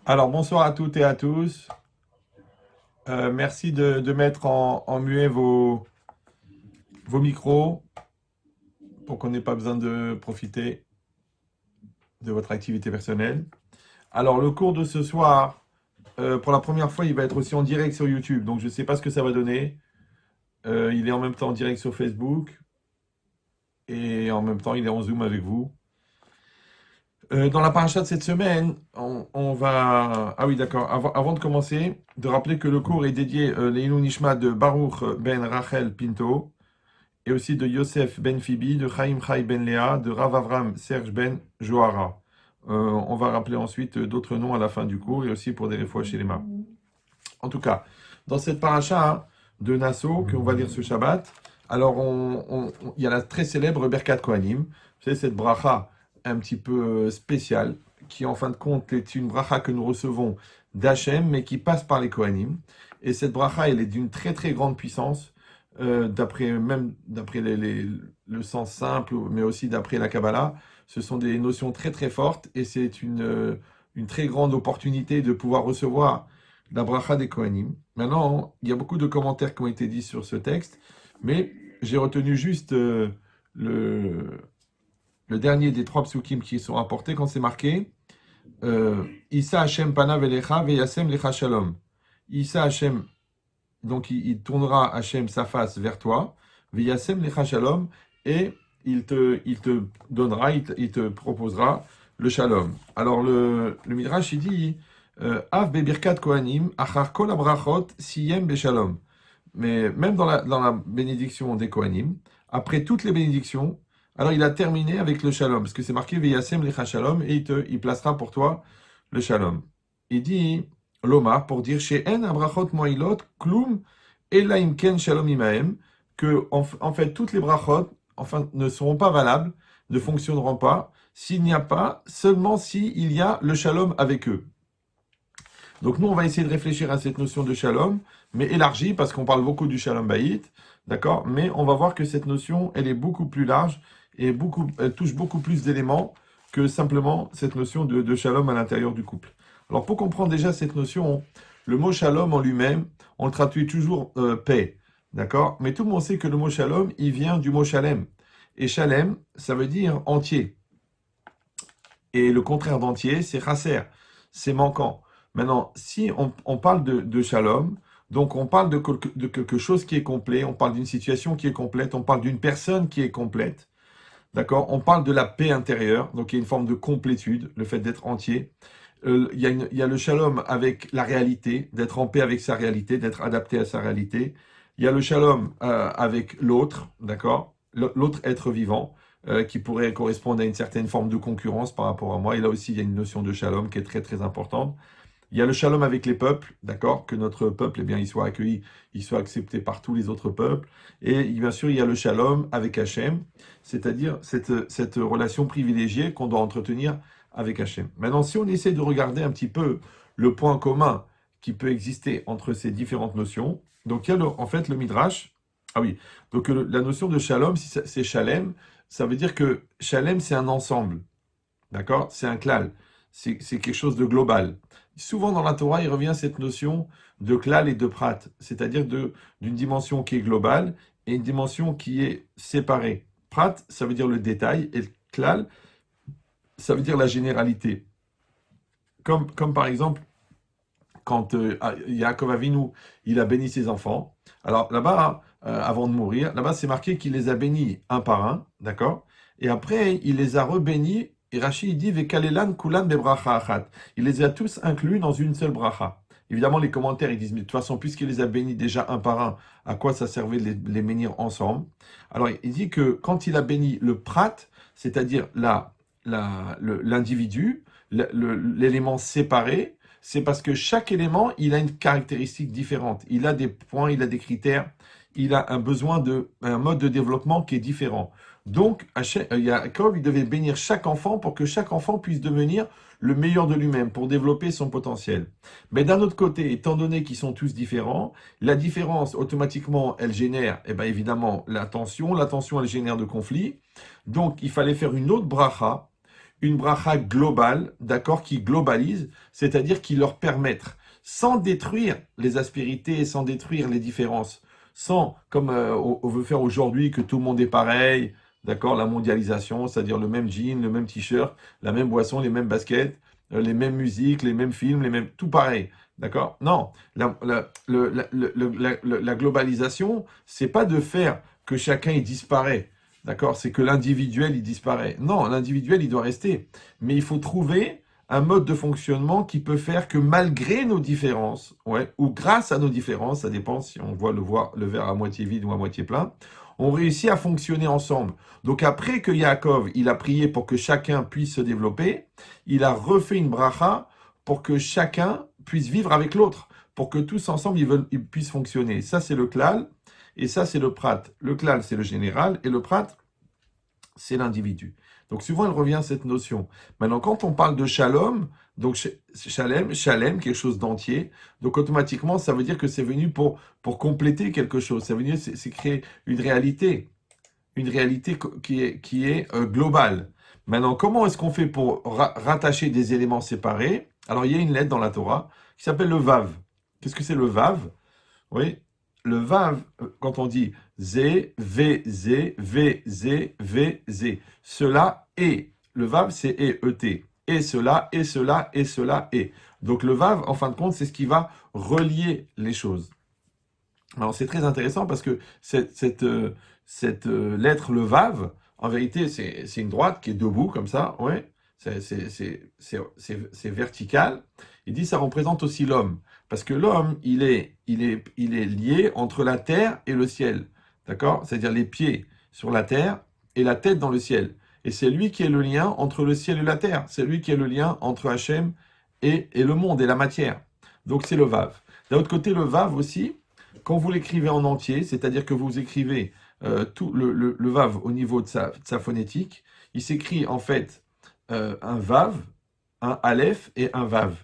Alors, bonsoir à toutes et à tous. Merci de mettre en muet vos micros pour qu'on n'ait pas besoin de profiter de votre activité personnelle. Alors, le cours de ce soir, pour la première fois, il va être aussi en direct sur YouTube. Donc, je ne sais pas ce que ça va donner. Il est en même temps en direct sur Facebook et en même temps, il est en Zoom avec vous. Dans la paracha de cette semaine, on va... Ah oui, d'accord. Avant de commencer, de rappeler que le cours est dédié l'Eilou Nishma de Baruch Ben Rachel Pinto, et aussi de Yosef Ben Fibi, de Chaim Chai Ben Léa, de Rav Avram Serge Ben Johara. On va rappeler ensuite d'autres noms à la fin du cours et aussi pour des réfouachs chez les mains. En tout cas, dans cette paracha de Nassau qu'on va lire ce Shabbat, alors il y a la très célèbre Berkat Kohanim. C'est cette bracha un petit peu spéciale qui en fin de compte est une bracha que nous recevons d'Hachem mais qui passe par les Kohanim. Et cette bracha, elle est d'une très très grande puissance d'après le sens simple, mais aussi d'après la Kabbalah. Ce sont des notions très très fortes et c'est une très grande opportunité de pouvoir recevoir la bracha des Kohanim. Maintenant, il y a beaucoup de commentaires qui ont été dits sur ce texte, mais j'ai retenu juste le, le dernier des trois psukim qui sont rapportés quand c'est marqué Issa Hashem panav elecha veyasem lecha shalom. Issa Hashem, donc il tournera Hashem sa face vers toi, veyasem lecha shalom, et il te donnera, il te proposera le shalom. Alors le Midrash, il dit Av bebirkat kohanim, achar kol abrachot, siyem beshalom. Mais même dans la bénédiction des kohanim, après toutes les bénédictions, alors il a terminé avec le shalom, parce que c'est marqué Veyasem lecha shalom, et il placera pour toi le shalom. Il dit Lomar pour dire chez En abrachot moilot, klum, ela imken shalom imaem, que en fait toutes les brachot enfin, ne seront pas valables, ne fonctionneront pas, s'il n'y a pas, seulement s'il y a le shalom avec eux. Donc nous, on va essayer de réfléchir à cette notion de shalom, mais élargie, parce qu'on parle beaucoup du shalom baït, d'accord? Mais on va voir que cette notion, elle est beaucoup plus large et elle touche beaucoup plus d'éléments que simplement cette notion de shalom à l'intérieur du couple. Alors pour comprendre déjà cette notion, le mot shalom en lui-même, on le traduit toujours paix, d'accord? Mais tout le monde sait que le mot shalom, il vient du mot shalem. Et shalem, ça veut dire entier. Et le contraire d'entier, c'est chasser, c'est manquant. Maintenant, si on parle de shalom, donc on parle de quelque chose qui est complet, on parle d'une situation qui est complète, on parle d'une personne qui est complète, d'accord? On parle de la paix intérieure, donc il y a une forme de complétude, le fait d'être entier. Il y a le shalom avec la réalité, d'être en paix avec sa réalité, d'être adapté à sa réalité. Il y a le shalom avec l'autre, d'accord? L'autre être vivant, qui pourrait correspondre à une certaine forme de concurrence par rapport à moi. Et là aussi, il y a une notion de shalom qui est très très importante. Il y a le shalom avec les peuples, d'accord? Que notre peuple, eh bien, il soit accueilli, il soit accepté par tous les autres peuples. Et bien sûr, il y a le shalom avec Hachem, c'est-à-dire cette relation privilégiée qu'on doit entretenir avec Hachem. Maintenant, si on essaie de regarder un petit peu le point commun qui peut exister entre ces différentes notions, donc il y a en fait le Midrash. Ah oui, donc la notion de shalom, si c'est shalem, ça veut dire que shalem, c'est un ensemble, d'accord? C'est un klal, c'est quelque chose de global. Souvent dans la Torah, il revient cette notion de klal et de prat, c'est-à-dire d'une dimension qui est globale et une dimension qui est séparée. Prat, ça veut dire le détail, et le klal, ça veut dire la généralité. Comme par exemple, quand Yaakov Avinu, il a béni ses enfants. Alors là-bas, avant de mourir, là-bas c'est marqué qu'il les a bénis un par un, d'accord? Et après, il les a rebénis, et Rashi il dit Vekalelan kulan bebracha achat. Il les a tous inclus dans une seule bracha. Évidemment, les commentaires ils disent, mais de toute façon, puisqu'il les a bénis déjà un par un, à quoi ça servait de les bénir ensemble? Alors, il dit que quand il a béni le prat, c'est-à-dire l'individu, l'élément séparé, c'est parce que chaque élément, il a une caractéristique différente. Il a des points, il a des critères, il a un mode de développement qui est différent. Donc, Yaakov, il devait bénir chaque enfant pour que chaque enfant puisse devenir le meilleur de lui-même, pour développer son potentiel. Mais d'un autre côté, étant donné qu'ils sont tous différents, la différence, automatiquement, elle génère, évidemment, la tension. La tension, elle génère de conflits. Donc, il fallait faire une autre bracha, une bracha globale, d'accord, qui globalise, c'est-à-dire qui leur permettre, sans détruire les aspérités, sans détruire les différences, sans, comme on veut faire aujourd'hui, que tout le monde est pareil, d'accord, la mondialisation, c'est-à-dire le même jean, le même t-shirt, la même boisson, les mêmes baskets, les mêmes musiques, les mêmes films, les mêmes, tout pareil, d'accord? Non, la globalisation, c'est pas de faire que chacun il disparaît. D'accord? C'est que l'individuel, il disparaît. Non, l'individuel, il doit rester. Mais il faut trouver un mode de fonctionnement qui peut faire que malgré nos différences, ouais, ou grâce à nos différences, ça dépend si on voit le verre à moitié vide ou à moitié plein, on réussit à fonctionner ensemble. Donc après que Yaakov, il a prié pour que chacun puisse se développer, il a refait une bracha pour que chacun puisse vivre avec l'autre, pour que tous ensemble, ils puissent fonctionner. Ça, c'est le klal. Et ça, c'est le prat. Le klal, c'est le général, et le prat, c'est l'individu. Donc souvent, elle revient à cette notion. Maintenant, quand on parle de shalom, donc shalem, quelque chose d'entier, donc automatiquement, ça veut dire que c'est venu pour compléter quelque chose. Ça veut dire c'est créer une réalité qui est globale. Maintenant, comment est-ce qu'on fait pour rattacher des éléments séparés? Alors, il y a une lettre dans la Torah qui s'appelle le vav. Qu'est-ce que c'est le vav? Oui, le vav, quand on dit zé, v, zé, v, zé, v, zé, cela est. Le vav, c'est et, et cela, et cela, et cela, et. Donc le vav, en fin de compte, c'est ce qui va relier les choses. Alors c'est très intéressant parce que cette lettre, le vav, en vérité, c'est une droite qui est debout comme ça, ouais. C'est vertical. Il dit ça représente aussi l'homme. Parce que l'homme, il est lié entre la terre et le ciel. D'accord? C'est-à-dire les pieds sur la terre et la tête dans le ciel. Et c'est lui qui est le lien entre le ciel et la terre. C'est lui qui est le lien entre Hachem et le monde et la matière. Donc c'est le vav. D'un autre côté, le vav aussi, quand vous l'écrivez en entier, c'est-à-dire que vous écrivez tout le vav au niveau de sa phonétique, il s'écrit en fait un vav, un aleph et un vav.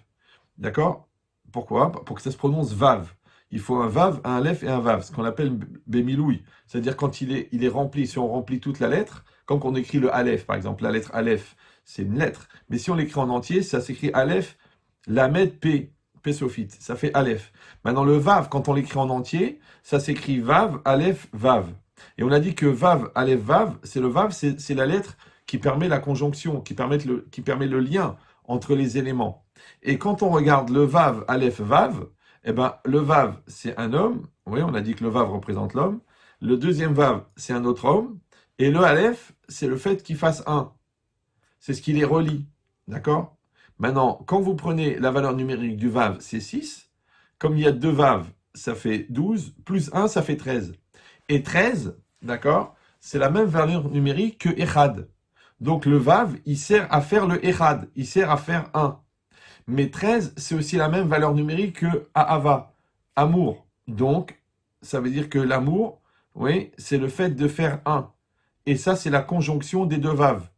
D'accord? Pourquoi? Pour que ça se prononce vav. Il faut un vav, un aleph et un vav, ce qu'on appelle bémiloui. C'est-à-dire quand il est rempli, si on remplit toute la lettre, quand on écrit le aleph, par exemple, la lettre aleph, c'est une lettre. Mais si on l'écrit en entier, ça s'écrit aleph, lamed, p, p sophite. Ça fait aleph. Maintenant, le vav, quand on l'écrit en entier, ça s'écrit vav, aleph, vav. Et on a dit que vav, aleph, vav, c'est le vav, c'est la lettre qui permet la conjonction, qui permet le lien entre les éléments. Et quand on regarde le vav, aleph, vav, eh ben, le vav, c'est un homme. Oui, on a dit que le vav représente l'homme. Le deuxième vav, c'est un autre homme. Et le aleph, c'est le fait qu'il fasse un. C'est ce qui les relie. D'accord? Maintenant, quand vous prenez la valeur numérique du vav, c'est 6. Comme il y a deux vav, ça fait 12. Plus 1, ça fait 13. Et 13, d'accord, c'est la même valeur numérique que echad. Donc le vav, il sert à faire le echad. Il sert à faire 1. Mais 13, c'est aussi la même valeur numérique que ahava, amour. Donc, ça veut dire que l'amour, oui, c'est le fait de faire 1. Et ça, c'est la conjonction des deux vav.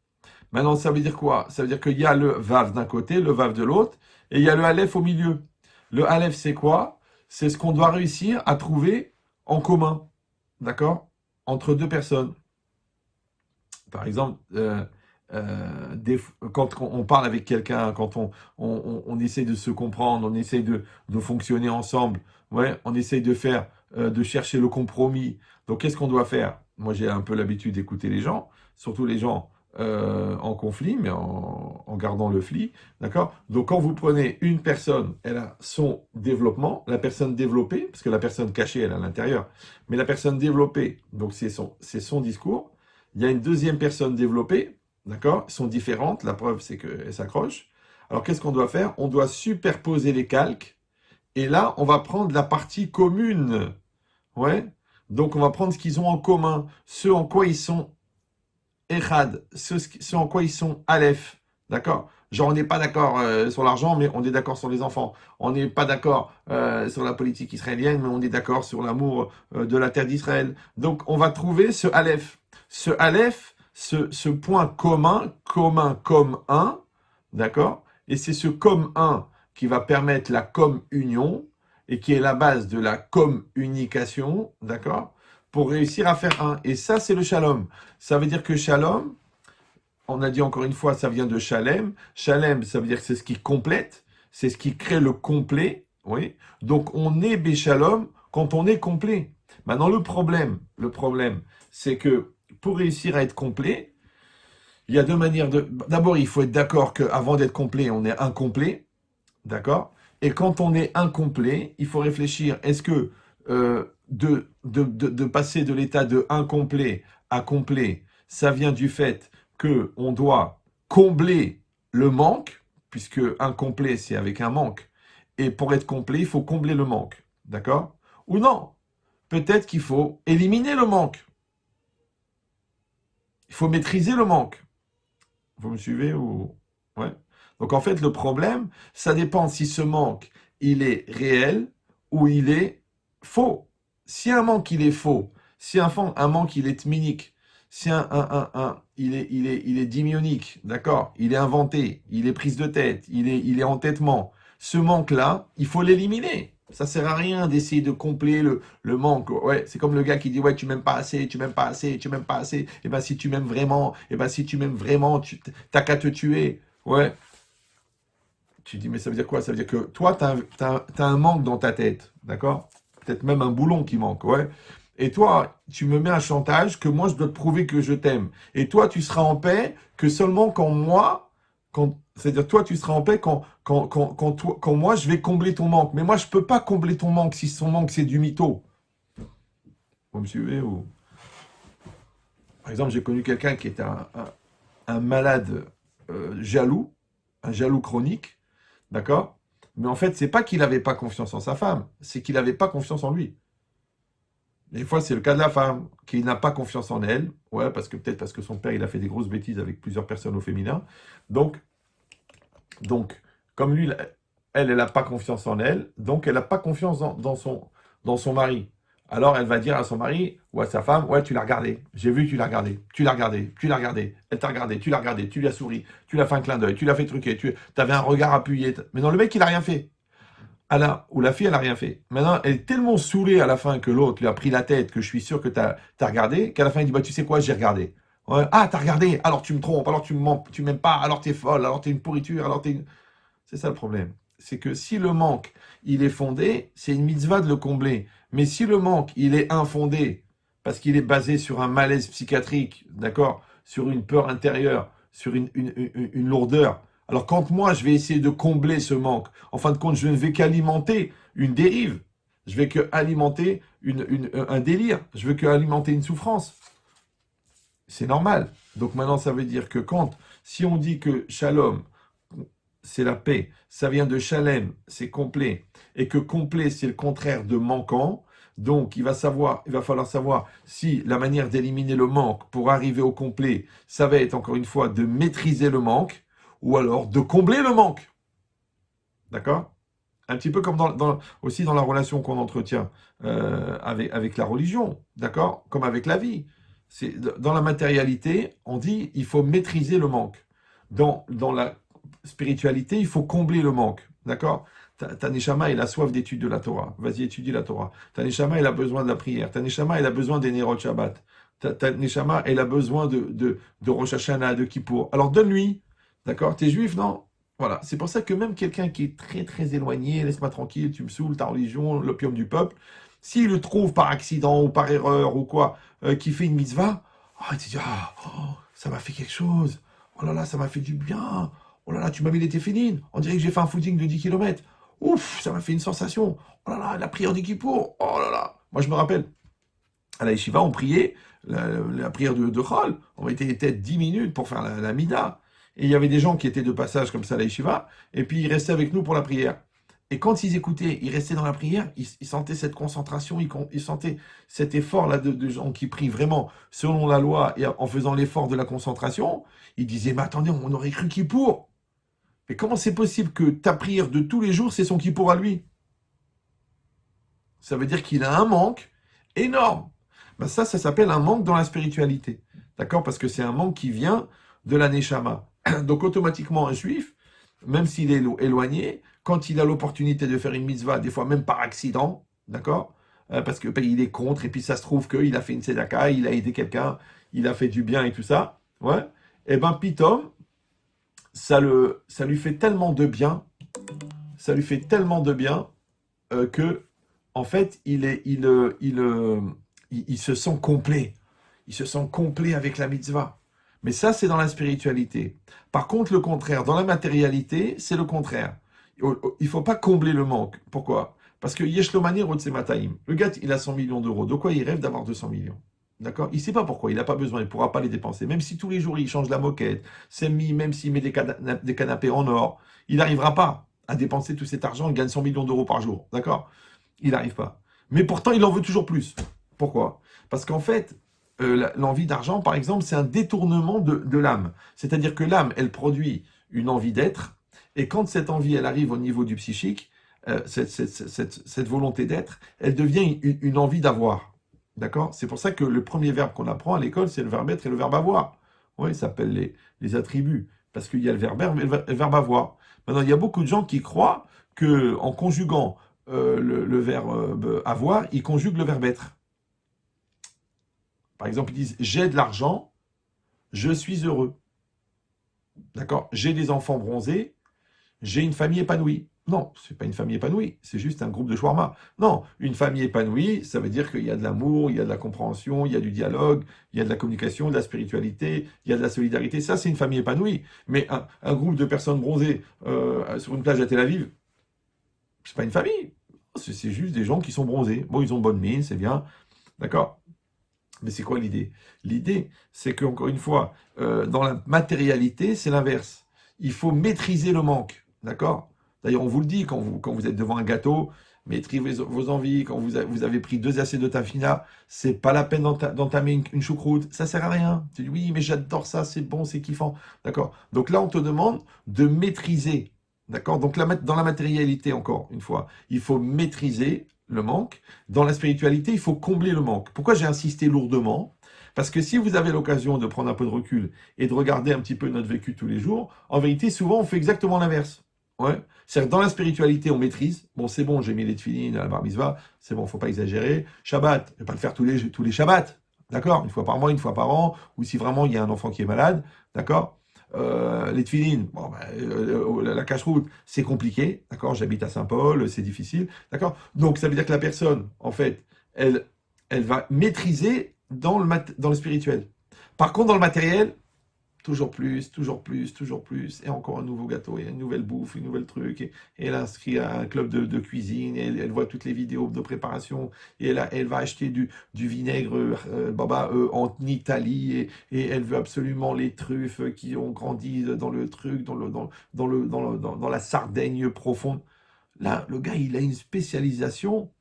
Maintenant, ça veut dire quoi? Ça veut dire qu'il y a le vav d'un côté, le vav de l'autre, et il y a le aleph au milieu. Le aleph, c'est quoi? C'est ce qu'on doit réussir à trouver en commun, d'accord? Entre deux personnes. Par exemple, quand on parle avec quelqu'un, quand on essaie de se comprendre, on essaie de fonctionner ensemble, ouais, on essaie de chercher le compromis. Donc, qu'est-ce qu'on doit faire? Moi, j'ai un peu l'habitude d'écouter les gens, surtout les gens en conflit, mais en gardant le fli, d'accord? Donc, quand vous prenez une personne, elle a son développement, la personne développée, parce que la personne cachée, elle est à l'intérieur, mais la personne développée, donc c'est son discours. Il y a une deuxième personne développée, d'accord? Elles sont différentes, la preuve c'est qu'elles s'accrochent. Alors qu'est-ce qu'on doit faire? On doit superposer les calques, et là on va prendre la partie commune. Ouais? Donc on va prendre ce qu'ils ont en commun, ce en quoi ils sont Echad, ce en quoi ils sont Aleph. D'accord? Genre, on n'est pas d'accord sur l'argent, mais on est d'accord sur les enfants. On n'est pas d'accord sur la politique israélienne, mais on est d'accord sur l'amour de la terre d'Israël. Donc, on va trouver ce Aleph. Ce Aleph, ce point commun comme un, d'accord? Et c'est ce comme un qui va permettre la comme-union et qui est la base de la communication, d'accord? Pour réussir à faire un. Et ça, c'est le shalom. Ça veut dire que shalom, on a dit encore une fois, ça vient de Shalem. Shalem, ça veut dire que c'est ce qui complète, c'est ce qui crée le complet. Oui. Donc on est Béchalom quand on est complet. Maintenant le problème, c'est que pour réussir à être complet, il y a deux manières de. D'abord, il faut être d'accord qu'avant d'être complet, on est incomplet. D'accord? Et quand on est incomplet, il faut réfléchir, est-ce que de passer de l'état de incomplet à complet, ça vient du fait qu'on doit combler le manque, puisque incomplet, c'est avec un manque, et pour être complet, il faut combler le manque. D'accord? Ou non? Peut-être qu'il faut éliminer le manque. Il faut maîtriser le manque. Vous me suivez ou... Ouais. Donc en fait, le problème, ça dépend si ce manque, il est réel ou il est faux. Si un manque, il est faux, si un manque, il est tminique, si il est dimionique, d'accord, il est inventé, il est prise de tête, il est entêtement, ce manque-là, il faut l'éliminer. Ça sert à rien d'essayer de combler le manque. Ouais, c'est comme le gars qui dit ouais, tu m'aimes pas assez, tu m'aimes pas assez, tu m'aimes pas assez. Et ben si tu m'aimes vraiment, tu t'as qu'à te tuer. Ouais. Tu dis mais ça veut dire quoi? Ça veut dire que toi, t'as un manque dans ta tête, d'accord? Peut-être même un boulon qui manque, ouais. Et toi, tu me mets un chantage que moi, je dois te prouver que je t'aime. Et toi, tu seras en paix que seulement quand moi, c'est-à-dire toi, tu seras en paix quand moi, je vais combler ton manque. Mais moi, je peux pas combler ton manque si son manque, c'est du mytho. Vous me suivez ou... Par exemple, j'ai connu quelqu'un qui était un malade jaloux, un jaloux chronique, d'accord? Mais en fait, c'est pas qu'il n'avait pas confiance en sa femme, c'est qu'il n'avait pas confiance en lui. Des fois, c'est le cas de la femme, qui n'a pas confiance en elle. Ouais, peut-être parce que son père, il a fait des grosses bêtises avec plusieurs personnes au féminin. Donc, donc comme lui, elle n'a pas confiance en elle, donc elle n'a pas confiance dans son mari. Alors, elle va dire à son mari ou à sa femme, ouais, tu l'as regardé, j'ai vu, tu l'as regardé, tu l'as regardé, tu l'as regardé, elle t'a regardé, tu l'as regardé, tu lui as souri, tu l'as fait un clin d'œil, tu l'as fait truquer, tu avais un regard appuyé. Mais non, le mec, il n'a rien fait. Ou la fille, elle n'a rien fait. Maintenant, elle est tellement saoulée à la fin que l'autre lui a pris la tête, que je suis sûr que tu as regardé, qu'à la fin, il dit, bah, tu sais quoi, j'ai regardé. Ouais, ah, t'as regardé, alors tu me trompes, alors tu me mens, tu m'aimes pas, alors t'es folle, alors t'es une pourriture, alors t'es une... C'est ça le problème. C'est que si le manque, il est fondé, c'est une mitzvah de le combler. Mais si le manque, il est infondé, parce qu'il est basé sur un malaise psychiatrique, d'accord, sur une peur intérieure, sur une lourdeur, alors quand moi, je vais essayer de combler ce manque, en fin de compte, je ne vais qu'alimenter une dérive. Je vais qu'alimenter un délire. Je veux qu'alimenter une souffrance. C'est normal. Donc maintenant, ça veut dire que si on dit que shalom, c'est la paix, ça vient de shalem, c'est complet, et que complet, c'est le contraire de manquant, donc il va falloir savoir si la manière d'éliminer le manque pour arriver au complet, ça va être encore une fois de maîtriser le manque, ou alors de combler le manque. D'accord? Un petit peu comme aussi dans la relation qu'on entretient avec la religion, d'accord? Comme avec la vie. Dans la matérialité, on dit il faut maîtriser le manque. Dans la spiritualité, il faut combler le manque, d'accord? Ta neshama, elle a soif d'étude de la Torah. Vas-y, étudie la Torah. Ta neshama, elle a besoin de la prière. Ta neshama, elle a besoin des Nerot Shabbat. Ta neshama, elle a besoin de Rosh Hashanah, de Kippour. Alors donne-lui, d'accord? T'es juif, non? Voilà, c'est pour ça que même quelqu'un qui est très très éloigné, laisse-moi tranquille, tu me saoules, ta religion, l'opium du peuple, s'il le trouve par accident ou par erreur ou quoi, qui fait une mitzvah, oh, il te dit, ah, oh, ça m'a fait quelque chose, oh là là, ça m'a fait du bien, oh là là, tu m'as mis les téfilines, on dirait que j'ai fait un footing de 10 km, ouf, ça m'a fait une sensation, oh là là, la prière du Kippour, oh là là. Moi je me rappelle, à la yeshiva, on priait la prière de Chol, on était peut-être 10 minutes pour faire la mida. Et il y avait des gens qui étaient de passage comme ça à la yeshiva, et puis ils restaient avec nous pour la prière. Et quand ils écoutaient, ils restaient dans la prière, ils sentaient cette concentration, ils sentaient cet effort-là de gens qui prient vraiment selon la loi et en faisant l'effort de la concentration. Ils disaient, mais attendez, on aurait cru Kippour. Mais comment c'est possible que ta prière de tous les jours, c'est son Kippour à lui? Ça veut dire qu'il a un manque énorme. Ben ça s'appelle un manque dans la spiritualité. D'accord? Parce que c'est un manque qui vient de la Neshama. Donc automatiquement, un juif, même s'il est éloigné, quand il a l'opportunité de faire une mitzvah, des fois même par accident, d'accord? Parce que ben, il est contre, et puis ça se trouve qu'il a fait une tzedaka, il a aidé quelqu'un, il a fait du bien et tout ça, ouais. et ben pitom, ça lui fait tellement de bien, ça lui fait tellement de bien que, en fait, il se sent complet. Il se sent complet avec la mitzvah. Mais ça, c'est dans la spiritualité. Par contre, le contraire, dans la matérialité, c'est le contraire. Il ne faut pas combler le manque. Pourquoi? Parce que Yeshlomani Mataim. Le gars, il a 100 millions d'euros. De quoi il rêve d'avoir 200 millions? D'accord? Il ne sait pas pourquoi, il n'a pas besoin, il ne pourra pas les dépenser. Même si tous les jours il change la moquette, même s'il met des canapés en or, il n'arrivera pas à dépenser tout cet argent, il gagne 100 millions d'euros par jour. D'accord? Il n'arrive pas. Mais pourtant, il en veut toujours plus. Pourquoi? Parce qu'en fait, l'envie d'argent, par exemple, c'est un détournement de l'âme. C'est-à-dire que l'âme, elle produit une envie d'être, et quand cette envie, elle arrive au niveau du psychique, cette volonté d'être, elle devient une envie d'avoir. D'accord? C'est pour ça que le premier verbe qu'on apprend à l'école, c'est le verbe être et le verbe avoir. Oui, ça s'appelle les attributs, parce qu'il y a le verbe être et le verbe avoir. Maintenant, il y a beaucoup de gens qui croient qu'en conjuguant le verbe avoir, ils conjuguent le verbe être. Par exemple, ils disent j'ai de l'argent, je suis heureux. D'accord? J'ai des enfants bronzés, j'ai une famille épanouie. Non, c'est pas une famille épanouie, c'est juste un groupe de shawarma. Non, une famille épanouie, ça veut dire qu'il y a de l'amour, il y a de la compréhension, il y a du dialogue, il y a de la communication, de la spiritualité, il y a de la solidarité. Ça, c'est une famille épanouie. Mais un groupe de personnes bronzées sur une plage à Tel Aviv, c'est pas une famille. C'est juste des gens qui sont bronzés. Bon, ils ont bonne mine, c'est bien. D'accord? Mais c'est quoi l'idée? L'idée, c'est qu'encore une fois, dans la matérialité, c'est l'inverse. Il faut maîtriser le manque. D'accord? D'ailleurs, on vous le dit quand vous êtes devant un gâteau, maîtrisez vos envies. Quand vous avez pris 2 assiettes de tafina, c'est pas la peine d'entamer une choucroute. Ça sert à rien. Tu dis oui, mais j'adore ça, c'est bon, c'est kiffant. D'accord? Donc là, on te demande de maîtriser. D'accord? Donc dans la matérialité, encore une fois, il faut maîtriser le manque. Dans la spiritualité, il faut combler le manque. Pourquoi j'ai insisté lourdement? Parce que si vous avez l'occasion de prendre un peu de recul et de regarder un petit peu notre vécu tous les jours, en vérité, souvent, on fait exactement l'inverse. Ouais. C'est-à-dire dans la spiritualité, on maîtrise. Bon, c'est bon, j'ai mis les tefilines à la bar mitzvah, c'est bon, faut pas exagérer. Shabbat, je vais pas le faire tous les Shabbats, d'accord? Une fois par mois, une fois par an, ou si vraiment il y a un enfant qui est malade, d'accord? Les tefilines, bon, la cache-route, c'est compliqué, d'accord? J'habite à Saint-Paul, c'est difficile, d'accord? Donc ça veut dire que la personne, en fait, elle va maîtriser dans le spirituel. Par contre, dans le matériel, toujours plus, toujours plus, toujours plus, et encore un nouveau gâteau, et une nouvelle bouffe, une nouvelle truc, et elle inscrit à un club de cuisine, et elle voit toutes les vidéos de préparation, et elle va acheter du vinaigre en Italie, et elle veut absolument les truffes qui ont grandi dans le truc, dans la Sardaigne profonde. Là, le gars, il a une spécialisation,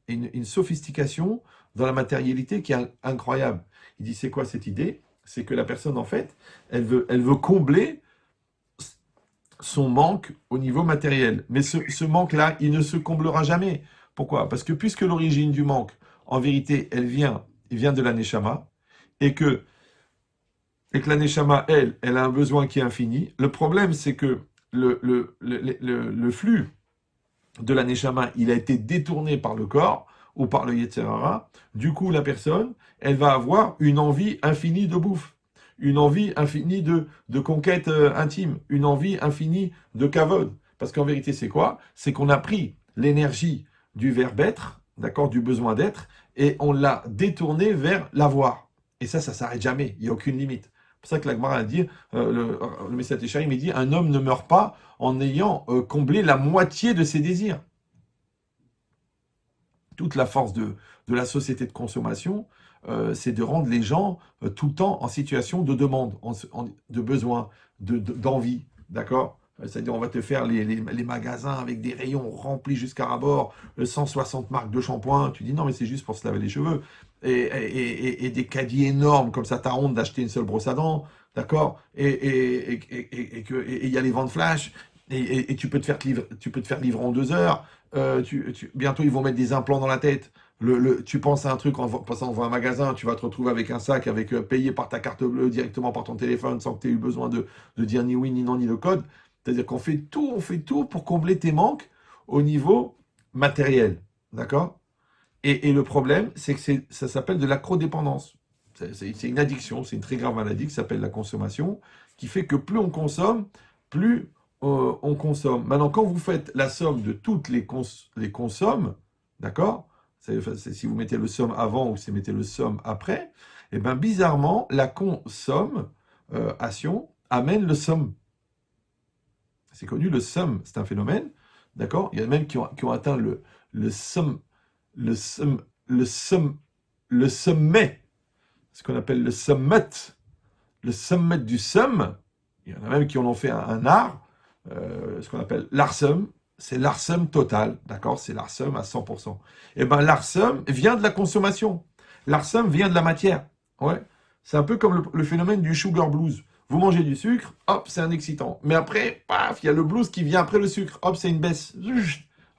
une sophistication dans la matérialité qui est incroyable. Il dit, c'est quoi cette idée? C'est que la personne, en fait, elle veut combler son manque au niveau matériel. Mais ce manque-là, il ne se comblera jamais. Pourquoi? Parce que puisque l'origine du manque, en vérité, il vient de la Neshama, et que, la Neshama, elle a un besoin qui est infini. Le problème, c'est que le flux de la Neshama, il a été détourné par le corps ou par le Yetzer Hara. Du coup, la personne, elle va avoir une envie infinie de bouffe, une envie infinie de conquête intime, une envie infinie de kavod. Parce qu'en vérité, c'est quoi? C'est qu'on a pris l'énergie du verbe être, d'accord, du besoin d'être, et on l'a détourné vers l'avoir. Et ça s'arrête jamais, il n'y a aucune limite. C'est pour ça que la Gemara a dit, le Messat Echaim, il dit, un homme ne meurt pas en ayant comblé la moitié de ses désirs. Toute la force de la société de consommation, c'est de rendre les gens tout le temps en situation de demande, de besoin, d'envie, d'accord? C'est-à-dire, on va te faire les magasins avec des rayons remplis jusqu'à ras-bord, 160 marques de shampoing. Tu dis non, mais c'est juste pour se laver les cheveux. Et des caddies énormes, comme ça, t'as honte d'acheter une seule brosse à dents, d'accord? Et il y a les ventes flash, et tu peux te faire livrer en 2 heures. Bientôt, ils vont mettre des implants dans la tête. Tu penses à un truc en passant devant un magasin, tu vas te retrouver avec un sac payé par ta carte bleue directement par ton téléphone sans que tu aies eu besoin de dire ni oui, ni non, ni le code. C'est-à-dire qu'on fait tout pour combler tes manques au niveau matériel. D'accord? Et le problème, c'est que ça s'appelle de l'acrodépendance. C'est une addiction, c'est une très grave maladie qui s'appelle la consommation, qui fait que plus on consomme, plus on consomme. Maintenant, quand vous faites la somme de toutes les consommes, d'accord? Si vous mettez le somme avant ou si vous mettez le somme après, et bien bizarrement, la consommation amène le somme. C'est connu, le somme, c'est un phénomène, d'accord? Il y en a même qui ont atteint le somme, le somme, le somme, le sommet, ce qu'on appelle le sommet du somme. Il y en a même qui en ont fait un art, ce qu'on appelle l'arsum. C'est l'arsum total, d'accord? C'est l'arsum à 100%. Et bien l'arsum vient de la consommation. L'arsum vient de la matière. Ouais. C'est un peu comme le phénomène du sugar blues. Vous mangez du sucre, hop, c'est un excitant. Mais après, paf, il y a le blues qui vient après le sucre. Hop, c'est une baisse.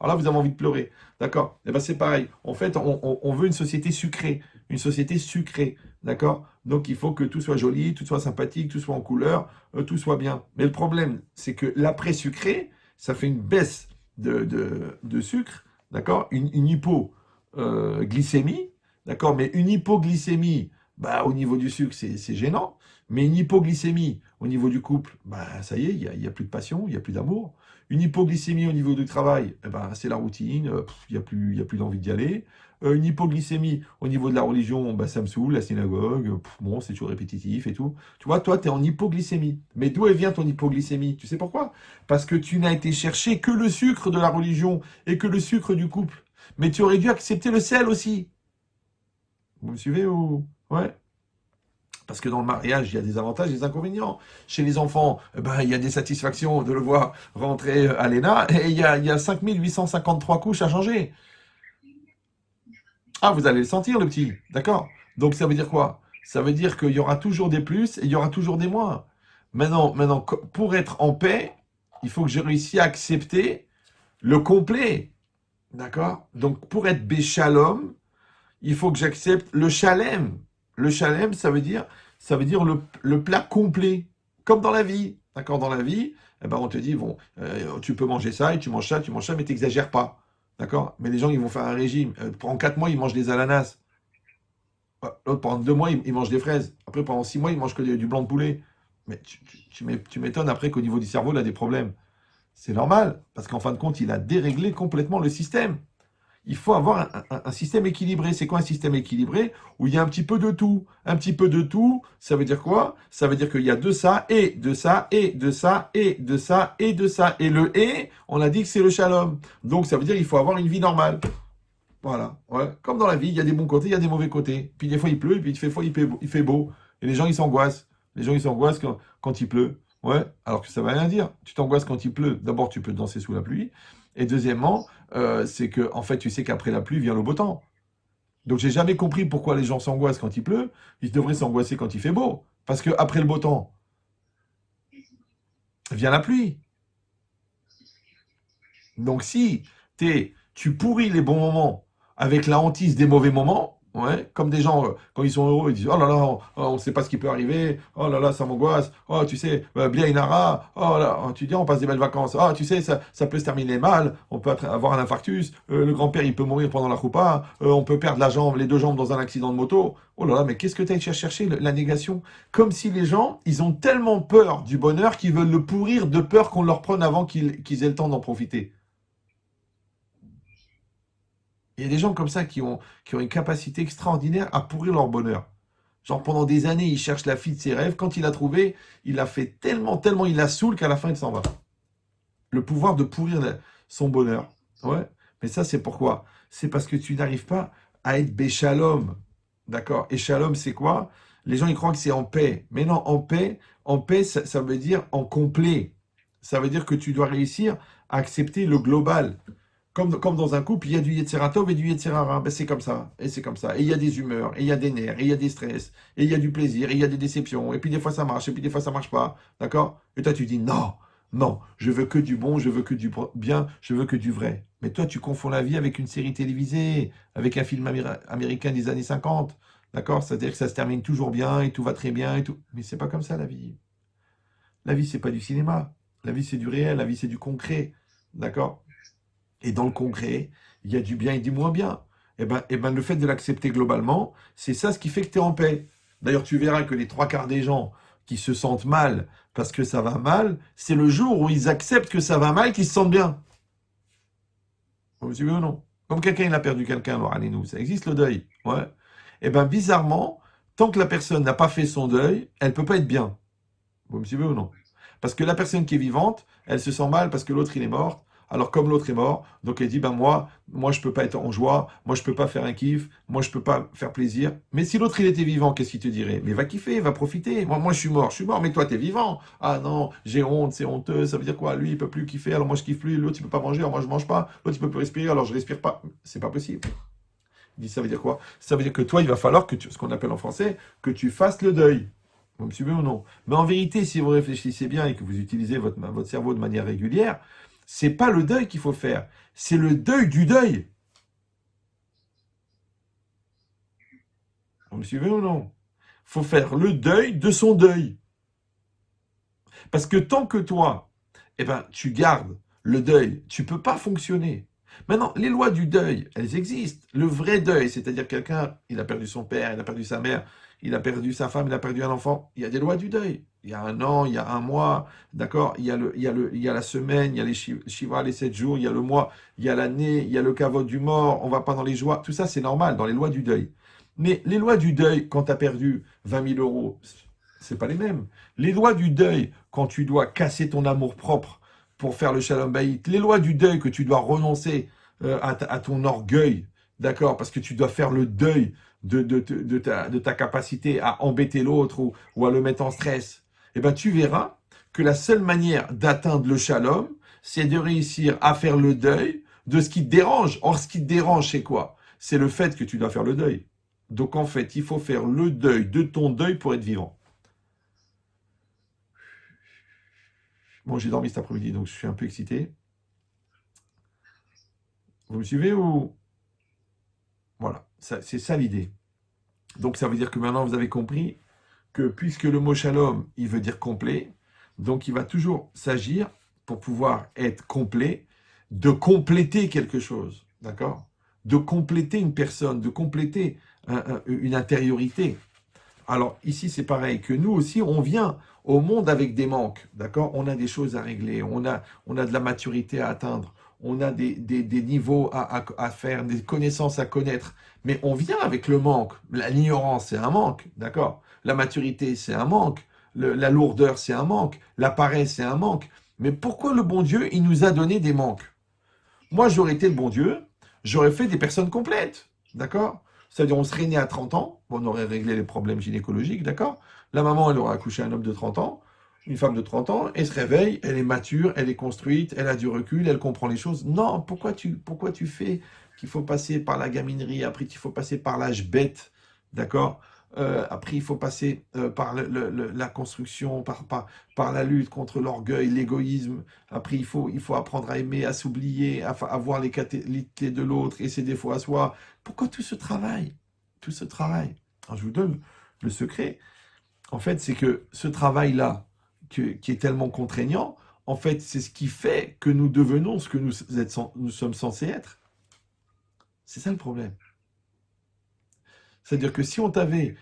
Alors là, vous avez envie de pleurer. D'accord? Et bien c'est pareil. En fait, on veut une société sucrée. Une société sucrée. D'accord? Donc il faut que tout soit joli, tout soit sympathique, tout soit en couleur, tout soit bien. Mais le problème, c'est que l'après sucré, ça fait une baisse de sucre, d'accord? Une hypoglycémie, d'accord? Mais une hypoglycémie, bah, au niveau du sucre, c'est gênant. Mais une hypoglycémie au niveau du couple, bah, ça y est, il y a plus de passion, il n'y a plus d'amour. Une hypoglycémie au niveau du travail, eh ben, c'est la routine, il y a plus d'envie d'y aller. Une hypoglycémie au niveau de la religion, bah, ça me saoule, la synagogue, bon, c'est toujours répétitif et tout. Tu vois, toi, tu es en hypoglycémie. Mais d'où elle vient ton hypoglycémie? Tu sais pourquoi? Parce que tu n'as été chercher que le sucre de la religion et que le sucre du couple. Mais tu aurais dû accepter le sel aussi. Vous me suivez ou... Ouais. Parce que dans le mariage, il y a des avantages et des inconvénients. Chez les enfants, ben, il y a des satisfactions de le voir rentrer à l'ENA et il y a 5853 couches à changer. Ah, vous allez le sentir, le petit. D'accord? Donc, ça veut dire quoi? Ça veut dire qu'il y aura toujours des plus et il y aura toujours des moins. Maintenant, pour être en paix, il faut que j'ai réussi à accepter le complet. D'accord? Donc, pour être béchalom, il faut que j'accepte le chalem. Le chalem, ça veut dire le plat complet. Comme dans la vie. D'accord? Dans la vie, eh ben, on te dit, bon, tu peux manger ça et tu manges ça, mais t'exagères pas. D'accord? Mais les gens, ils vont faire un régime. Pendant 4 mois, ils mangent des ananas. L'autre, pendant 2 mois, il mange des fraises. Après, pendant 6 mois, il mange que du blanc de poulet. Mais tu m'étonnes après qu'au niveau du cerveau, il a des problèmes. C'est normal, parce qu'en fin de compte, il a déréglé complètement le système. Il faut avoir un système équilibré. C'est quoi un système équilibré? Où il y a un petit peu de tout. Un petit peu de tout, ça veut dire quoi? Ça veut dire qu'il y a de ça, et de ça, et de ça, et de ça, et de ça. Et le et, on a dit que c'est le shalom. Donc ça veut dire qu'il faut avoir une vie normale. Voilà. Ouais. Comme dans la vie, il y a des bons côtés, il y a des mauvais côtés. Puis des fois il pleut, et puis des fois il fait beau. Et les gens ils s'angoissent. Les gens ils s'angoissent quand il pleut. Ouais. Alors que ça ne veut rien dire. Tu t'angoisses quand il pleut. D'abord, tu peux danser sous la pluie. Et deuxièmement, c'est que en fait, tu sais qu'après la pluie vient le beau temps. Donc j'ai jamais compris pourquoi les gens s'angoissent quand il pleut. Ils devraient s'angoisser quand il fait beau. Parce que après le beau temps, vient la pluie. Donc si tu pourris les bons moments avec la hantise des mauvais moments, ouais, comme des gens, quand ils sont heureux, ils disent: oh là là, on ne sait pas ce qui peut arriver, oh là là, ça m'angoisse, oh tu sais, bien Inara, oh là, tu dis, on passe des belles vacances, ah tu sais, ça peut se terminer mal, on peut avoir un infarctus, le grand-père il peut mourir pendant la roupa, on peut perdre la jambe, les deux jambes dans un accident de moto. Oh là là, mais qu'est-ce que tu as cherché la négation? Comme si les gens, ils ont tellement peur du bonheur qu'ils veulent le pourrir de peur qu'on leur prenne avant qu'ils aient le temps d'en profiter. Il y a des gens comme ça qui ont une capacité extraordinaire à pourrir leur bonheur. Genre pendant des années, il cherche la fille de ses rêves. Quand il l'a trouvée, il a fait tellement, tellement, il la saoule qu'à la fin, il s'en va. Le pouvoir de pourrir son bonheur. Ouais. Mais ça, c'est pourquoi? C'est parce que tu n'arrives pas à être béchalom. D'accord? Et shalom, c'est quoi? Les gens, ils croient que c'est en paix. Mais non, en paix, ça veut dire en complet. Ça veut dire que tu dois réussir à accepter le global. Comme dans un couple, il y a du Yetzirah Tov et du Yetzirah Ra. Ben, c'est comme ça, et c'est comme ça. Et il y a des humeurs, et il y a des nerfs, et il y a des stress, et il y a du plaisir, et il y a des déceptions. Et puis des fois ça marche, et puis des fois ça marche pas. D'accord? Et toi tu dis non, non, je veux que du bon, je veux que du bien, je veux que du vrai. Mais toi tu confonds la vie avec une série télévisée, avec un film américain des années 50. D'accord? C'est-à-dire que ça se termine toujours bien, et tout va très bien, et tout. Mais c'est pas comme ça la vie. La vie c'est pas du cinéma. La vie c'est du réel, la vie c'est du concret. D'accord? Et dans le concret, il y a du bien et du moins bien. Et ben, le fait de l'accepter globalement, c'est ça ce qui fait que tu es en paix. D'ailleurs, tu verras que les trois quarts des gens qui se sentent mal parce que ça va mal, c'est le jour où ils acceptent que ça va mal qu'ils se sentent bien. Vous suivez ou non? Comme quelqu'un il a perdu quelqu'un, alors allez-nous, ça existe le deuil. Ouais. Et bien bizarrement, tant que la personne n'a pas fait son deuil, elle ne peut pas être bien. Vous me suivez ou non? Parce que la personne qui est vivante, elle se sent mal parce que l'autre il est mort. Alors comme l'autre est mort, donc elle dit ben moi je peux pas être en joie, moi je peux pas faire un kiff, moi je peux pas faire plaisir. Mais si l'autre il était vivant, qu'est-ce qu'il te dirait? Mais va kiffer, va profiter. Moi je suis mort, mais toi t'es vivant. Ah non, j'ai honte, c'est honteux. Ça veut dire quoi? Lui il peut plus kiffer, alors moi je kiffe plus. L'autre il peut pas manger, alors moi je mange pas. L'autre il peut plus respirer, alors je respire pas. C'est pas possible. Il dit ça veut dire quoi? Ça veut dire que toi il va falloir que tu, ce qu'on appelle en français, que tu fasses le deuil. Vous me suivez ou non? Mais en vérité, si vous réfléchissez bien et que vous utilisez votre cerveau de manière régulière, c'est pas le deuil qu'il faut faire, c'est le deuil du deuil. Vous me suivez ou non? Il faut faire le deuil de son deuil. Parce que tant que toi, eh ben, tu gardes le deuil, tu peux pas fonctionner. Maintenant, les lois du deuil, elles existent. Le vrai deuil, c'est-à-dire quelqu'un, il a perdu son père, il a perdu sa mère, il a perdu sa femme, il a perdu un enfant. Il y a des lois du deuil. Il y a un an, il y a un mois, d'accord. Il y a la semaine, il y a les Shiva, les 7 jours, il y a le mois, il y a l'année, il y a le kavod du mort. On va pas dans les joies. Tout ça, c'est normal dans les lois du deuil. Mais les lois du deuil, quand tu as perdu 20 000 euros, c'est pas les mêmes. Les lois du deuil, quand tu dois casser ton amour-propre pour faire le shalom bayit, les lois du deuil que tu dois renoncer à ton orgueil, d'accord, parce que tu dois faire le deuil de ta capacité à embêter l'autre ou à le mettre en stress, eh ben tu verras que la seule manière d'atteindre le shalom, c'est de réussir à faire le deuil de ce qui te dérange. Or, ce qui te dérange, c'est quoi? C'est le fait que tu dois faire le deuil. Donc en fait, il faut faire le deuil de ton deuil pour être vivant. Bon, j'ai dormi cet après-midi, donc je suis un peu excité. Vous me suivez ou... Voilà, c'est ça l'idée. Donc ça veut dire que maintenant vous avez compris que puisque le mot shalom, il veut dire complet, donc il va toujours s'agir, pour pouvoir être complet, de compléter quelque chose, d'accord? De compléter une personne, de compléter une intériorité. Alors ici c'est pareil, que nous aussi on vient au monde avec des manques, d'accord? On a des choses à régler, on a de la maturité à atteindre, on a des niveaux à faire, des connaissances à connaître, mais on vient avec le manque. L'ignorance c'est un manque, d'accord? La maturité c'est un manque, la lourdeur c'est un manque, la paresse c'est un manque. Mais pourquoi le bon Dieu il nous a donné des manques? Moi, j'aurais été le bon Dieu, j'aurais fait des personnes complètes, d'accord? C'est-à-dire, on serait né à 30 ans, on aurait réglé les problèmes gynécologiques, d'accord? La maman, elle aurait accouché un homme de 30 ans, une femme de 30 ans, elle se réveille, elle est mature, elle est construite, elle a du recul, elle comprend les choses. Non, pourquoi tu fais qu'il faut passer par la gaminerie, après qu'il faut passer par l'âge bête, d'accord? Après, il faut passer par la construction, par la lutte contre l'orgueil, l'égoïsme. Après, il faut apprendre à aimer, à s'oublier, à voir les qualités de l'autre et ses défauts à soi. Pourquoi tout ce travail? Tout ce travail. Alors, je vous donne le secret. En fait, c'est que ce travail-là, qui est tellement contraignant, en fait, c'est ce qui fait que nous devenons ce que nous sommes censés être. C'est ça le problème. C'est-à-dire que si on avait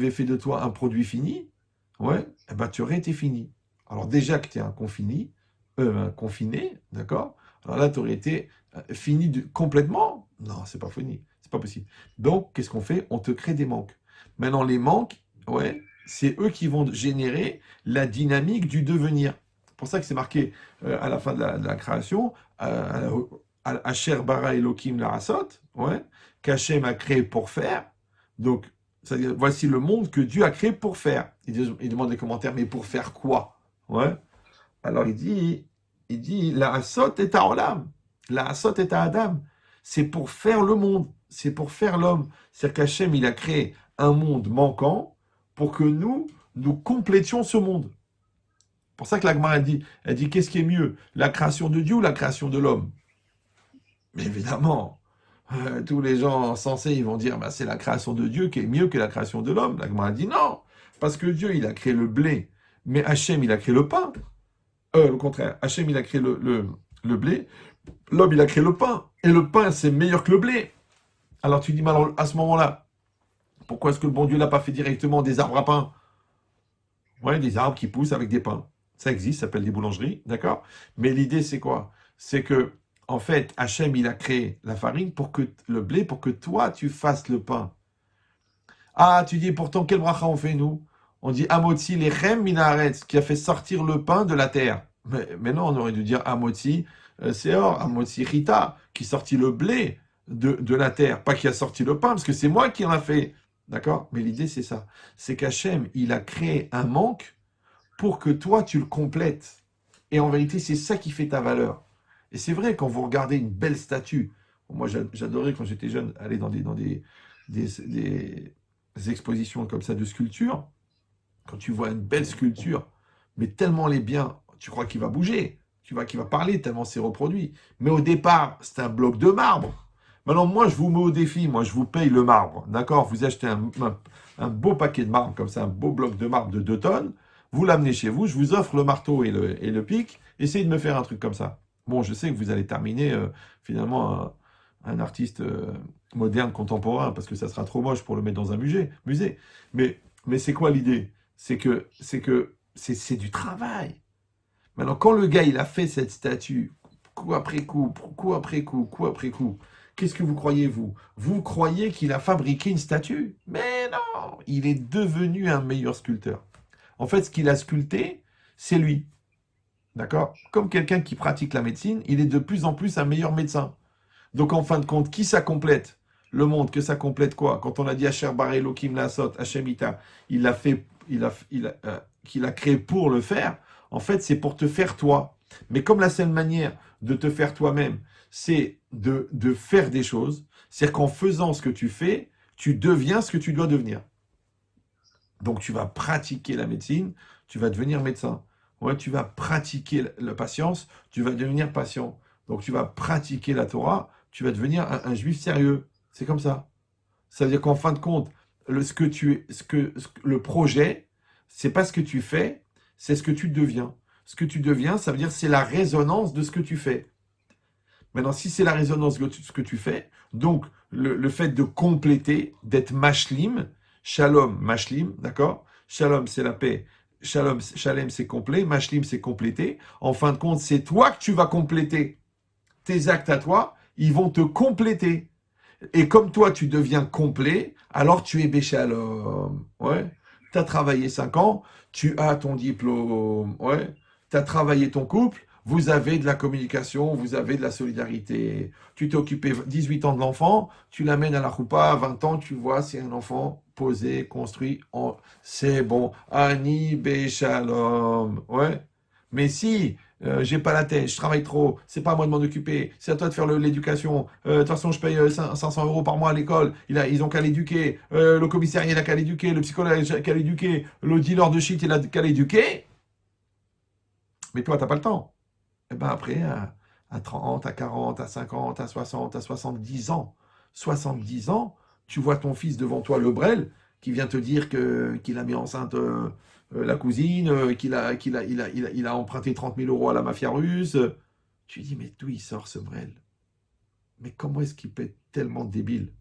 fait de toi un produit fini, ouais, eh ben, tu aurais été fini. Alors déjà que tu es un confiné, d'accord? Alors là, tu aurais été fini complètement. Non, c'est pas fini, c'est pas possible. Donc, qu'est-ce qu'on fait? On te crée des manques. Maintenant, les manques, ouais, c'est eux qui vont générer la dynamique du devenir. C'est pour ça que c'est marqué à la fin de la création, Asher bara Elohim larasot, ouais, qu'Hachem a créé pour faire. Donc, c'est-à-dire, voici le monde que Dieu a créé pour faire. Il demande les commentaires, mais pour faire quoi? Ouais. Alors il dit, la asot est à Olam, la asot est à Adam. C'est pour faire le monde, c'est pour faire l'homme. C'est-à-dire qu'Hachem, il a créé un monde manquant pour que nous complétions ce monde. C'est pour ça que l'Agma elle dit, qu'est-ce qui est mieux, la création de Dieu ou la création de l'homme? Mais évidemment, tous les gens sensés, ils vont dire, bah, c'est la création de Dieu qui est mieux que la création de l'homme. L'Agma a dit non, parce que Dieu, il a créé le blé, mais Hachem, il a créé le pain. Le contraire, Hachem, il a créé le blé, l'homme, il a créé le pain. Et le pain, c'est meilleur que le blé. Alors tu dis, mais alors, à ce moment-là, Pourquoi est-ce que le bon Dieu l'a pas fait directement des arbres à pain? Ouais, des arbres qui poussent avec des pains. Ça existe, ça s'appelle des boulangeries, d'accord? Mais l'idée, c'est quoi? C'est que, en fait, Hachem, il a créé la farine pour que le blé, pour que toi, tu fasses le pain. Ah, tu dis, pourtant, quel bracha on fait, nous? On dit Amotzi lechem minaretz, qui a fait sortir le pain de la terre. Mais non, on aurait dû dire Amotzi Seor, Amotzi Chita, qui sortit le blé de la terre, pas qui a sorti le pain, parce que c'est moi qui en a fait. D'accord? Mais l'idée, c'est ça. C'est qu'Hachem, il a créé un manque pour que toi, tu le complètes. Et en vérité, c'est ça qui fait ta valeur. Et c'est vrai, quand vous regardez une belle statue, moi j'adorais quand j'étais jeune aller des expositions comme ça de sculptures. Quand tu vois une belle sculpture, mais tellement elle est bien, tu crois qu'il va bouger, tu vois qu'il va parler tellement c'est reproduit. Mais au départ, c'est un bloc de marbre. Maintenant, moi, je vous mets au défi, moi, je vous paye le marbre, d'accord? Vous achetez un beau paquet de marbre, comme ça, un beau bloc de marbre de 2 tonnes, vous l'amenez chez vous, je vous offre le marteau et le pic, essayez de me faire un truc comme ça. Bon, je sais que vous allez terminer, finalement, un artiste moderne, contemporain, parce que ça sera trop moche pour le mettre dans un musée. Mais c'est quoi l'idée? C'est du travail. Maintenant, quand le gars, il a fait cette statue, coup après coup, coup après coup, coup après coup, qu'est-ce que vous croyez, vous? Vous croyez qu'il a fabriqué une statue? Mais non, il est devenu un meilleur sculpteur. En fait, ce qu'il a sculpté, c'est lui. D'accord? Comme quelqu'un qui pratique la médecine, il est de plus en plus un meilleur médecin. Donc, en fin de compte, qui ça complète? Le monde, que ça complète quoi? Quand on a dit Asher Bar Elohim Lasot, Hashemita, il l'a fait, qu'il a créé pour le faire, en fait, c'est pour te faire toi. Mais comme la seule manière de te faire toi-même, c'est de faire des choses, c'est-à-dire qu'en faisant ce que tu fais, tu deviens ce que tu dois devenir. Donc, tu vas pratiquer la médecine, tu vas devenir médecin. Ouais, tu vas pratiquer la patience, tu vas devenir patient. Donc, tu vas pratiquer la Torah, tu vas devenir un juif sérieux. C'est comme ça. Ça veut dire qu'en fin de compte, le projet, c'est pas ce que tu fais, c'est ce que tu deviens. Ce que tu deviens, ça veut dire c'est la résonance de ce que tu fais. Maintenant, si c'est la résonance de ce que tu fais, donc le fait de compléter, d'être mashlim, shalom, mashlim, d'accord? Shalom, c'est la paix. Shalem, c'est complet. Mashlim, c'est compléter. En fin de compte, c'est toi que tu vas compléter. Tes actes à toi, ils vont te compléter. Et comme toi, tu deviens complet, alors tu es Béchalom. Ouais. Tu as travaillé 5 ans, tu as ton diplôme. Ouais. Tu as travaillé ton couple, vous avez de la communication, vous avez de la solidarité. Tu t'es occupé 18 ans de l'enfant, tu l'amènes à la choupa, à 20 ans, tu vois, c'est un enfant posé, construit. C'est bon. Ani Béchalom. Ouais. Mais si j'ai pas la tête, je travaille trop, c'est pas à moi de m'en occuper, c'est à toi de faire l'éducation. De toute façon, je paye 500 euros par mois à l'école, ils ont qu'à l'éduquer, le commissaire il a qu'à l'éduquer, le psychologue il a qu'à l'éduquer, le dealer de shit il a qu'à l'éduquer. Mais toi, t'as pas le temps. Et ben après, à 30, à 40, à 50, à 60, à 70 ans, tu vois ton fils devant toi, le Brel, qui vient te dire qu'il a mis enceinte la cousine, qu'il a emprunté 30 000 euros à la mafia russe. Tu dis, mais d'où il sort ce Brel? Mais comment est-ce qu'il peut être tellement débile?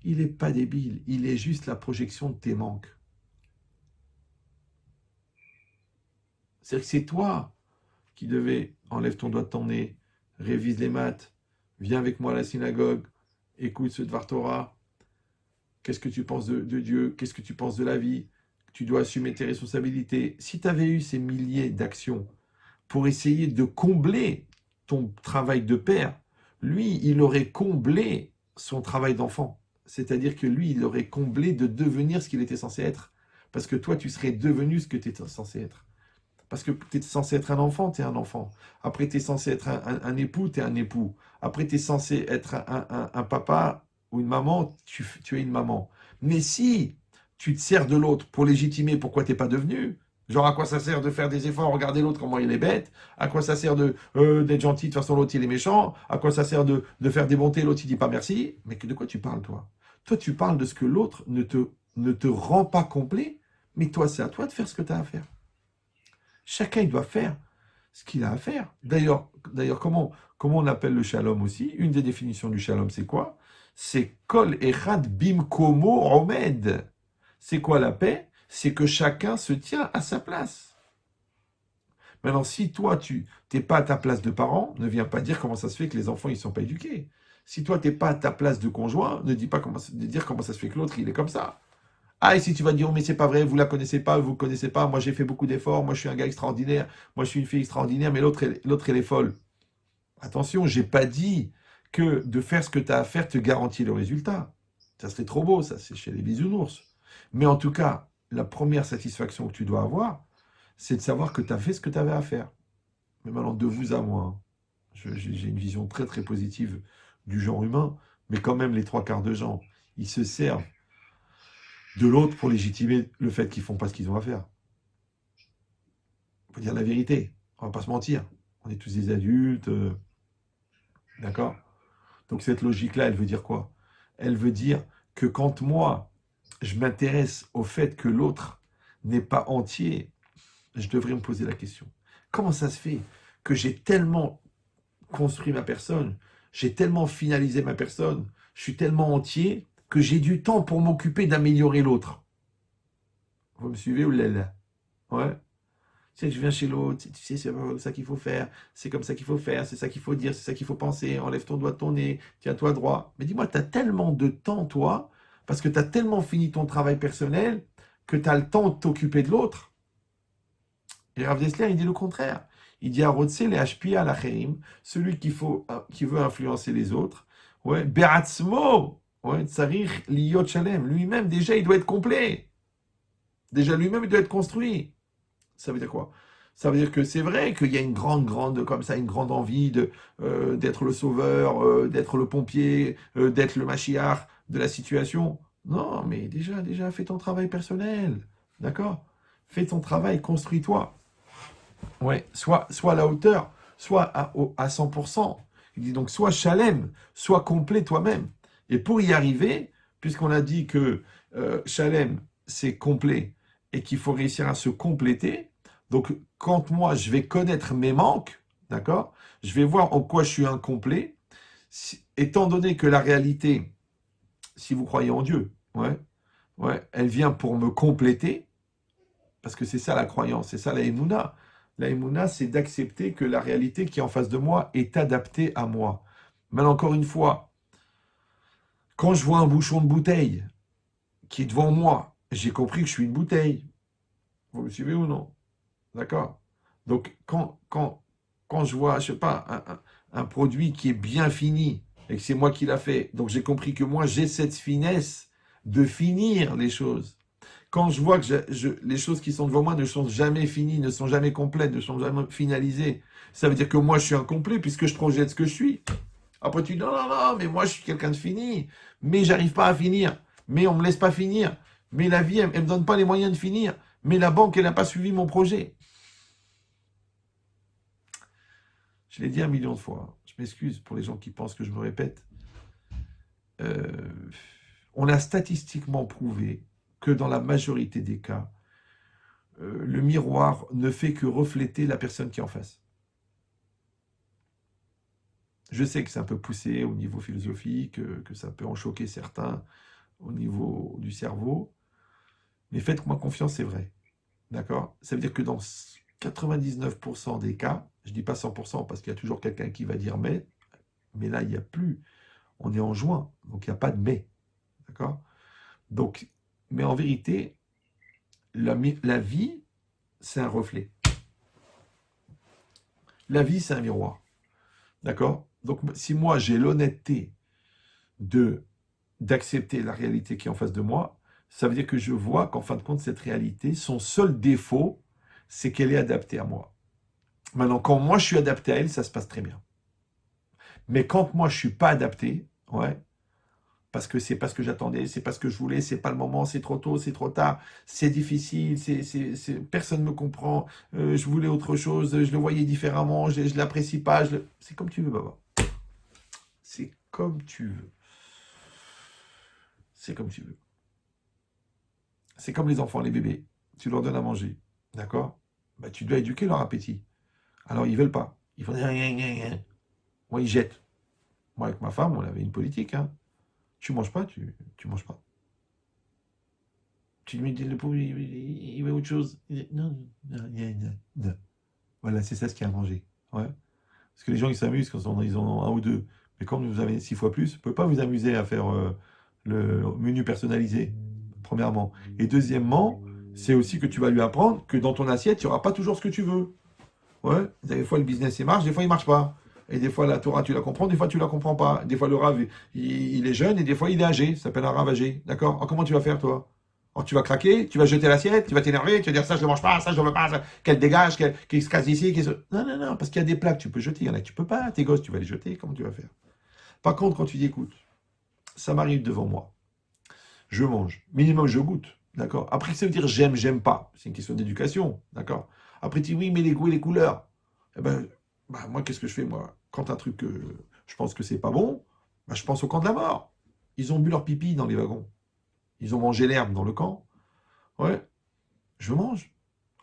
Il n'est pas débile, il est juste la projection de tes manques. C'est-à-dire que c'est toi qui devais, enlève ton doigt de ton nez, révise les maths, viens avec moi à la synagogue, écoute ce Dvar Torah, qu'est-ce que tu penses de Dieu, qu'est-ce que tu penses de la vie, tu dois assumer tes responsabilités. Si tu avais eu ces milliers d'actions pour essayer de combler ton travail de père, lui, il aurait comblé son travail d'enfant. C'est-à-dire que lui, il aurait comblé de devenir ce qu'il était censé être. Parce que toi, tu serais devenu ce que tu étais censé être. Parce que tu es censé être un enfant, tu es un enfant. Après, tu es censé être un époux, tu es un époux. Après, tu es censé être un papa ou une maman, tu es une maman. Mais si tu te sers de l'autre pour légitimer pourquoi tu n'es pas devenu, genre à quoi ça sert de faire des efforts, regarder l'autre comment il est bête, à quoi ça sert d'être gentil, de toute façon l'autre il est méchant, à quoi ça sert de faire des bontés, l'autre il dit pas merci. Mais de quoi tu parles toi? Toi tu parles de ce que l'autre ne te rend pas complet, mais toi c'est à toi de faire ce que tu as à faire. Chacun, il doit faire ce qu'il a à faire. D'ailleurs, comment on appelle le shalom aussi? Une des définitions du shalom, c'est quoi? C'est kol echad bimkomo omed. C'est quoi la paix? C'est que chacun se tient à sa place. Maintenant, si toi, tu n'es pas à ta place de parent, ne viens pas dire comment ça se fait que les enfants, ils ne sont pas éduqués. Si toi, tu n'es pas à ta place de conjoint, ne dis pas dire comment ça se fait que l'autre, il est comme ça. Ah, et si tu vas dire, oh, mais c'est pas vrai, vous la connaissez pas, vous ne connaissez pas, moi j'ai fait beaucoup d'efforts, moi je suis un gars extraordinaire, moi je suis une fille extraordinaire, mais l'autre, elle est folle. Attention, j'ai pas dit que de faire ce que tu as à faire te garantit le résultat. Ça serait trop beau, ça, c'est chez les bisounours. Mais en tout cas, la première satisfaction que tu dois avoir, c'est de savoir que tu as fait ce que tu avais à faire. Mais maintenant, de vous à moi, hein, j'ai une vision très très positive du genre humain, mais quand même, les trois quarts de gens, ils se servent de l'autre pour légitimer le fait qu'ils font pas ce qu'ils ont à faire. Il faut dire la vérité, on va pas se mentir. On est tous des adultes, d'accord? Donc cette logique-là, elle veut dire quoi? Elle veut dire que quand moi, je m'intéresse au fait que l'autre n'est pas entier, je devrais me poser la question. Comment ça se fait que j'ai tellement construit ma personne, j'ai tellement finalisé ma personne, je suis tellement entier que j'ai du temps pour m'occuper d'améliorer l'autre? Vous me suivez ou là? Ouais. Tu sais, je viens chez l'autre, tu sais, c'est ça qu'il faut faire, c'est comme ça qu'il faut faire, c'est ça qu'il faut dire, c'est ça qu'il faut penser, enlève ton doigt de ton nez, tiens-toi droit. Mais dis-moi, tu as tellement de temps, toi, parce que tu as tellement fini ton travail personnel, que tu as le temps de t'occuper de l'autre. Et Rav Dessler, il dit le contraire. Il dit à Rotse, les Hashpia, la Chérim, celui qui veut influencer les autres, ouais, Beratzmo, ouais, Tsarir, Liyot Shalem, lui-même, déjà, il doit être complet. Déjà, lui-même, il doit être construit. Ça veut dire quoi? Ça veut dire que c'est vrai qu'il y a une grande, comme ça, une grande envie d'être le sauveur, d'être le pompier, d'être le machiar de la situation. Non, mais déjà, fais ton travail personnel. D'accord? Fais ton travail, construis-toi. Ouais, soit à la hauteur, soit à 100%. Il dit donc soit chalem, soit complet toi-même. Et pour y arriver, puisqu'on a dit que chalem, c'est complet et qu'il faut réussir à se compléter, donc quand moi je vais connaître mes manques, d'accord, je vais voir en quoi je suis incomplet, étant donné que la réalité, si vous croyez en Dieu, ouais, ouais, elle vient pour me compléter, parce que c'est ça la croyance, c'est ça la émouna. La émouna, c'est d'accepter que la réalité qui est en face de moi est adaptée à moi. Mais encore une fois, quand je vois un bouchon de bouteille qui est devant moi, j'ai compris que je suis une bouteille. Vous me suivez ou non? D'accord? Donc, quand je vois, je sais pas, un produit qui est bien fini et que c'est moi qui l'a fait, donc j'ai compris que moi, j'ai cette finesse de finir les choses. Quand je vois que les choses qui sont devant moi ne sont jamais finies, ne sont jamais complètes, ne sont jamais finalisées, ça veut dire que moi, je suis incomplet puisque je projette ce que je suis. Après, tu dis, non, non, non, mais moi, je suis quelqu'un de fini, mais j'arrive pas à finir, mais on me laisse pas finir, mais la vie, elle me donne pas les moyens de finir, mais la banque, elle n'a pas suivi mon projet. Je l'ai dit 1 million de fois, hein. Je m'excuse pour les gens qui pensent que je me répète. Euh, on a statistiquement prouvé que dans la majorité des cas, le miroir ne fait que refléter la personne qui est en face. Je sais que c'est un peu poussé au niveau philosophique, que ça peut en choquer certains au niveau du cerveau, mais faites-moi confiance, c'est vrai. D'accord? Ça veut dire que dans 99% des cas, je ne dis pas 100% parce qu'il y a toujours quelqu'un qui va dire mais là, il n'y a plus. On est en juin, donc il n'y a pas de mais. D'accord? Donc, mais en vérité, la vie, c'est un reflet. La vie, c'est un miroir. D'accord? Donc, si moi, j'ai l'honnêteté de d'accepter la réalité qui est en face de moi, ça veut dire que je vois qu'en fin de compte, cette réalité, son seul défaut, c'est qu'elle est adaptée à moi. Maintenant, quand moi, je suis adapté à elle, ça se passe très bien. Mais quand moi, je suis pas adapté, ouais, parce que c'est pas ce que j'attendais, c'est pas ce que je voulais, c'est pas le moment, c'est trop tôt, c'est trop tard, c'est difficile, personne ne me comprend, je voulais autre chose, je le voyais différemment, je l'apprécie pas, c'est comme tu veux, Baba. C'est comme tu veux. C'est comme tu veux. C'est comme les enfants, les bébés. Tu leur donnes à manger, d'accord? Bah, tu dois éduquer leur appétit. Alors, ils veulent pas. Ils font rien. Moi, ils jettent. Moi, avec ma femme, on avait une politique, hein. Tu manges pas, tu manges pas. Tu lui dis, le pauvre, il veut autre chose. Il dit, non, non, non, non, non. Voilà, c'est ça ce qu'il y a à manger. Ouais. Parce que les gens, ils s'amusent quand ils en ont un ou deux. Mais quand vous avez 6 fois plus, vous ne pouvez pas vous amuser à faire le menu personnalisé, premièrement. Et deuxièmement, c'est aussi que tu vas lui apprendre que dans ton assiette, il n'y aura pas toujours ce que tu veux. Ouais, des fois le business il marche, des fois il marche pas. Et des fois la Torah tu la comprends, des fois tu la comprends pas. Des fois le Rav il est jeune et des fois il est âgé, ça s'appelle un Rav âgé. D'accord? Alors, comment tu vas faire toi? Alors tu vas craquer, tu vas jeter l'assiette, tu vas t'énerver, tu vas dire ça je ne mange pas, ça je ne veux pas, qu'elle dégage, qu'elle se casse ici, Non, non, non, parce qu'il y a des plats que tu peux jeter, il y en a que tu peux pas, tes gosses tu vas les jeter, comment tu vas faire? Par contre quand tu dis écoute, ça m'arrive devant moi, je mange, minimum je goûte, d'accord? Après ça veut dire j'aime, j'aime pas, c'est une question d'éducation, d'accord? Après tu dis oui mais les goûts et les couleurs, eh ben, moi, qu'est-ce que je fais, moi? Quand un truc, je pense que c'est pas bon, je pense au camp de la mort. Ils ont bu leur pipi dans les wagons. Ils ont mangé l'herbe dans le camp. Ouais, je mange.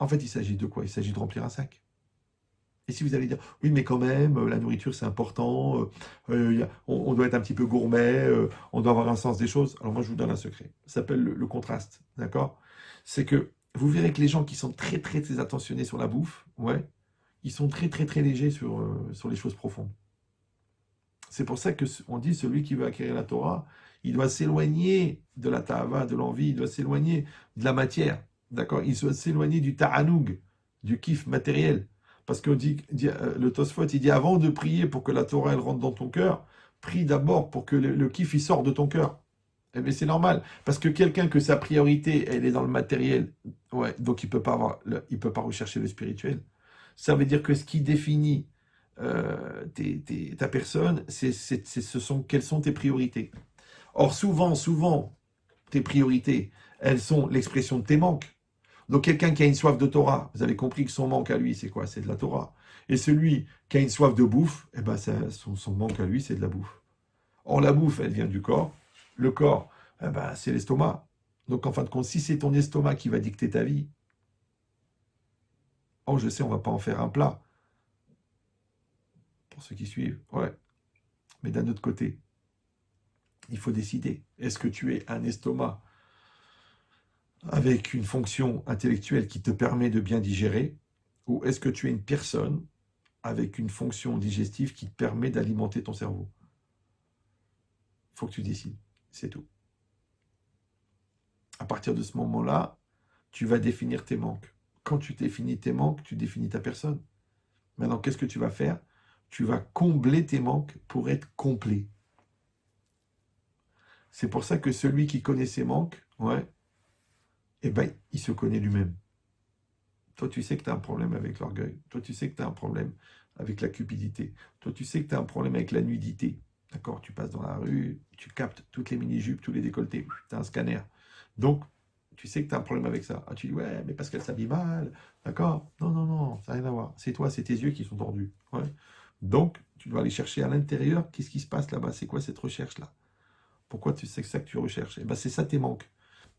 En fait, il s'agit de quoi? Il s'agit de remplir un sac. Et si vous allez dire, oui, mais quand même, la nourriture, c'est important, on doit être un petit peu gourmet, on doit avoir un sens des choses. Alors moi, je vous donne un secret. Ça s'appelle le contraste, d'accord? C'est que vous verrez que les gens qui sont très, très, très attentionnés sur la bouffe, ouais, ils sont très, très, très légers sur les choses profondes. C'est pour ça que on dit celui qui veut acquérir la Torah, il doit s'éloigner de la ta'ava, de l'envie, il doit s'éloigner de la matière, d'accord? Il doit s'éloigner du ta'anoug, du kiff matériel. Parce que le Tosfot, il dit avant de prier pour que la Torah elle rentre dans ton cœur, prie d'abord pour que le kiff il sorte de ton cœur. Eh bien, c'est normal, parce que quelqu'un que sa priorité elle est dans le matériel, ouais, donc il peut pas rechercher le spirituel. Ça veut dire que ce qui définit ta personne, quelles sont tes priorités. Or, souvent, tes priorités, elles sont l'expression de tes manques. Donc, quelqu'un qui a une soif de Torah, vous avez compris que son manque à lui, c'est quoi? C'est de la Torah. Et celui qui a une soif de bouffe, eh ben, son manque à lui, c'est de la bouffe. Or, la bouffe, elle vient du corps. Le corps, eh ben, c'est l'estomac. Donc, en fin de compte, si c'est ton estomac qui va dicter ta vie, oh, je sais, on va pas en faire un plat, pour ceux qui suivent. Ouais. Mais d'un autre côté, il faut décider. Est-ce que tu es un estomac avec une fonction intellectuelle qui te permet de bien digérer, ou est-ce que tu es une personne avec une fonction digestive qui te permet d'alimenter ton cerveau? Il faut que tu décides. C'est tout. À partir de ce moment-là, tu vas définir tes manques. Quand tu définis tes manques, tu définis ta personne. Maintenant, qu'est-ce que tu vas faire? Tu vas combler tes manques pour être complet. C'est pour ça que celui qui connaît ses manques, ouais, eh ben, il se connaît lui-même. Toi, tu sais que tu as un problème avec l'orgueil. Toi, tu sais que tu as un problème avec la cupidité. Toi, tu sais que tu as un problème avec la nudité. D'accord? Tu passes dans la rue, tu captes toutes les mini-jupes, tous les décolletés. Tu as un scanner. Donc, tu sais que tu as un problème avec ça. Ah, tu dis, ouais, mais parce qu'elle s'habille mal. D'accord? Non, non, non, ça n'a rien à voir. C'est toi, c'est tes yeux qui sont tordus. Ouais. Donc, tu dois aller chercher à l'intérieur, qu'est-ce qui se passe là-bas? C'est quoi cette recherche-là? Pourquoi tu sais que c'est ça que tu recherches? Eh ben, c'est ça tes manques.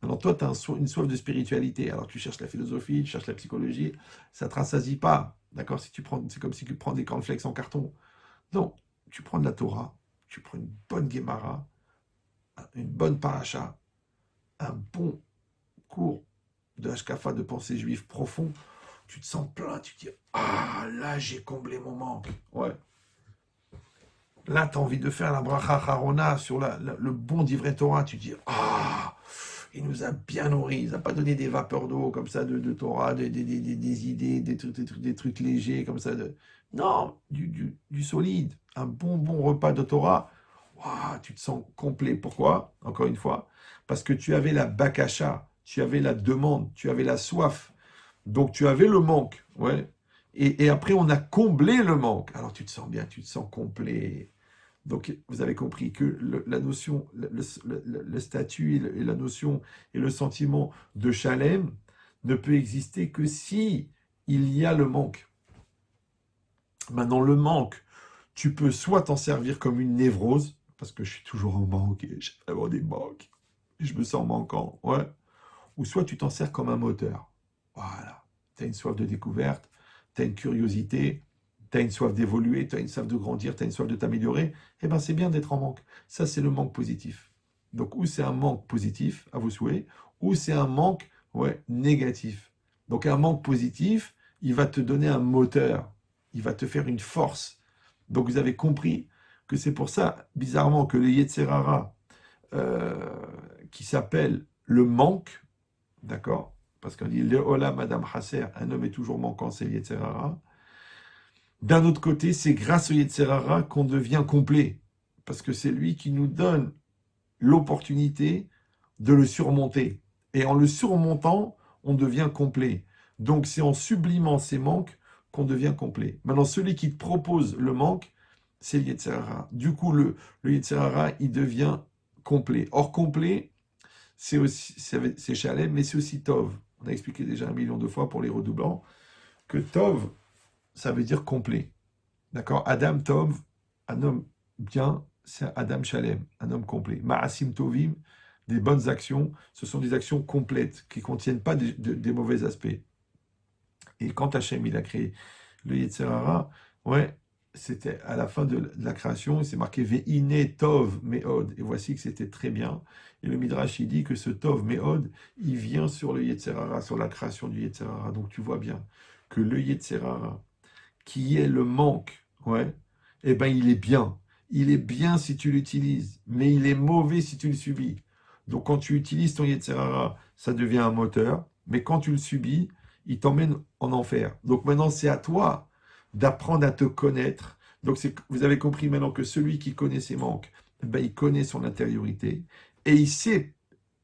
Alors toi, tu as une soif de spiritualité. Alors tu cherches la philosophie, tu cherches la psychologie, ça ne te rassasie pas. D'accord? C'est comme si tu prends des cornflakes en carton. Non, tu prends de la Torah, tu prends une bonne Gemara, une bonne paracha, un bon cours de Hashkafa, de pensée juive profond. Tu te sens plein, tu te dis, ah, là, j'ai comblé mon manque. Ouais. Là, tu as envie de faire la bracha harona sur le bon d'Ivret Torah. Tu te dis, ah, il nous a bien nourris. Il n'a pas donné des vapeurs d'eau comme ça de Torah, des idées, des trucs légers comme ça. Non, du solide. Un bon repas de Torah. Waouh, tu te sens complet. Pourquoi? Encore une fois, parce que tu avais la bakasha, tu avais la demande, tu avais la soif. Donc tu avais le manque. Ouais. Et après, on a comblé le manque. Alors tu te sens bien, tu te sens complet. Donc, vous avez compris que la notion, le statut et la notion et le sentiment de Shalem ne peut exister que si il y a le manque. Maintenant, le manque, tu peux soit t'en servir comme une névrose, parce que je suis toujours en manque et j'ai vraiment des manques, et je me sens manquant, ouais. Ou soit tu t'en sers comme un moteur. Voilà. Tu as une soif de découverte, tu as une curiosité, tu as une soif d'évoluer, tu as une soif de grandir, tu as une soif de t'améliorer. Eh bien, c'est bien d'être en manque. Ça, c'est le manque positif. Donc, ou c'est un manque positif, à vos souhaits, ou c'est un manque négatif. Donc un manque positif, il va te donner un moteur, il va te faire une force. Donc vous avez compris que c'est pour ça, bizarrement, que le Yetzer Hara, qui s'appelle le manque, d'accord? Parce qu'on dit le Ola Madame Hasser, un homme est toujours manquant, c'est le Yetzer Hara. D'un autre côté, c'est grâce au Yetzer Hara qu'on devient complet, parce que c'est lui qui nous donne l'opportunité de le surmonter. Et en le surmontant, on devient complet. Donc c'est en sublimant ces manques qu'on devient complet. Maintenant, celui qui te propose le manque, c'est le Yetzer Hara. Du coup, le Yetzer Hara, il devient complet. Or, complet, c'est aussi c'est Shalem, mais c'est aussi Tov. On a expliqué déjà 1 million de fois pour les redoublants que Tov, ça veut dire complet. D'accord? Adam Tov, un homme bien, c'est Adam Shalem, un homme complet. Ma'asim Tovim, des bonnes actions, ce sont des actions complètes qui ne contiennent pas des mauvais aspects. Et quand Hachem il a créé le Yetzer Hara, c'était à la fin de la création, c'est marqué Ve'ine Tov Me'od. Et voici que c'était très bien. Et le Midrash, il dit que ce Tov Me'od, il vient sur le Yetzer Hara, sur la création du Yetzer Hara. Donc tu vois bien que le Yetzer Hara, qui est le manque, eh ben il est bien. Il est bien si tu l'utilises, mais il est mauvais si tu le subis. Donc quand tu utilises ton Yetzer Hara, ça devient un moteur, mais quand tu le subis, il t'emmène en enfer. Donc maintenant, c'est à toi d'apprendre à te connaître. Donc vous avez compris maintenant que celui qui connaît ses manques, ben, il connaît son intériorité et il sait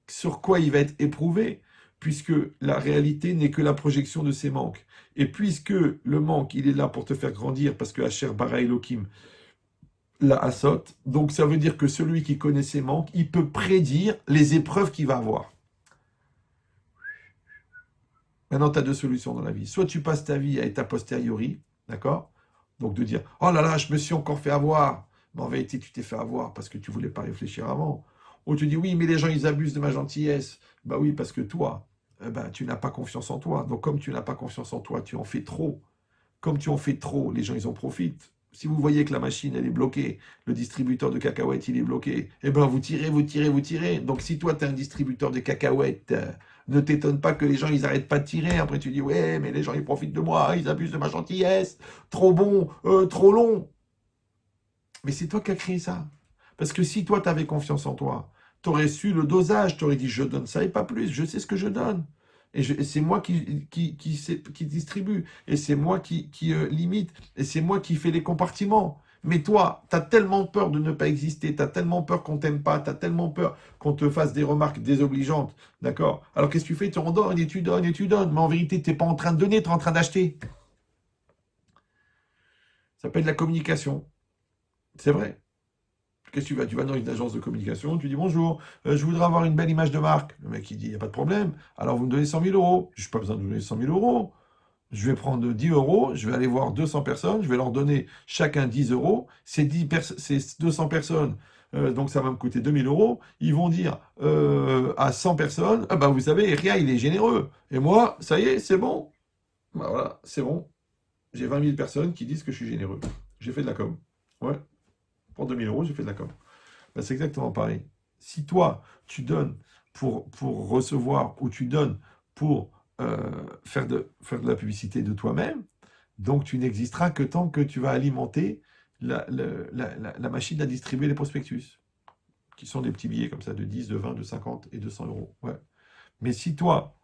sur quoi il va être éprouvé, puisque la réalité n'est que la projection de ses manques. Et puisque le manque, il est là pour te faire grandir, parce que Asher bara Elohim la Asot, donc ça veut dire que celui qui connaît ses manques, il peut prédire les épreuves qu'il va avoir. Maintenant, tu as deux solutions dans la vie. Soit tu passes ta vie à être a posteriori, d'accord? Donc de dire, oh là là, je me suis encore fait avoir. Mais en vérité, tu t'es fait avoir parce que tu voulais pas réfléchir avant. Ou tu dis, oui, mais les gens, ils abusent de ma gentillesse. Bah oui, parce que toi, tu n'as pas confiance en toi. Donc comme tu n'as pas confiance en toi, tu en fais trop. Comme tu en fais trop, les gens, ils en profitent. Si vous voyez que la machine, elle est bloquée, le distributeur de cacahuètes, il est bloqué, eh ben, vous tirez, vous tirez, vous tirez. Donc, si toi, tu es un distributeur de cacahuètes, ne t'étonne pas que les gens, ils n'arrêtent pas de tirer. Après, tu dis, ouais, mais les gens, ils profitent de moi, ils abusent de ma gentillesse, trop bon, trop long. Mais c'est toi qui as créé ça. Parce que si toi, tu avais confiance en toi, tu aurais su le dosage, tu aurais dit, je donne ça et pas plus, je sais ce que je donne. Et c'est moi qui distribue, et c'est moi qui limite, et c'est moi qui fais les compartiments. Mais toi, tu as tellement peur de ne pas exister, tu as tellement peur qu'on t'aime pas, tu as tellement peur qu'on te fasse des remarques désobligeantes, d'accord? Alors qu'est-ce que tu fais? Tu en donnes et tu donnes et tu donnes, mais en vérité, tu n'es pas en train de donner, tu es en train d'acheter. Ça s'appelle de la communication. C'est vrai. Qu'est-ce que tu vas? Tu vas dans une agence de communication, tu dis bonjour, je voudrais avoir une belle image de marque. Le mec, il dit, il n'y a pas de problème. Alors, vous me donnez 100 000 euros. Je n'ai pas besoin de donner 100 000 euros. Je vais prendre 10 euros, je vais aller voir 200 personnes, je vais leur donner chacun 10 euros. Ces 200 personnes, donc ça va me coûter 2000 euros. Ils vont dire à 100 personnes, ah ben vous savez, Ria, il est généreux. Et moi, ça y est, c'est bon. Ben voilà, c'est bon. J'ai 20 000 personnes qui disent que je suis généreux. J'ai fait de la com. Ouais, pour 2000 euros, j'ai fait de la com. Ben, c'est exactement pareil. Si toi, tu donnes pour recevoir ou tu donnes pour faire de la publicité de toi-même, donc tu n'existeras que tant que tu vas alimenter la machine à distribuer les prospectus, qui sont des petits billets comme ça de 10, de 20, de 50 et de 100 euros. Ouais. Mais si toi,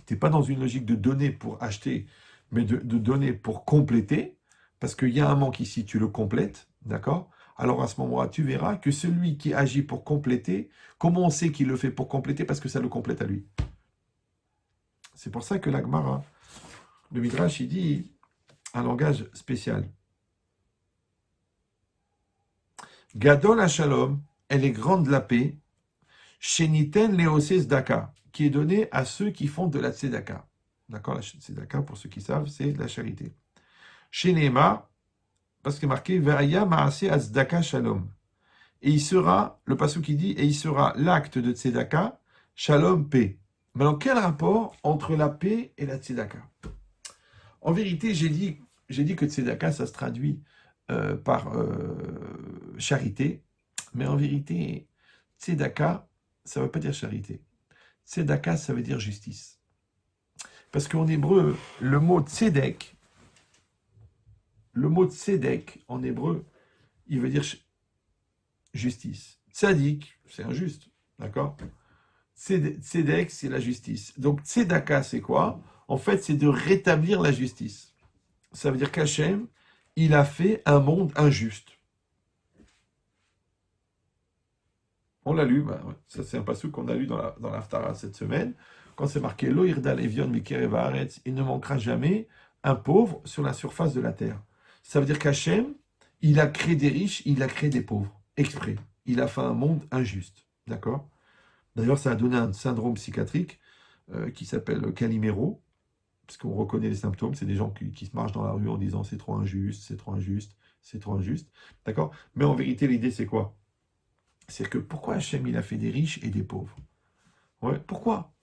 tu n'es pas dans une logique de donner pour acheter, mais de donner pour compléter, parce qu'il y a un manque ici, tu le complètes, d'accord? Alors à ce moment-là, tu verras que celui qui agit pour compléter, comment on sait qu'il le fait pour compléter? Parce que ça le complète à lui. C'est pour ça que l'Agmara, le Midrash, il dit un langage spécial. Gadol HaShalom, elle est grande la paix, Sheniten Leose Zdaka, qui est donnée à ceux qui font de la Tzedaka. D'accord, la Tzedaka, pour ceux qui savent, c'est la charité. Shenema, parce qu'il est marqué Ve'aya Maase Azdaka Shalom. Et il sera, le passage qui dit, et il sera l'acte de Tzedaka, Shalom, paix. Maintenant, quel rapport entre la paix et la Tzedaka? En vérité, j'ai dit que Tzedaka, ça se traduit par charité, mais en vérité, Tzedaka, ça ne veut pas dire charité. Tzedaka, ça veut dire justice. Parce qu'en hébreu, le mot tzedek, en hébreu, il veut dire justice. Tzadik, c'est injuste, d'accord? Tzedek, c'est la justice. Donc tzedaka, c'est quoi? En fait, c'est de rétablir la justice. Ça veut dire qu'Hachem, il a fait un monde injuste. On l'a lu, bah, ouais. Ça c'est un passage qu'on a lu dans l'Haftara cette semaine, quand c'est marqué Lo irdal evion mikerev haaretz, il ne manquera jamais un pauvre sur la surface de la terre. Ça veut dire qu'Hachem, il a créé des riches, il a créé des pauvres, exprès. Il a fait un monde injuste, d'accord? D'ailleurs, ça a donné un syndrome psychiatrique qui s'appelle Calimero, parce qu'on reconnaît les symptômes, c'est des gens qui se marchent dans la rue en disant c'est trop injuste, c'est trop injuste, c'est trop injuste, d'accord? Mais en vérité, l'idée c'est quoi? C'est que pourquoi Hachem il a fait des riches et des pauvres? Ouais, pourquoi?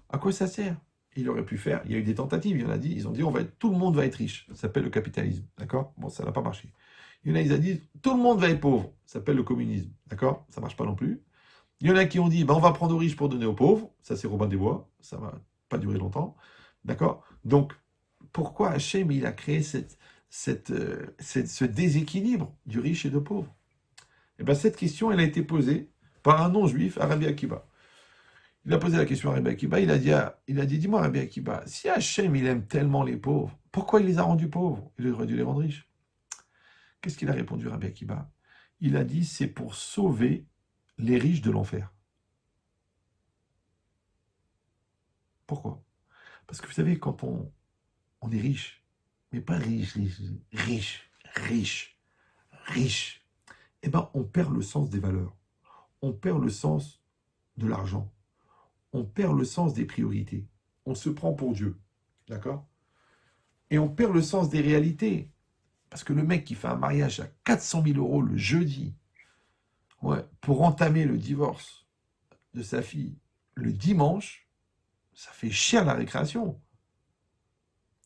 À quoi ça sert? Il aurait pu faire, il y a eu des tentatives, ils ont dit tout le monde va être riche, ça s'appelle le capitalisme, d'accord? Bon, ça n'a pas marché. Il y en a, ils ont dit tout le monde va être pauvre, ça s'appelle le communisme, d'accord? Ça marche pas non plus. Il y en a qui ont dit on va prendre aux riches pour donner aux pauvres, ça c'est Robin des Bois, ça va pas durer longtemps, d'accord? Donc, pourquoi Hachem il a créé ce déséquilibre du riche et du pauvre? Et bien cette question, elle a été posée par un non-juif, Rabbi Akiba. Il a posé la question à Rabbi Akiba, il a dit, dis-moi Rabbi Akiba, si Hachem il aime tellement les pauvres, pourquoi il les a rendus pauvres? Il aurait dû les rendre riches. Qu'est-ce qu'il a répondu Rabbi Akiba? Il a dit, c'est pour sauver les riches de l'enfer. Pourquoi? Parce que vous savez, quand on est riche, mais pas riche, eh bien on perd le sens des valeurs, on perd le sens de l'argent, on perd le sens des priorités, on se prend pour Dieu, d'accord? Et on perd le sens des réalités, parce que le mec qui fait un mariage à 400 000 euros le jeudi, ouais, pour entamer le divorce de sa fille le dimanche, ça fait cher la récréation.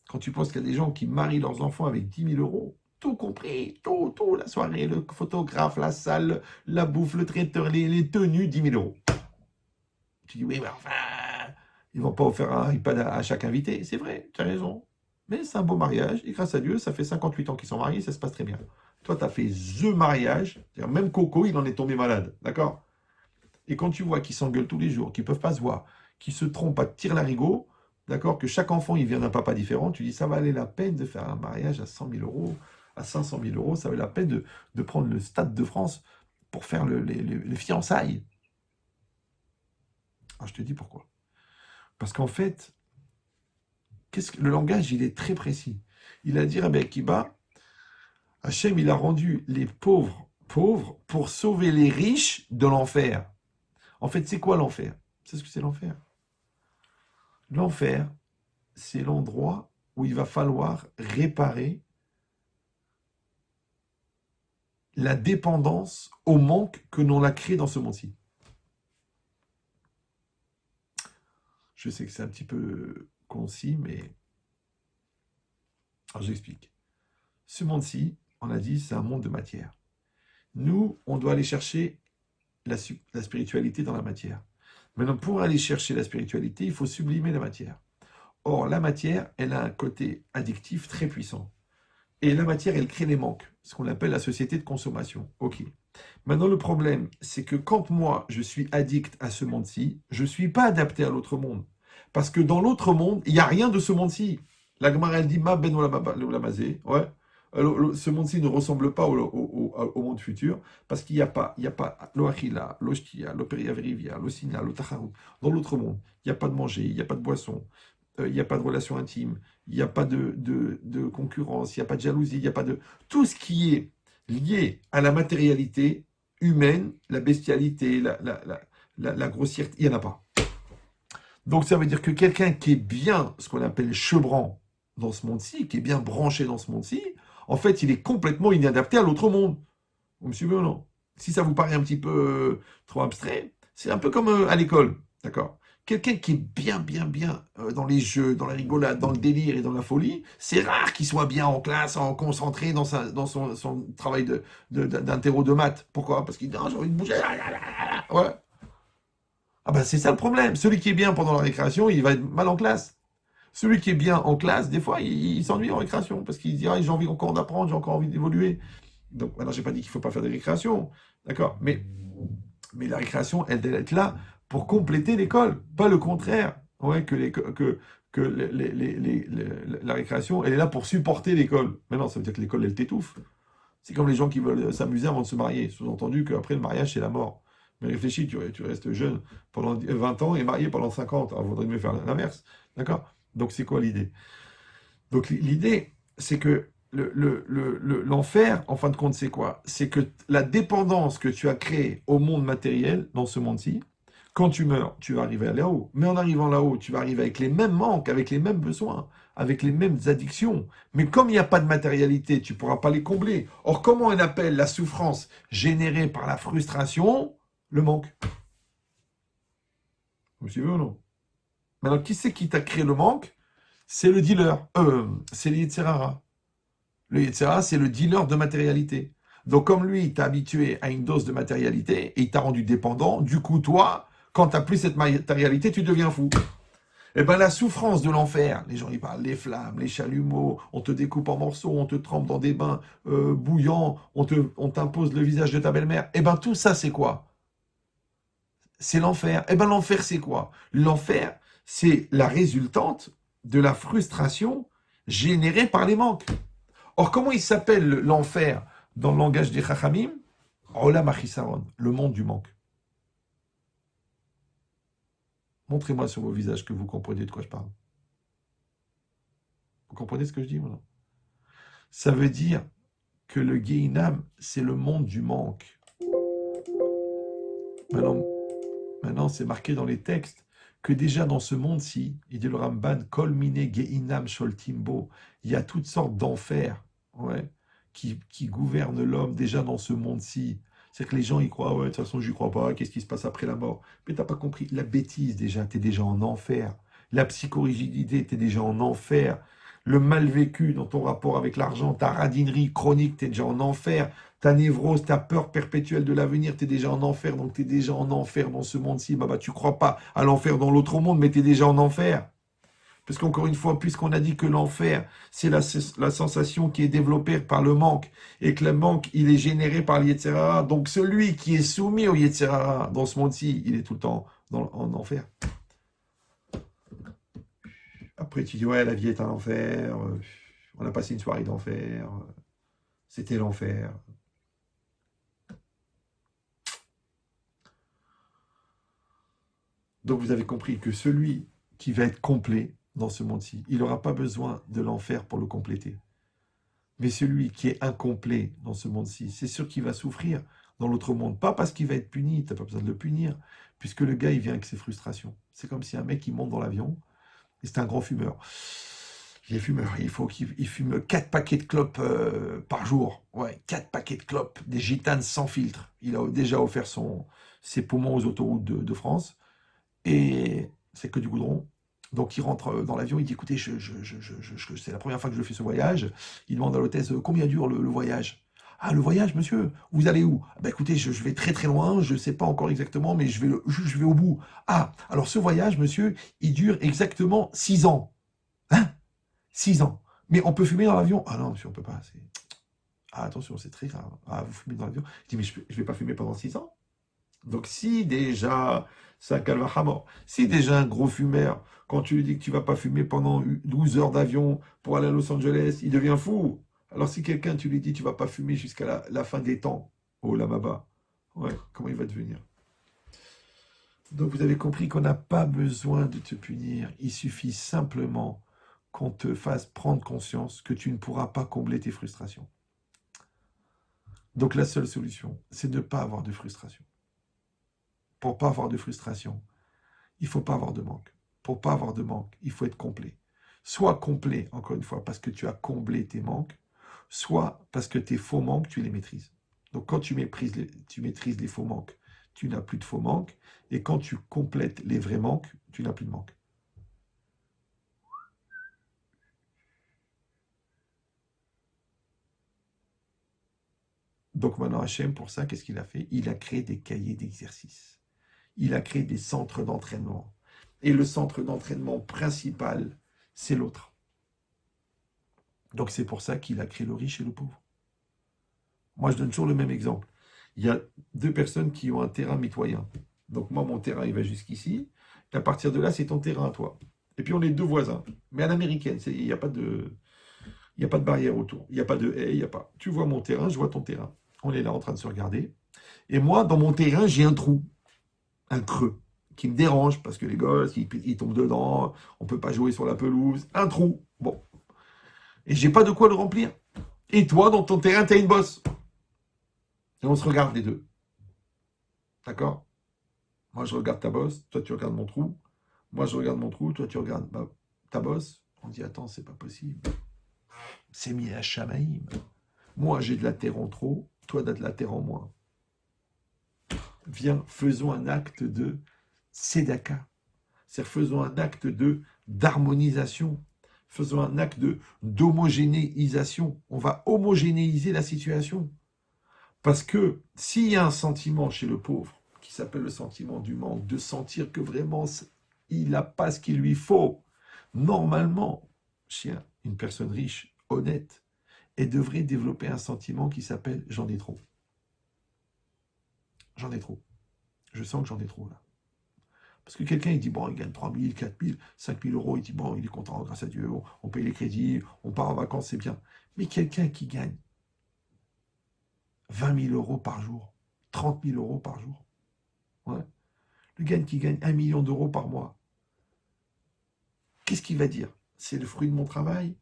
Quand tu penses qu'il y a des gens qui marient leurs enfants avec 10 000 euros, tout compris, tout, la soirée, le photographe, la salle, la bouffe, le traiteur, les tenues, 10 000 euros. Tu dis, oui, mais enfin, ils ne vont pas offrir un iPad à chaque invité. C'est vrai, tu as raison. Mais c'est un beau mariage, et grâce à Dieu, ça fait 58 ans qu'ils sont mariés, ça se passe très bien. Toi, tu as fait the mariage, même Coco, il en est tombé malade, d'accord? Et quand tu vois qu'ils s'engueulent tous les jours, qu'ils ne peuvent pas se voir, qu'ils se trompent à tirer l'arigot, d'accord, que chaque enfant, il vient d'un papa différent, tu dis, ça valait la peine de faire un mariage à 100 000 euros, à 500 000 euros, ça valait la peine de prendre le Stade de France pour faire les fiançailles. Alors, je te dis pourquoi. Parce qu'en fait, le langage, il est très précis. Il a dit, Rabbi Akiba, Hachem, il a rendu les pauvres pour sauver les riches de l'enfer. En fait, c'est quoi l'enfer? C'est ce que c'est l'enfer. L'enfer, c'est l'endroit où il va falloir réparer la dépendance au manque que l'on a créé dans ce monde-ci. Je sais que c'est un petit peu concis, mais... Alors j'explique. Ce monde-ci, on a dit, c'est un monde de matière. Nous, on doit aller chercher la spiritualité dans la matière. Maintenant, pour aller chercher la spiritualité, il faut sublimer la matière. Or, la matière, elle a un côté addictif très puissant. Et la matière, elle crée les manques, ce qu'on appelle la société de consommation. Ok. Maintenant, le problème, c'est que quand moi, je suis addict à ce monde-ci, je ne suis pas adapté à l'autre monde. Parce que dans l'autre monde, il n'y a rien de ce monde-ci. La Gemara, elle dit, ma ben olamazé, ouais. Ce monde-ci ne ressemble pas au monde futur, parce qu'il n'y a pas l'oachila, l'oshtia, l'operiaverivia, l'osina, l'otacharut. Dans l'autre monde, il n'y a pas de manger, il n'y a pas de boisson, il n'y a pas de relation intime, il n'y a pas de concurrence, il n'y a pas de jalousie, il n'y a pas de... Tout ce qui est lié à la matérialité humaine, la bestialité, la grossièreté, il n'y en a pas. Donc ça veut dire que quelqu'un qui est bien, ce qu'on appelle chebrant dans ce monde-ci, qui est bien branché dans ce monde-ci, en fait, il est complètement inadapté à l'autre monde. Vous me suivez ou non? Si ça vous paraît un petit peu trop abstrait, c'est un peu comme à l'école, d'accord? Quelqu'un qui est bien dans les jeux, dans la rigolade, dans le délire et dans la folie, c'est rare qu'il soit bien en classe, concentré dans son travail d'interro de maths. Pourquoi? Parce qu'il dit, ah, j'ai envie de bouger. Ouais. Ah ben c'est ça le problème. Celui qui est bien pendant la récréation, il va être mal en classe. Celui qui est bien en classe, des fois, il s'ennuie en récréation parce qu'il se dit ah, j'ai envie encore d'apprendre, j'ai encore envie d'évoluer. Donc maintenant, j'ai pas dit qu'il faut pas faire de récréation, d'accord, mais la récréation, elle doit être là pour compléter l'école, pas le contraire. Ouais, que la récréation, elle est là pour supporter l'école. Mais non, ça veut dire que l'école, elle t'étouffe. C'est comme les gens qui veulent s'amuser avant de se marier. Sous-entendu qu'après le mariage, c'est la mort. Mais réfléchis, tu restes jeune pendant 20 ans et marié pendant 50. Alors, il vaudrait mieux faire l'inverse. D'accord? Donc, c'est quoi l'idée? Donc, l'idée, c'est que l'enfer, en fin de compte, c'est quoi? C'est que la dépendance que tu as créée au monde matériel, dans ce monde-ci, quand tu meurs, tu vas arriver là-haut. Mais en arrivant là-haut, tu vas arriver avec les mêmes manques, avec les mêmes besoins, avec les mêmes addictions. Mais comme il n'y a pas de matérialité, tu ne pourras pas les combler. Or, comment on appelle la souffrance générée par la frustration? Le manque. Vous me suivez ou non? Maintenant, qui c'est qui t'a créé le manque? C'est le dealer. C'est le Yetzirara. Le Yetzirara, c'est le dealer de matérialité. Donc, comme lui, il t'a habitué à une dose de matérialité et il t'a rendu dépendant, du coup, toi, quand tu n'as plus cette matérialité, tu deviens fou. Eh bien, la souffrance de l'enfer, les gens ils parlent, les flammes, les chalumeaux, on te découpe en morceaux, on te trempe dans des bains bouillants, on t'impose le visage de ta belle-mère. Eh bien, tout ça, c'est quoi? C'est l'enfer. Eh bien, l'enfer, c'est quoi? L'enfer, c'est la résultante de la frustration générée par les manques. Or, comment il s'appelle l'enfer dans le langage des Chachamim? Olam Achisaron, le monde du manque. Montrez-moi sur vos visages que vous comprenez de quoi je parle. Vous comprenez ce que je dis, maintenant? Ça veut dire que le Gehinam, c'est le monde du manque. Maintenant, maintenant c'est marqué dans les textes que déjà dans ce monde-ci, il dit le Ramban, Kol mine Gehinam Sholtimbo, il y a toutes sortes d'enfers, ouais, qui gouvernent l'homme déjà dans ce monde-ci. C'est que les gens y croient, ouais, de toute façon, je n'y crois pas, qu'est-ce qui se passe après la mort? Mais t'as pas compris, la bêtise déjà, t'es déjà en enfer. La psychorigidité, t'es déjà en enfer. Le mal vécu dans ton rapport avec l'argent, ta radinerie chronique, t'es déjà en enfer. Ta névrose, ta peur perpétuelle de l'avenir, t'es déjà en enfer, donc t'es déjà en enfer dans ce monde-ci. Bah, tu crois pas à l'enfer dans l'autre monde, mais t'es déjà en enfer. Parce qu'encore une fois, puisqu'on a dit que l'enfer, c'est la sensation qui est développée par le manque, et que le manque, il est généré par l'Yetzirara. Donc celui qui est soumis au Yetzirara dans ce monde-ci, il est tout le temps en enfer. Après, tu dis, ouais, la vie est un enfer, on a passé une soirée d'enfer, c'était l'enfer. Donc vous avez compris que celui qui va être complet dans ce monde-ci, il n'aura pas besoin de l'enfer pour le compléter. Mais celui qui est incomplet dans ce monde-ci, c'est sûr qu'il va souffrir dans l'autre monde. Pas parce qu'il va être puni, tu n'as pas besoin de le punir, puisque le gars, il vient avec ses frustrations. C'est comme si un mec, il monte dans l'avion, et c'est un grand fumeur. Il est fumeur, il faut qu'il fume 4 paquets de clopes par jour. Ouais, 4 paquets de clopes, des gitanes sans filtre. Il a déjà offert ses poumons aux autoroutes de France. Et c'est que du goudron. Donc il rentre dans l'avion, il dit écoutez, c'est la première fois que je fais ce voyage. Il demande à l'hôtesse combien dure le voyage. Ah, le voyage, monsieur, vous allez où? Bah écoutez, je vais très très loin, je ne sais pas encore exactement, mais je vais au bout. Ah, alors ce voyage, monsieur, il dure exactement 6 ans. Hein? 6 ans. Mais on peut fumer dans l'avion? Ah non, monsieur, on peut pas. Ah, attention, c'est très grave. Ah, vous fumez dans l'avion? Je dis mais je ne vais pas fumer pendant 6 ans. Donc si déjà, c'est un calva mort, si déjà un gros fumeur, quand tu lui dis que tu vas pas fumer pendant 12 heures d'avion pour aller à Los Angeles, il devient fou. Alors si quelqu'un, tu lui dis tu vas pas fumer jusqu'à la fin des temps, oh là bas, ouais, comment il va devenir? Donc vous avez compris qu'on n'a pas besoin de te punir, il suffit simplement qu'on te fasse prendre conscience que tu ne pourras pas combler tes frustrations. Donc la seule solution, c'est de ne pas avoir de frustration. Pour pas avoir de frustration, il ne faut pas avoir de manque. Pour pas avoir de manque, il faut être complet. Soit complet, encore une fois, parce que tu as comblé tes manques, soit parce que tes faux manques, tu les maîtrises. Donc quand tu maîtrises les faux manques, tu n'as plus de faux manques. Et quand tu complètes les vrais manques, tu n'as plus de manque. Donc maintenant, Hachem, pour ça, qu'est-ce qu'il a fait? Il a créé des cahiers d'exercices. il a créé des centres d'entraînement. Et le centre d'entraînement principal, c'est l'autre. Donc c'est pour ça qu'il a créé le riche et le pauvre. Moi, je donne toujours le même exemple. Il y a deux personnes qui ont un terrain mitoyen. Donc moi, mon terrain, il va jusqu'ici. Et à partir de là, c'est ton terrain à toi. Et puis on est deux voisins. Mais à l'américaine, il n'y a pas de... Il n'y a pas de barrière autour. Il n'y a pas de haie, il n'y a pas. Tu vois mon terrain, je vois ton terrain. On est là en train de se regarder. Et moi, dans mon terrain, j'ai un trou, un creux, qui me dérange parce que les gosses, ils tombent dedans, on ne peut pas jouer sur la pelouse. Un trou. Bon. Et j'ai pas de quoi le remplir. Et toi, dans ton terrain, tu as une bosse. Et on se regarde les deux. D'accord? Moi, je regarde ta bosse, toi, tu regardes mon trou. Moi, je regarde mon trou, toi, tu regardes ta bosse. On dit, attends, c'est pas possible. C'est mis à Chamaïm. Moi, j'ai de la terre en trop, toi, tu as de la terre en moins. Viens, faisons un acte de tzedaka. C'est-à-dire, faisons un acte d'harmonisation. Faisons un acte d'homogénéisation. On va homogénéiser la situation. Parce que s'il y a un sentiment chez le pauvre, qui s'appelle le sentiment du manque, de sentir que vraiment il n'a pas ce qu'il lui faut, normalement, chez une personne riche, honnête, elle devrait développer un sentiment qui s'appelle j'en ai trop. J'en ai trop. Je sens que j'en ai trop là. Parce que quelqu'un, il dit, bon, il gagne 3 000, 4 000, 5 000 euros, il dit, bon, il est content, grâce à Dieu, on paye les crédits, on part en vacances, c'est bien. Mais quelqu'un qui gagne 20 000 euros par jour, 30 000 euros par jour, ouais. Le gars qui gagne 1 million d'euros par mois, qu'est-ce qu'il va dire? C'est le fruit de mon travail,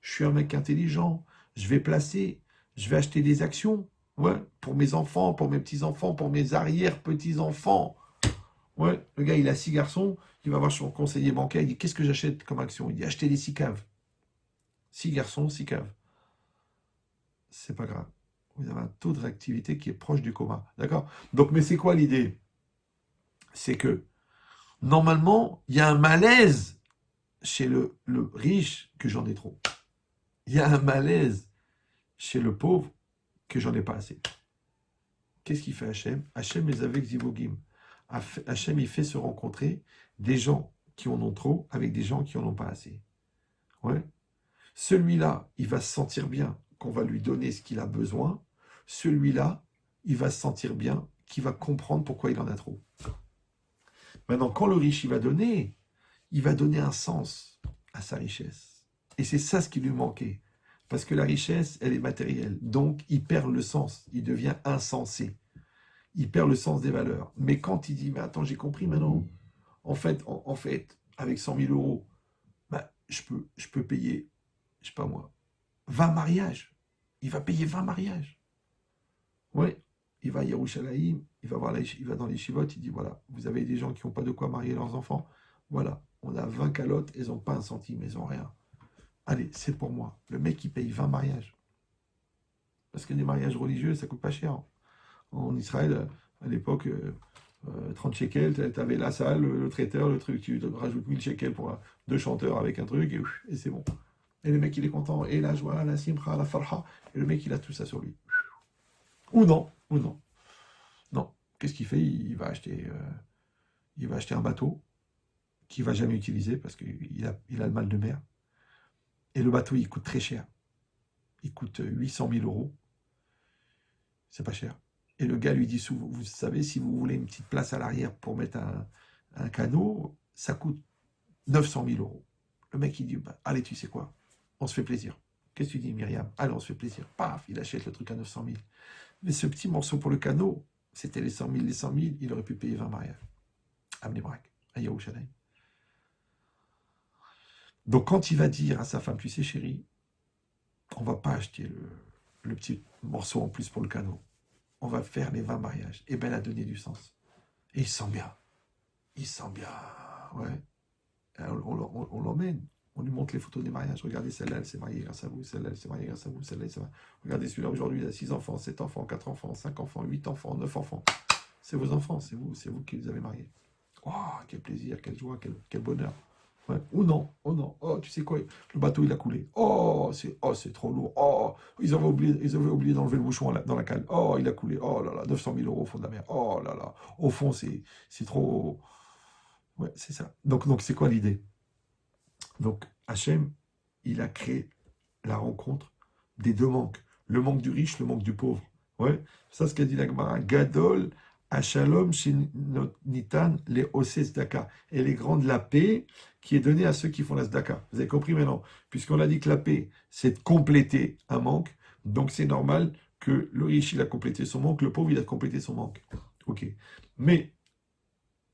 je suis un mec intelligent, je vais placer, je vais acheter des actions, ouais, pour mes enfants, pour mes petits-enfants, pour mes arrière-petits-enfants. Ouais, le gars, il a 6 garçons, il va voir son conseiller bancaire, il dit, qu'est-ce que j'achète comme action? Il dit, acheter les 6 caves. 6 garçons, 6 caves. C'est pas grave. Vous avez un taux de réactivité qui est proche du coma. D'accord? Donc, mais c'est quoi l'idée? C'est que, normalement, il y a un malaise chez le riche que j'en ai trop. Il y a un malaise chez le pauvre que j'en ai pas assez. Qu'est-ce qu'il fait Hachem? Hachem les avec Zivogim. Hachem, il fait se rencontrer des gens qui en ont trop avec des gens qui en ont pas assez. Ouais. Celui-là, il va se sentir bien qu'on va lui donner ce qu'il a besoin. Celui-là, il va se sentir bien qu'il va comprendre pourquoi il en a trop. Maintenant, quand le riche, il va donner un sens à sa richesse. Et c'est ça ce qui lui manquait. Parce que la richesse, elle est matérielle. Donc, il perd le sens. Il devient insensé. Il perd le sens des valeurs. Mais quand il dit, mais attends, j'ai compris maintenant. En fait, avec 100 000 euros, bah, je peux payer, je sais pas moi, 20 mariages. Il va payer 20 mariages. Oui, il va à Yerushalayim, il va dans les chivotes, il dit, voilà, vous avez des gens qui n'ont pas de quoi marier leurs enfants. Voilà, on a 20 calottes, elles n'ont pas un centime, elles n'ont rien. Allez, c'est pour moi. Le mec, il paye 20 mariages. Parce que les mariages religieux, ça coûte pas cher. En Israël, à l'époque, 30 shekels, tu avais la salle, le traiteur, le truc, tu rajoutes 1000 shekels pour 2 chanteurs avec un truc, et c'est bon. Et le mec, il est content, et la joie, la simcha, la farha, et le mec, il a tout ça sur lui. Ou non. Non. Qu'est-ce qu'il fait? Il va acheter un bateau qu'il ne va jamais utiliser parce qu'il a le mal de mer. Et le bateau, il coûte très cher. Il coûte 800 000 euros. C'est pas cher. Et le gars lui dit, vous savez, si vous voulez une petite place à l'arrière pour mettre un canot, ça coûte 900 000 euros. Le mec, il dit, bah, allez, tu sais quoi? On se fait plaisir. Qu'est-ce que tu dis, Myriam? Allez, on se fait plaisir. Paf, il achète le truc à 900 000. Mais ce petit morceau pour le canot, c'était les 100 000, il aurait pu payer 20 mariages. À Mnebrak, à Yerushalayim. Donc quand il va dire à sa femme, tu sais chérie, on va pas acheter le petit morceau en plus pour le canot. On va faire les 20 mariages. Et bien elle a donné du sens. Et il se sent bien. Ouais. On l'emmène. On lui montre les photos des mariages. Regardez, celle-là, elle s'est mariée grâce à vous. Celle-là, elle s'est mariée grâce à vous. Celle-là, elle s'est mariée. Regardez celui-là, aujourd'hui, il a 6 enfants, 7 enfants, 4 enfants, 5 enfants, 8 enfants, 9 enfants. C'est vos enfants, c'est vous qui les avez mariés. Oh, quel plaisir, quelle joie, quel bonheur. Ouais. Ou non, oh non, oh, tu sais quoi, le bateau il a coulé. C'est trop lourd. Oh, ils avaient oublié d'enlever le bouchon dans la cale. Oh, il a coulé. Oh là là, 900 000 euros au fond de la mer. Oh là là, au fond, c'est trop. Ouais, c'est ça. Donc c'est quoi l'idée? Donc, Hachem, il a créé la rencontre des deux manques. Le manque du riche, le manque du pauvre. Ouais, ça, ce qu'a dit la Gemara. Gadol, Ashalom, Nitan, les Oses Daka. Elle est grande la paix qui est donnée à ceux qui font la Zdaka. Vous avez compris maintenant? Puisqu'on a dit que la paix, c'est de compléter un manque. Donc, c'est normal que le riche, il a complété son manque, le pauvre, il a complété son manque. Ok. Mais,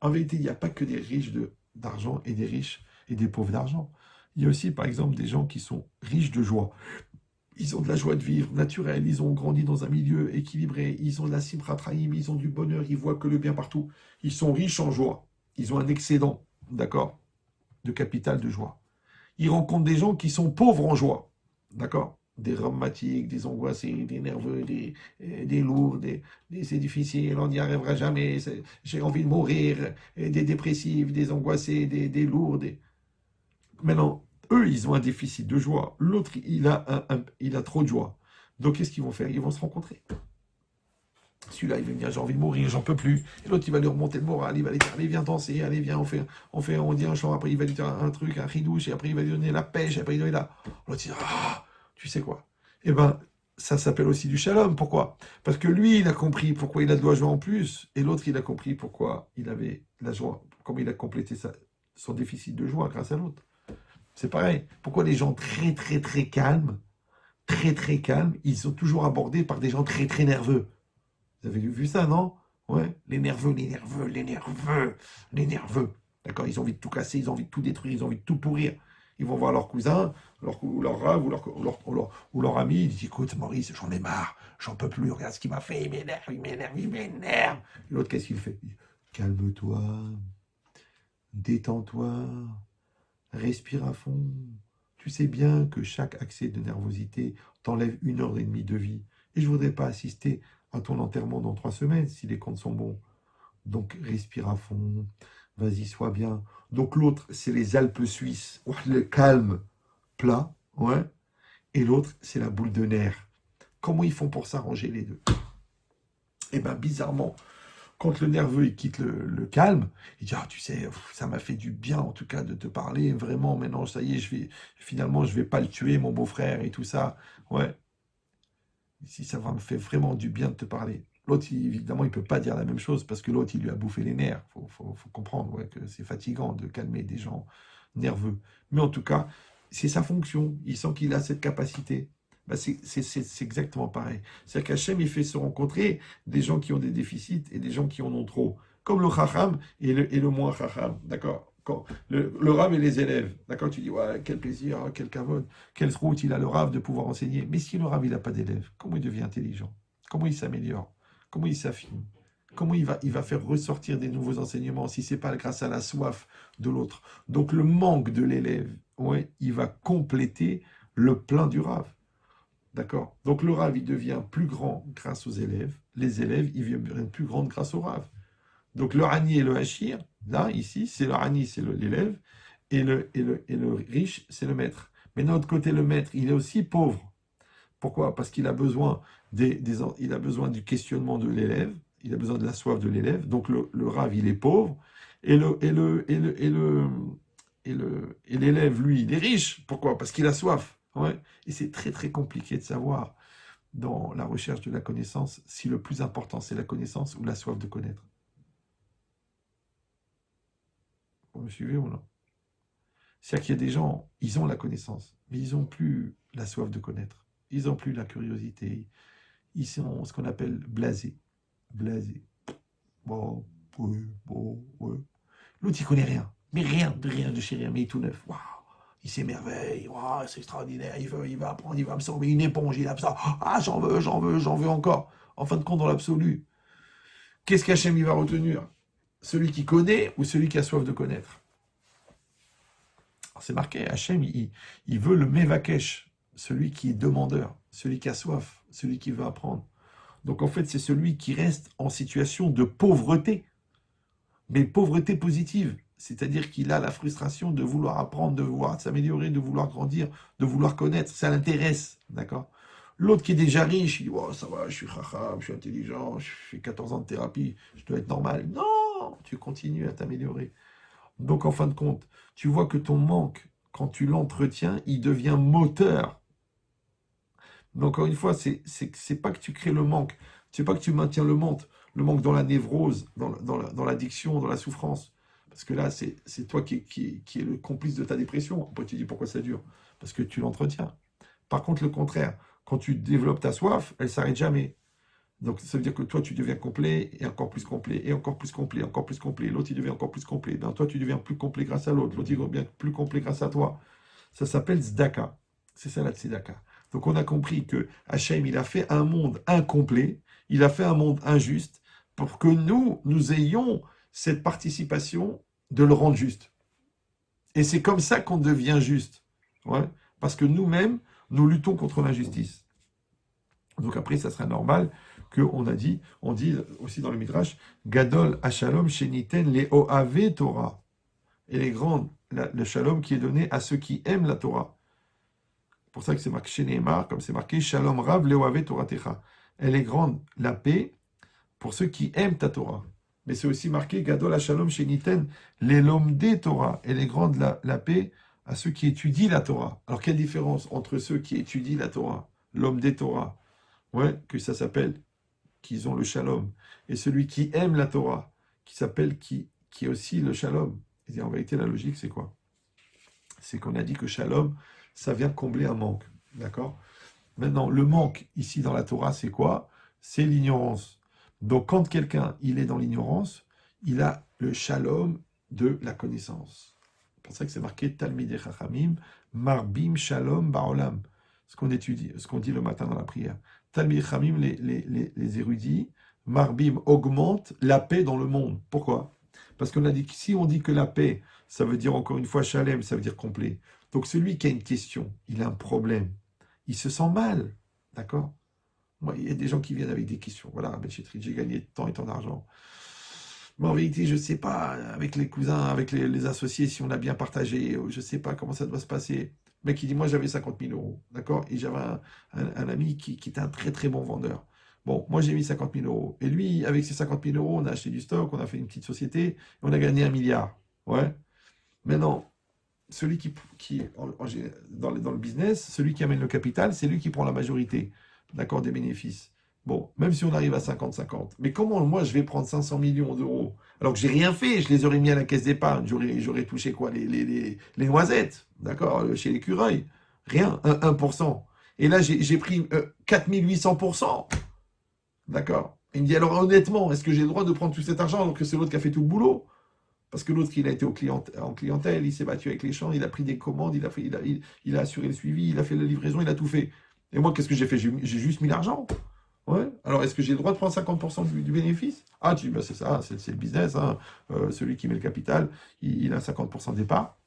en vérité, il n'y a pas que des riches d'argent et des riches et des pauvres d'argent. Il y a aussi, par exemple, des gens qui sont riches de joie. Ils ont de la joie de vivre naturelle, ils ont grandi dans un milieu équilibré, ils ont de la simchat rahim, ils ont du bonheur, ils voient que le bien partout. Ils sont riches en joie. Ils ont un excédent, d'accord, de capital de joie. Ils rencontrent des gens qui sont pauvres en joie, d'accord, des rhumatiques, des angoissés, des nerveux, des lourds, c'est difficile, on n'y arrivera jamais, j'ai envie de mourir, et des dépressifs, des angoissés, des lourds. Maintenant, eux, ils ont un déficit de joie. L'autre, il a trop de joie. Donc, qu'est-ce qu'ils vont faire? Ils vont se rencontrer. Celui-là, il va me dire, j'ai envie de mourir, j'en peux plus. Et l'autre, il va lui remonter le moral. Il va lui dire, allez, viens danser, allez, viens, on dit un chant. Après, il va lui dire un truc, un ridouche. Et après, il va lui donner la pêche. Et après, il va lui dire, l'autre, il dit, tu sais quoi? Eh ben, ça s'appelle aussi du shalom. Pourquoi? Parce que lui, il a compris pourquoi il a de la joie en plus. Et l'autre, il a compris pourquoi il avait la joie. Comment il a complété son déficit de joie grâce à l'autre. C'est pareil. Pourquoi les gens très très très très calmes, ils sont toujours abordés par des gens très très nerveux? Vous avez vu ça, non? Ouais, les nerveux, les nerveux, les nerveux, les nerveux. D'accord? Ils ont envie de tout casser, ils ont envie de tout détruire, ils ont envie de tout pourrir. Ils vont voir leur cousin, ou leur rave, ou leur ami, ils disent, écoute, Maurice, j'en ai marre, j'en peux plus, regarde ce qu'il m'a fait, il m'énerve, il m'énerve, il m'énerve. Et l'autre, qu'est-ce qu'il fait? Il dit, calme-toi, détends-toi, respire à fond. Tu sais bien que chaque accès de nervosité t'enlève 1 heure et demie de vie. Et je ne voudrais pas assister à ton enterrement dans 3 semaines si les comptes sont bons. Donc respire à fond. Vas-y, sois bien. Donc l'autre, c'est les Alpes suisses. Le calme plat. Ouais. Et l'autre, c'est la boule de nerfs. Comment ils font pour s'arranger les deux? Eh bien, bizarrement, quand le nerveux il quitte le calme, il dit, tu sais, ça m'a fait du bien en tout cas de te parler, vraiment, maintenant ça y est, finalement je vais pas le tuer, mon beau-frère et tout ça. Ouais, si ça va me faire vraiment du bien de te parler. L'autre, évidemment, il peut pas dire la même chose parce que l'autre, il lui a bouffé les nerfs. Faut comprendre ouais, que c'est fatigant de calmer des gens nerveux. Mais en tout cas, c'est sa fonction. Il sent qu'il a cette capacité. Bah, c'est exactement pareil. C'est-à-dire qu'Hachem, il fait se rencontrer des gens qui ont des déficits et des gens qui en ont trop. Comme le chacham et le moins chacham. D'accord? Quand le rave et les élèves. D'accord? Tu dis, ouais, quel plaisir, quel kavod, quelle route il a le rave de pouvoir enseigner. Mais si le rave, il n'a pas d'élèves, comment il devient intelligent? Comment il s'améliore? Comment il s'affine? Comment il va faire ressortir des nouveaux enseignements si ce n'est pas grâce à la soif de l'autre? Donc le manque de l'élève, ouais, il va compléter le plein du rave. D'accord? Donc le rave, il devient plus grand grâce aux élèves. Les élèves, ils deviennent plus grands grâce au rave. Donc le rani et le hachir, là, ici, c'est le rani, c'est l'élève, et le riche, c'est le maître. Mais d'un autre côté, le maître, il est aussi pauvre. Pourquoi? Parce qu'il a besoin il a besoin du questionnement de l'élève, il a besoin de la soif de l'élève. Donc le rave, il est pauvre, et l'élève, lui, il est riche. Pourquoi? Parce qu'il a soif. Ouais. Et c'est très très compliqué de savoir dans la recherche de la connaissance si le plus important c'est la connaissance ou la soif de connaître. Vous me suivez ou non? C'est-à-dire qu'il y a des gens, ils ont la connaissance, mais ils n'ont plus la soif de connaître. Ils n'ont plus la curiosité. Ils sont ce qu'on appelle blasés. Blasés. Bon, oui, bon, ouais. L'autre, il connaît rien. Mais rien, de rien, de chez rien, mais il est tout neuf. Waouh! Il s'émerveille. Waouh, c'est extraordinaire. Il va apprendre, il va absorber une éponge. Il absorbe. Ah, j'en veux encore. En fin de compte, dans l'absolu, qu'est-ce qu'Hachem il va retenir? Celui qui connaît ou celui qui a soif de connaître? Alors, c'est marqué, Hachem, il veut le Mevakesh, celui qui est demandeur, celui qui a soif, celui qui veut apprendre. Donc en fait, c'est celui qui reste en situation de pauvreté, mais pauvreté positive. C'est-à-dire qu'il a la frustration de vouloir apprendre, de vouloir s'améliorer, de vouloir grandir, de vouloir connaître. Ça l'intéresse, d'accord? L'autre qui est déjà riche, il dit, oh, ça va, je suis chacham, je suis intelligent, je fais 14 ans de thérapie, je dois être normal. Non, tu continues à t'améliorer. Donc, en fin de compte, tu vois que ton manque, quand tu l'entretiens, il devient moteur. Donc, encore une fois, c'est pas que tu crées le manque, c'est pas que tu maintiens le manque dans la névrose, dans l'addiction, dans la souffrance. Parce que là, c'est toi qui est le complice de ta dépression. Après, tu dis pourquoi ça dure? Parce que tu l'entretiens. Par contre, le contraire, quand tu développes ta soif, elle s'arrête jamais. Donc, ça veut dire que toi, tu deviens complet, et encore plus complet, et encore plus complet, encore plus complet. L'autre, il devient encore plus complet. Ben, toi, tu deviens plus complet grâce à l'autre. L'autre, il devient plus complet grâce à toi. Ça s'appelle Tzedaka. C'est ça la Tzedaka. Donc, on a compris que Hachem, il a fait un monde incomplet, il a fait un monde injuste, pour que nous ayons cette participation de le rendre juste. Et c'est comme ça qu'on devient juste. Ouais. Parce que nous-mêmes, nous luttons contre l'injustice. Donc après, ça sera normal on dit aussi dans le Midrash, Gadol Hashalom Sheniten le Oave Torah. Elle est grande, le shalom qui est donné à ceux qui aiment la Torah. C'est pour ça que c'est marqué chez Neymar, comme c'est marqué Shalom Rav le Oave Torah Techa. Elle est grande, la paix, pour ceux qui aiment ta Torah. Mais c'est aussi marqué Gadol Hashalom Sheniten le Lomde Torah. Elle est grande, la paix, à ceux qui étudient la Torah. Alors quelle différence entre ceux qui étudient la Torah, l'homme des Torah, ouais, que ça s'appelle, qu'ils ont le shalom, et celui qui aime la Torah, qui s'appelle, qui est aussi le shalom. Et en vérité, la logique, c'est quoi? C'est qu'on a dit que shalom, ça vient combler un manque. D'accord? Maintenant, le manque, ici dans la Torah, c'est quoi? C'est l'ignorance. Donc, quand quelqu'un, il est dans l'ignorance, il a le shalom de la connaissance. C'est pour ça que c'est marqué Talmidei Chachamim, Marbim Shalom Baolam. Ce qu'on étudie, ce qu'on dit le matin dans la prière. Talmidei Chachamim, les érudits, Marbim augmente la paix dans le monde. Pourquoi? Parce qu'on a dit que si on dit que la paix, ça veut dire encore une fois Shalem, ça veut dire complet. Donc celui qui a une question, il a un problème, il se sent mal. D'accord? Moi, il y a des gens qui viennent avec des questions. Voilà, Ben Chetri, j'ai gagné tant et tant d'argent. Mais en vérité, je ne sais pas, avec les cousins, avec les associés, si on a bien partagé, je ne sais pas comment ça doit se passer. Le mec, il dit, moi, j'avais 50 000 euros. D'accord? Et j'avais un ami qui était un très, très bon vendeur. Bon, moi, j'ai mis 50 000 euros. Et lui, avec ses 50 000 euros, on a acheté du stock, on a fait une petite société, et on a gagné 1 milliard. Ouais. Maintenant, celui dans le business, celui qui amène le capital, c'est lui qui prend la majorité, d'accord, des bénéfices. Bon, même si on arrive à 50-50. Mais comment moi je vais prendre 500 millions d'euros alors que j'ai rien fait, je les aurais mis à la caisse d'épargne, j'aurais touché quoi, les noisettes, d'accord, chez l'écureuil. Rien, 1%. Et là j'ai pris 4800%. D'accord. Il me dit alors honnêtement, est-ce que j'ai le droit de prendre tout cet argent alors que c'est l'autre qui a fait tout le boulot? Parce que l'autre, il a été en clientèle, il s'est battu avec les champs, il a pris des commandes, il a assuré le suivi, il a fait la livraison, il a tout fait. Et moi, qu'est-ce que j'ai fait? J'ai juste mis l'argent. Ouais. Alors, est-ce que j'ai le droit de prendre 50% du bénéfice? Ah, tu dis, bah, c'est ça, c'est le business. Hein. Celui qui met le capital, il a 50% de départ.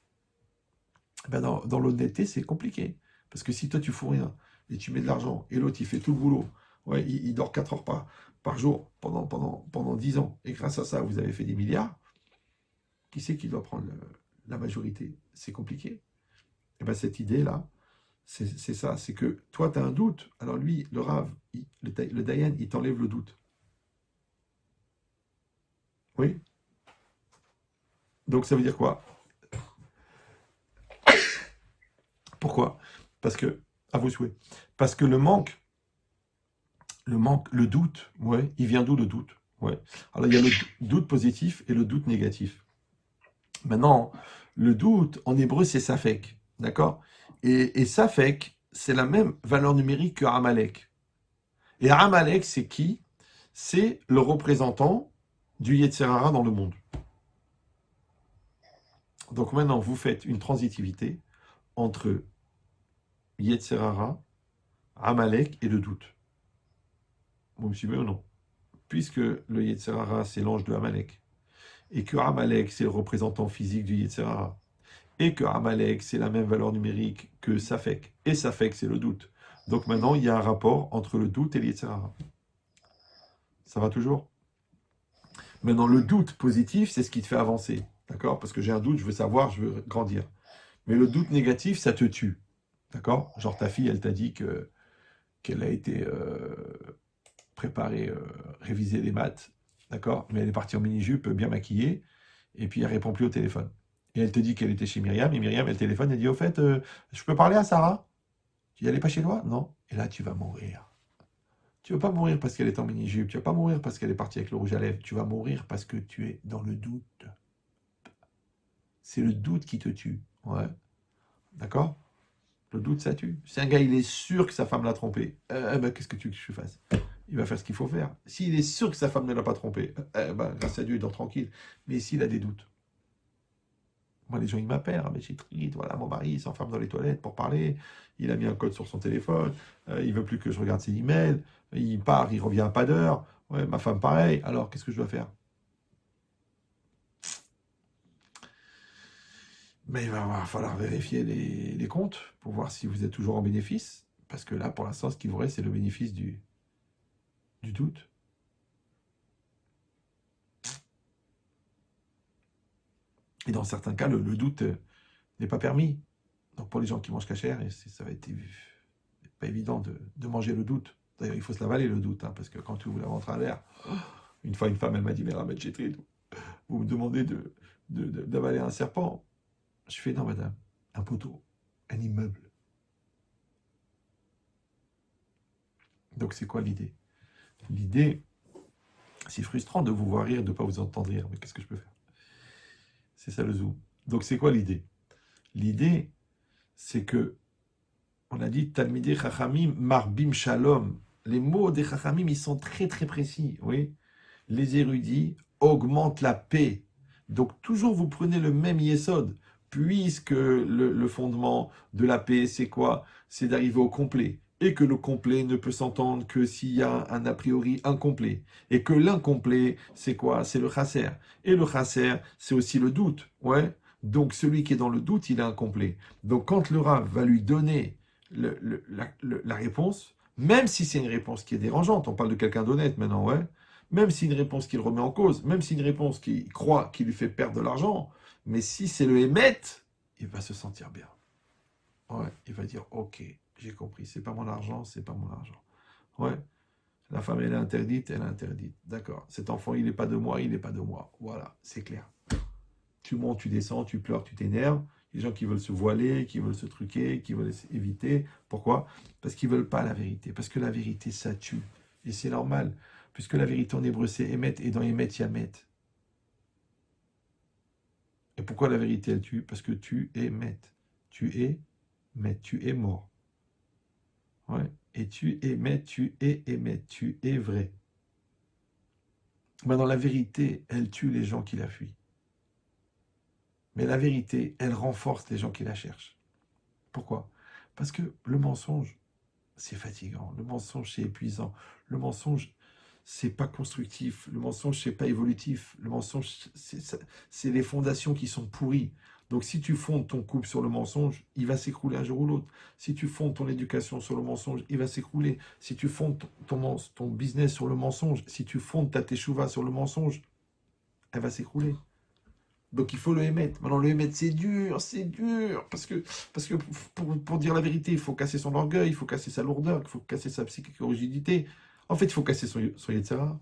Ben dans l'honnêteté, c'est compliqué. Parce que si toi, tu fous rien, et tu mets de l'argent, et l'autre, il fait tout le boulot, ouais, il dort 4 heures par jour pendant 10 ans, et grâce à ça, vous avez fait des milliards, qui c'est qui doit prendre la majorité? C'est compliqué. Et bien cette idée-là, c'est ça, c'est que toi, tu as un doute. Alors lui, le Rav, le Dayan, il t'enlève le doute. Oui. Donc ça veut dire quoi? Pourquoi? Parce que, à vos souhaits, parce que le doute, ouais, il vient d'où le doute? Ouais. Alors il y a le doute positif et le doute négatif. Maintenant, le doute, en hébreu, c'est Safek. D'accord? Et Safek, c'est la même valeur numérique que Amalek. Et Amalek, c'est qui? C'est le représentant du Yetzirara dans le monde. Donc maintenant, vous faites une transitivité entre Yetzirara, Amalek et le doute. Vous me suivez ou non? Puisque le Yetzirara, c'est l'ange de Amalek, et que Amalek, c'est le représentant physique du Yetzirara, et que Amalek, c'est la même valeur numérique que Safek, et Safek, c'est le doute. Donc maintenant, il y a un rapport entre le doute et le Yetzirara. Ça va toujours? Maintenant, le doute positif, c'est ce qui te fait avancer. D'accord? Parce que j'ai un doute, je veux savoir, je veux grandir. Mais le doute négatif, ça te tue. D'accord? Genre ta fille, elle t'a dit qu'elle a été préparée, réviser les maths. D'accord? Mais elle est partie en mini-jupe, bien maquillée, et puis elle répond plus au téléphone. Et elle te dit qu'elle était chez Myriam, et Myriam, elle téléphone, elle dit, au fait, je peux parler à Sarah? Tu dis, elle n'est pas chez toi? Non. Et là, tu vas mourir. Tu ne vas pas mourir parce qu'elle est en mini-jupe, tu ne vas pas mourir parce qu'elle est partie avec le rouge à lèvres, tu vas mourir parce que tu es dans le doute. C'est le doute qui te tue. Ouais. D'accord? Le doute, ça tue. Si un gars, il est sûr que sa femme l'a trompé, ben, qu'est-ce que tu veux que je fasse? Il va faire ce qu'il faut faire. S'il est sûr que sa femme ne l'a pas trompé, ben, grâce à Dieu, il dort tranquille. Mais s'il a des doutes, moi, les gens, ils m'appellent, mais j'ai triste, voilà, mon mari, il s'enferme dans les toilettes pour parler, il a mis un code sur son téléphone, il veut plus que je regarde ses emails, il part, il revient à pas d'heure, ouais, ma femme pareil, alors qu'est-ce que je dois faire? Mais il va falloir vérifier les comptes pour voir si vous êtes toujours en bénéfice, parce que là, pour l'instant, ce qui vous reste, c'est le bénéfice du doute. Et dans certains cas, le doute n'est pas permis. Donc pour les gens qui mangent cachère, ça va être pas évident de manger le doute. D'ailleurs, il faut se l'avaler le doute, hein, parce que quand tu ouvres la ventre à l'air, une fois une femme, elle m'a dit, mais Ramed Chétrid, vous me demandez d'avaler un serpent. Je fais, non madame, un poteau, un immeuble. Donc c'est quoi l'idée? L'idée, c'est frustrant de vous voir rire, de ne pas vous entendre rire, mais qu'est-ce que je peux faire? C'est ça le zoom. Donc c'est quoi l'idée? L'idée, c'est que, on a dit, Talmidei Chachamim, Marbim Shalom. Les mots des Chachamim, ils sont très très précis, oui. Les érudits augmentent la paix. Donc toujours vous prenez le même yesod, puisque le fondement de la paix, c'est quoi? C'est d'arriver au complet. Et que le complet ne peut s'entendre que s'il y a un a priori incomplet. Et que l'incomplet, c'est quoi? C'est le chasser. Et le chasser, c'est aussi le doute. Ouais. Donc celui qui est dans le doute, il est incomplet. Donc quand le Rav va lui donner la réponse, même si c'est une réponse qui est dérangeante, on parle de quelqu'un d'honnête maintenant, ouais, même si une réponse qu'il remet en cause, même si une réponse qu'il croit qui lui fait perdre de l'argent, mais si c'est le émet, il va se sentir bien. Ouais, il va dire, ok, j'ai compris, c'est pas mon argent, c'est pas mon argent. Ouais, la femme, elle est interdite, elle est interdite. D'accord, cet enfant, il n'est pas de moi, il n'est pas de moi. Voilà, c'est clair. Tu montes, tu descends, tu pleures, tu t'énerves. Les gens qui veulent se voiler, qui veulent se truquer, qui veulent éviter. Pourquoi? Parce qu'ils ne veulent pas la vérité. Parce que la vérité, ça tue. Et c'est normal. Puisque la vérité en hébreu, c'est émet, et dans émet, il y a met. Et pourquoi la vérité, elle tue? Parce que tu es met. Tu es met. Tu es mort. Ouais. Et tu es met, tu es émet. Tu es vrai. Maintenant, la vérité, elle tue les gens qui la fuient. Mais la vérité, elle renforce les gens qui la cherchent. Pourquoi? Parce que le mensonge, c'est fatigant. Le mensonge, c'est épuisant. Le mensonge, c'est pas constructif. Le mensonge, c'est pas évolutif. Le mensonge, c'est les fondations qui sont pourries. Donc, si tu fondes ton couple sur le mensonge, il va s'écrouler un jour ou l'autre. Si tu fondes ton éducation sur le mensonge, il va s'écrouler. Si tu fondes ton business sur le mensonge, si tu fondes ta teshuva sur le mensonge, elle va s'écrouler. Donc il faut le émettre. Maintenant, le émettre, c'est dur, parce que pour dire la vérité, il faut casser son orgueil, il faut casser sa lourdeur, il faut casser sa psychorigidité. En fait, il faut casser son Yetzirah.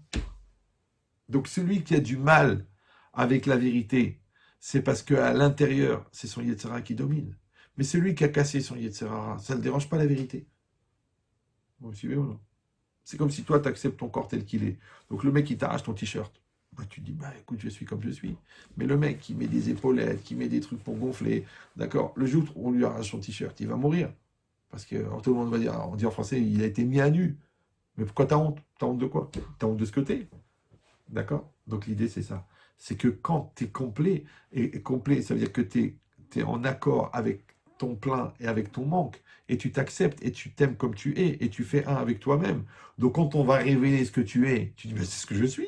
Donc celui qui a du mal avec la vérité, c'est parce qu'à l'intérieur, c'est son Yetzirah qui domine. Mais celui qui a cassé son Yetzirah, ça ne le dérange pas la vérité. Vous me suivez ou non? C'est comme si toi, tu acceptes ton corps tel qu'il est. Donc le mec, il t'arrache ton t-shirt. Bah, tu te dis, bah écoute, je suis comme je suis. Mais le mec qui met des épaulettes, qui met des trucs pour gonfler, d'accord, le jour où on lui arrache son t-shirt, il va mourir. Parce que alors, tout le monde va dire, on dit en français, il a été mis à nu. Mais pourquoi t'as honte? T'as honte de quoi? T'as honte de ce que t'es. D'accord? Donc l'idée, c'est ça. C'est que quand t'es complet, et complet, ça veut dire que t'es en accord avec ton plein et avec ton manque, et tu t'acceptes, et tu t'aimes comme tu es, et tu fais un avec toi-même. Donc quand on va révéler ce que tu es, tu dis, bah, c'est ce que je suis.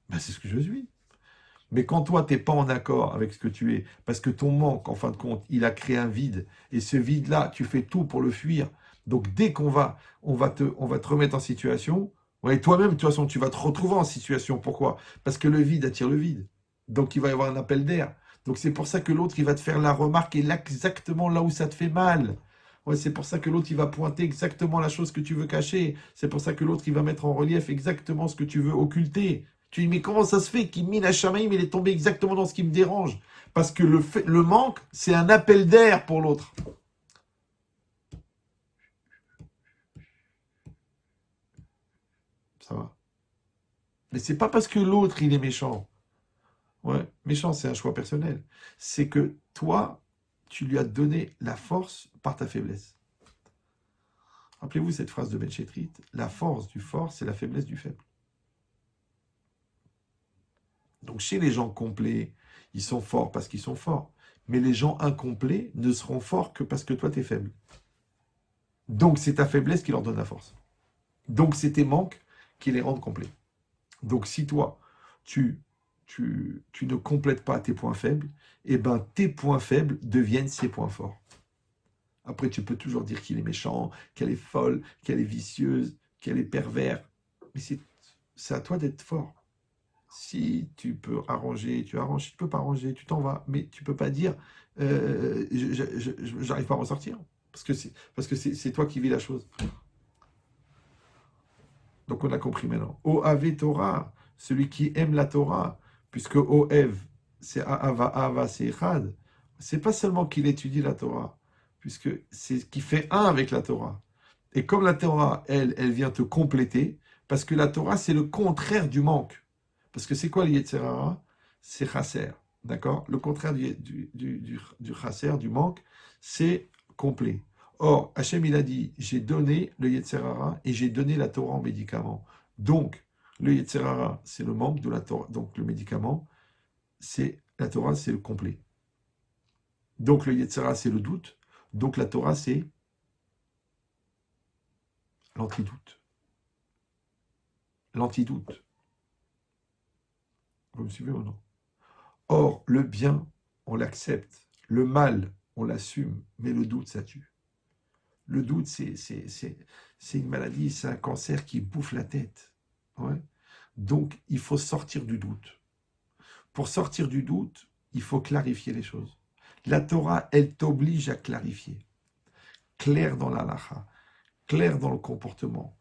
Ben, c'est ce que je suis. Mais quand toi, tu n'es pas en accord avec ce que tu es, parce que ton manque, en fin de compte, il a créé un vide, et ce vide-là, tu fais tout pour le fuir. Donc dès on va te remettre en situation, ouais, toi-même, de toute façon, tu vas te retrouver en situation. Pourquoi? Parce que le vide attire le vide. Donc, il va y avoir un appel d'air. Donc, c'est pour ça que l'autre, il va te faire la remarque et là, exactement là où ça te fait mal. Ouais, c'est pour ça que l'autre, il va pointer exactement la chose que tu veux cacher. C'est pour ça que l'autre, il va mettre en relief exactement ce que tu veux occulter. Tu dis, mais comment ça se fait qu'il mine à Shamaïm, il est tombé exactement dans ce qui me dérange? Parce que le manque, c'est un appel d'air pour l'autre. Ça va. Mais c'est pas parce que l'autre, il est méchant. Ouais, méchant, c'est un choix personnel. C'est que toi, tu lui as donné la force par ta faiblesse. Rappelez-vous cette phrase de Ben Chetrit, la force du fort, c'est la faiblesse du faible. Donc chez les gens complets, ils sont forts parce qu'ils sont forts. Mais les gens incomplets ne seront forts que parce que toi, tu es faible. Donc c'est ta faiblesse qui leur donne la force. Donc c'est tes manques qui les rendent complets. Donc si toi, tu ne complètes pas tes points faibles, eh ben tes points faibles deviennent ses points forts. Après, tu peux toujours dire qu'il est méchant, qu'elle est folle, qu'elle est vicieuse, qu'elle est pervers. Mais c'est à toi d'être fort. Si tu peux arranger, tu arranges. Si tu peux pas arranger, tu t'en vas. Mais tu peux pas dire j'arrive pas à m'en sortir. Parce que c'est toi qui vis la chose. Donc on a compris maintenant. Oave Torah, celui qui aime la Torah, puisque Oev, c'est Ava, c'est Echad. C'est pas seulement qu'il étudie la Torah, puisque c'est ce qui fait un avec la Torah. Et comme la Torah, elle vient te compléter, parce que la Torah, c'est le contraire du manque. Parce que c'est quoi le Yetzer Hara? C'est Chasser. D'accord? Le contraire du Chasser, du manque, c'est complet. Or, Hachem, il a dit, j'ai donné le Yetzer Hara et j'ai donné la Torah en médicament. Donc, le Yetzer Hara, c'est le manque de la Torah. Donc, le médicament, c'est la Torah, c'est le complet. Donc, le Yetzer Hara, c'est le doute. Donc, la Torah, c'est l'antidoute. L'antidoute. Vous me suivez ou non? Or, le bien, on l'accepte. Le mal, on l'assume. Mais le doute, ça tue. Le doute, c'est une maladie, c'est un cancer qui bouffe la tête. Ouais. Donc, il faut sortir du doute. Pour sortir du doute, il faut clarifier les choses. La Torah, elle t'oblige à clarifier. Clair dans la halakha, clair dans le comportement,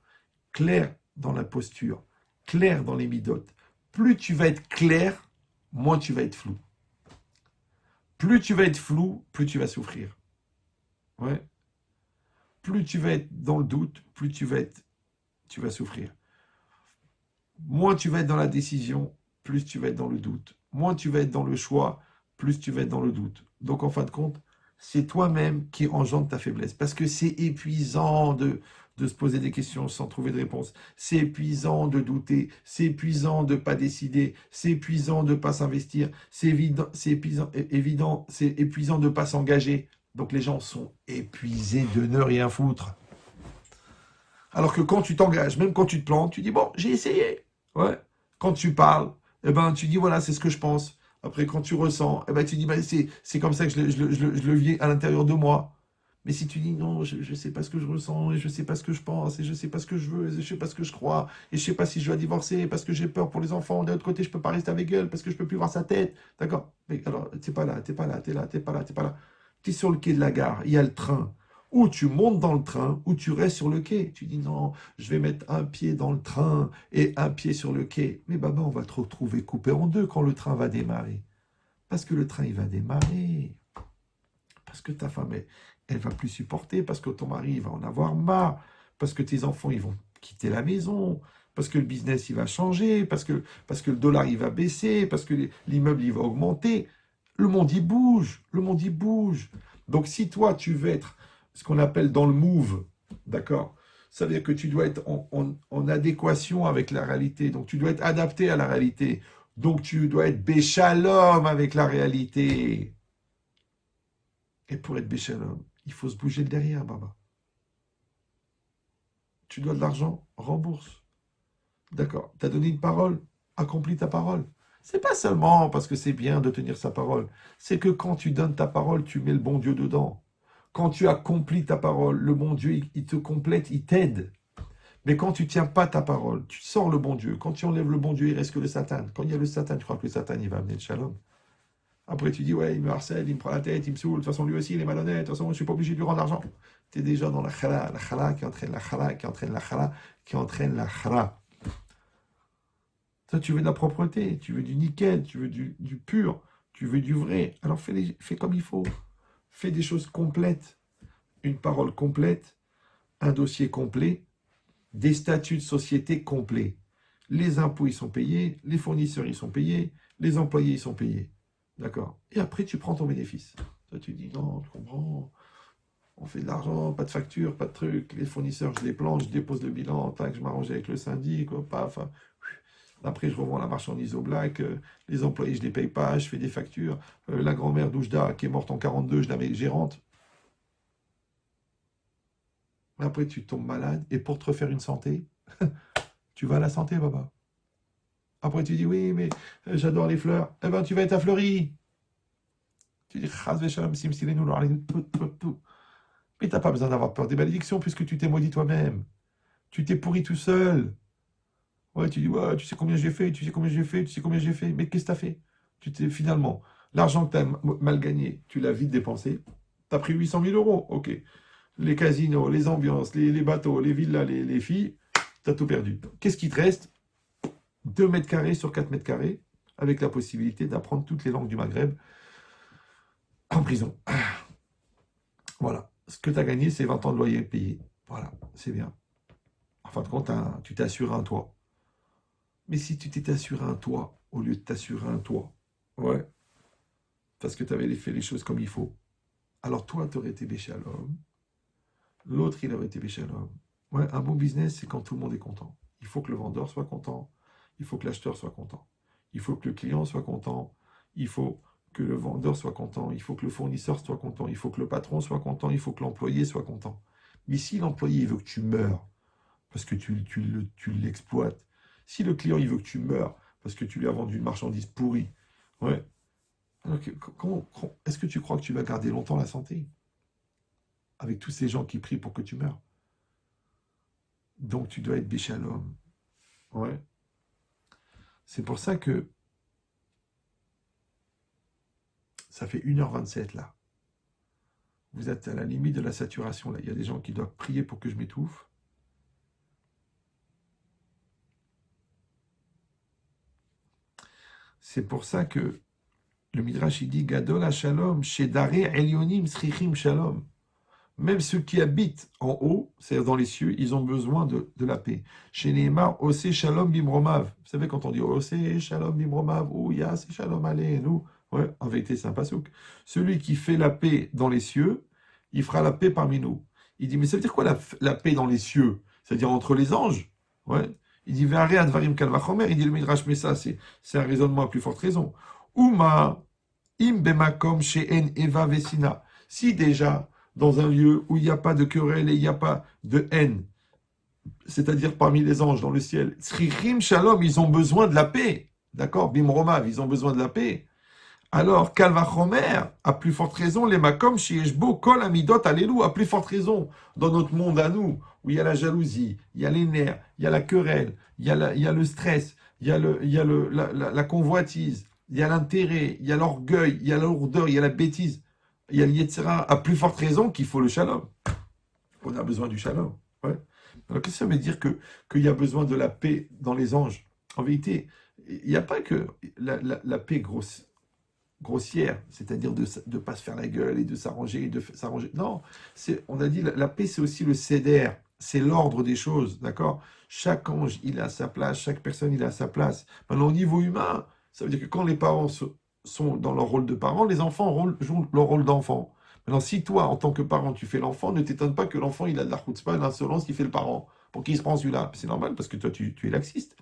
clair dans la posture, clair dans les midotes. Plus tu vas être clair, moins tu vas être flou. Plus tu vas être flou, plus tu vas souffrir. Ouais. Plus tu vas être dans le doute, plus tu vas souffrir. Moins tu vas être dans la décision, plus tu vas être dans le doute. Moins tu vas être dans le choix, plus tu vas être dans le doute. Donc en fin de compte, c'est toi-même qui engendre ta faiblesse. Parce que c'est épuisant de se poser des questions sans trouver de réponse. C'est épuisant de douter. C'est épuisant de ne pas décider. C'est épuisant de ne pas s'investir. C'est épuisant de ne pas s'engager. Donc les gens sont épuisés de ne rien foutre. Alors que quand tu t'engages, même quand tu te plantes, tu dis bon, j'ai essayé. Ouais. Quand tu parles, eh ben, tu dis voilà, c'est ce que je pense. Après, quand tu ressens, eh ben, tu dis ben, c'est comme ça que je le vis à l'intérieur de moi. Mais si tu dis non, je ne sais pas ce que je ressens, et je ne sais pas ce que je pense, et je ne sais pas ce que je veux, et je ne sais pas ce que je crois, et je ne sais pas si je dois divorcer, parce que j'ai peur pour les enfants, de l'autre côté, je ne peux pas rester avec elle, parce que je ne peux plus voir sa tête. D'accord? Mais alors, t'es pas là, t'es pas là, t'es là, t'es pas là, t'es pas là. Tu es sur le quai de la gare, il y a le train. Ou tu montes dans le train, ou tu restes sur le quai. Tu dis non, je vais mettre un pied dans le train et un pied sur le quai. Mais baba, on va te retrouver coupé en deux quand le train va démarrer. Parce que le train, il va démarrer. Parce que ta femme, elle va plus supporter. Parce que ton mari, il va en avoir marre. Parce que tes enfants, ils vont quitter la maison. Parce que le business, il va changer. Parce que le dollar, il va baisser. Parce que l'immeuble, il va augmenter. Le monde, il bouge. Le monde, il bouge. Donc, si toi, tu veux être ce qu'on appelle dans le move, d'accord? Ça veut dire que tu dois être en adéquation avec la réalité. Donc, tu dois être adapté à la réalité. Donc, tu dois être béchalom avec la réalité. Et pour être béchalom, il faut se bouger le derrière, Baba. Tu dois de l'argent, rembourse. D'accord. Tu as donné une parole, accomplis ta parole. C'est pas seulement parce que c'est bien de tenir sa parole. C'est que quand tu donnes ta parole, tu mets le bon Dieu dedans. Quand tu accomplis ta parole, le bon Dieu, il te complète, il t'aide. Mais quand tu tiens pas ta parole, tu sors le bon Dieu. Quand tu enlèves le bon Dieu, il reste que le Satan. Quand il y a le Satan, tu crois que le Satan, il va amener le shalom. Après, tu dis, ouais, il me harcèle, il me prend la tête, il me saoule. De toute façon, lui aussi, il est malhonnête. De toute façon, je ne suis pas obligé de lui rendre l'argent. Tu es déjà dans la chala qui entraîne la chala, qui entraîne la chala, qui entraîne la chala. Toi, tu veux de la propreté, tu veux du nickel, tu veux du pur, tu veux du vrai. Alors fais comme il faut. Fais des choses complètes. Une parole complète, un dossier complet, des statuts de société complets. Les impôts, ils sont payés, les fournisseurs, ils sont payés, les employés, ils sont payés. D'accord. Et après, tu prends ton bénéfice. Toi, tu dis, non, je comprends. On fait de l'argent, pas de facture, pas de truc. Les fournisseurs, je les plante, je dépose le bilan, tac, je m'arrange avec le syndic, paf. Après, je revends la marchandise au black. Les employés, je ne les paye pas, je fais des factures. La grand-mère d'Oujda, qui est morte en 42, je la mets gérante. Après, tu tombes malade. Et pour te refaire une santé, tu vas à la santé, papa. Après, tu dis, oui, mais j'adore les fleurs. Eh ben, tu vas être à Fleury. Tu dis, chas v'shalom, simsilenu, tout. Mais tu n'as pas besoin d'avoir peur des malédictions puisque tu t'es maudit toi-même. Tu t'es pourri tout seul. Ouais, tu dis, ouais, tu sais combien j'ai fait, tu sais combien j'ai fait, tu sais combien j'ai fait. Mais qu'est-ce que tu as fait? Tu t'es finalement, l'argent que tu as mal gagné, tu l'as vite dépensé. Tu as pris 800 000 euros, ok. Les casinos, les ambiances, les bateaux, les villas, les filles, tu as tout perdu. Qu'est-ce qui te reste? 2 mètres carrés sur 4 mètres carrés, avec la possibilité d'apprendre toutes les langues du Maghreb en prison. Voilà. Ce que tu as gagné, c'est 20 ans de loyer payé. Voilà, c'est bien. En fin de compte, tu t'assures un toit. Mais si tu t'es assuré un toit, au lieu de t'assurer un toit, ouais, parce que tu avais fait les choses comme il faut, alors toi, tu aurais été béchalom, l'autre, il aurait été béchalom. Ouais, un bon business, c'est quand tout le monde est content. Il faut que le vendeur soit content, il faut que l'acheteur soit content, il faut que le client soit content, il faut que le vendeur soit content, il faut que le fournisseur soit content, il faut que le patron soit content, il faut que l'employé soit content. Mais si l'employé veut que tu meurs, parce que tu l'exploites, si le client il veut que tu meurs, parce que tu lui as vendu une marchandise pourrie, ouais, alors est-ce que tu crois que tu vas garder longtemps la santé avec tous ces gens qui prient pour que tu meurs? Donc tu dois être béchalom. Ouais. C'est pour ça que ça fait 1h27 là. Vous êtes à la limite de la saturation là. Il y a des gens qui doivent prier pour que je m'étouffe. C'est pour ça que le Midrash il dit Gadol ha-shalom, shedare elyonim srichim shalom. Même ceux qui habitent en haut, c'est-à-dire dans les cieux, ils ont besoin de la paix. Chez Neymar, Ose Shalom Bimromav. Vous savez, quand on dit Ose Shalom Bimromav, ou Yas Shalom nous. Ouais, en vérité, c'est un pasouk. Celui qui fait la paix dans les cieux, il fera la paix parmi nous. Il dit, mais ça veut dire quoi la paix dans les cieux? C'est-à-dire entre les anges. Ouais. Il dit, Ve'are advarim kalvachomer. Il dit, le Midrash, mais ça, c'est un raisonnement à plus forte raison. Uma im bemakom she'en eva vesina. Si déjà, dans un lieu où il n'y a pas de querelle et il n'y a pas de haine, c'est-à-dire parmi les anges dans le ciel, Srichim Shalom, ils ont besoin de la paix. D'accord? Bimromav, ils ont besoin de la paix. Alors, Kalvachomer, à plus forte raison, les Makom, Shieshbo, Kol Amidot, Alléluia, à plus forte raison, dans notre monde à nous, où il y a la jalousie, il y a les nerfs, il y a la querelle, il y a le stress, il y a la convoitise, il y a l'intérêt, il y a l'orgueil, il y a la lourdeur, il y a la bêtise, il y a le Yetzira, à plus forte raison qu'il faut le shalom. On a besoin du shalom. Ouais. Alors, qu'est-ce que ça veut dire qu'il y a besoin de la paix dans les anges? En vérité, il n'y a pas que la paix grossière, c'est-à-dire de ne pas se faire la gueule et de s'arranger, Non, on a dit la paix, c'est aussi le céder, c'est l'ordre des choses, d'accord? Chaque ange, il a sa place, chaque personne, il a sa place. Maintenant, au niveau humain, ça veut dire que quand les parents sont dans leur rôle de parents, les enfants jouent leur rôle d'enfant. Maintenant, si toi, en tant que parent, tu fais l'enfant, ne t'étonne pas que l'enfant, il a de la chutzpah, de l'insolence qui fait le parent. Pour qui il se prend celui-là? C'est normal, parce que toi, tu es laxiste.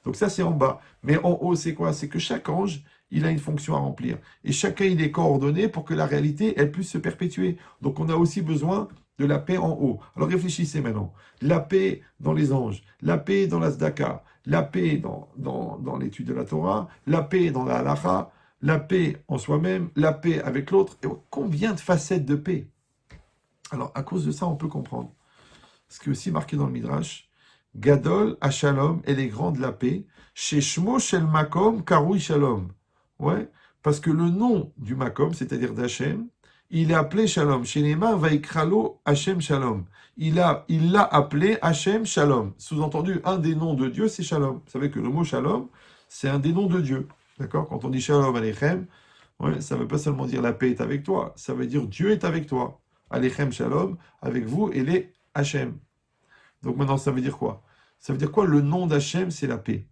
Donc ça, c'est en bas. Mais en haut, c'est quoi? C'est que chaque ange, il a une fonction à remplir. Et chacun, il est coordonné pour que la réalité, elle puisse se perpétuer. Donc on a aussi besoin de la paix en haut. Alors réfléchissez maintenant. La paix dans les anges, la paix dans la Zdaka, la paix dans l'étude de la Torah, la paix dans la halacha, la paix en soi-même, la paix avec l'autre. Et combien de facettes de paix? Alors à cause de ça, on peut comprendre. Ce qui est aussi marqué dans le Midrash, Gadol Shalom, elle est grande la paix. Chez Shmo Shel Makom Karui Shalom. Ouais, parce que le nom du Makom, c'est-à-dire d'Hachem, il est appelé Shalom. Chez Neymar, Vaikralo Hachem Shalom. Il l'a appelé Hachem Shalom. Sous-entendu, un des noms de Dieu, c'est Shalom. Vous savez que le mot Shalom, c'est un des noms de Dieu. D'accord? Quand on dit Shalom Aleichem, ouais, ça ne veut pas seulement dire la paix est avec toi, ça veut dire Dieu est avec toi. Aleichem Shalom, avec vous, et les Hachem. Donc maintenant, ça veut dire quoi? Ça veut dire quoi? Le nom d'Hachem, c'est la paix.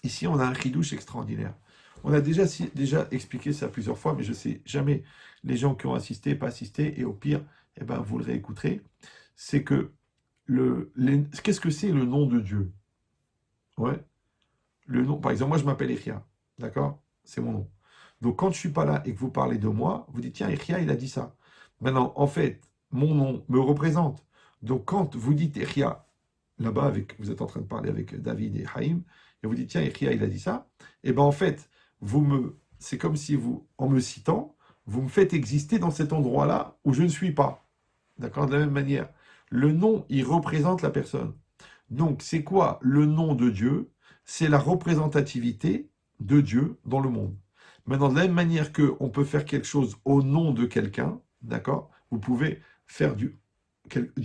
Ici, on a un chidouche extraordinaire. On a déjà expliqué ça plusieurs fois, mais je ne sais jamais les gens qui ont assisté, pas assisté, et au pire, eh ben, vous le réécouterez. C'est que qu'est-ce que c'est le nom de Dieu? Ouais. Le nom, par exemple, moi je m'appelle Echia, d'accord? C'est mon nom. Donc quand je ne suis pas là et que vous parlez de moi, vous dites tiens, Echia, il a dit ça. Maintenant, en fait, mon nom me représente. Donc quand vous dites Echia, là-bas, vous êtes en train de parler avec David et Haïm, et vous dites tiens, Echia, il a dit ça, et bien en fait, c'est comme si vous, en me citant, vous me faites exister dans cet endroit-là où je ne suis pas. D'accord? De la même manière, le nom, il représente la personne. Donc, c'est quoi le nom de Dieu? C'est la représentativité de Dieu dans le monde. Maintenant, de la même manière qu'on peut faire quelque chose au nom de quelqu'un, d'accord? Vous pouvez faire du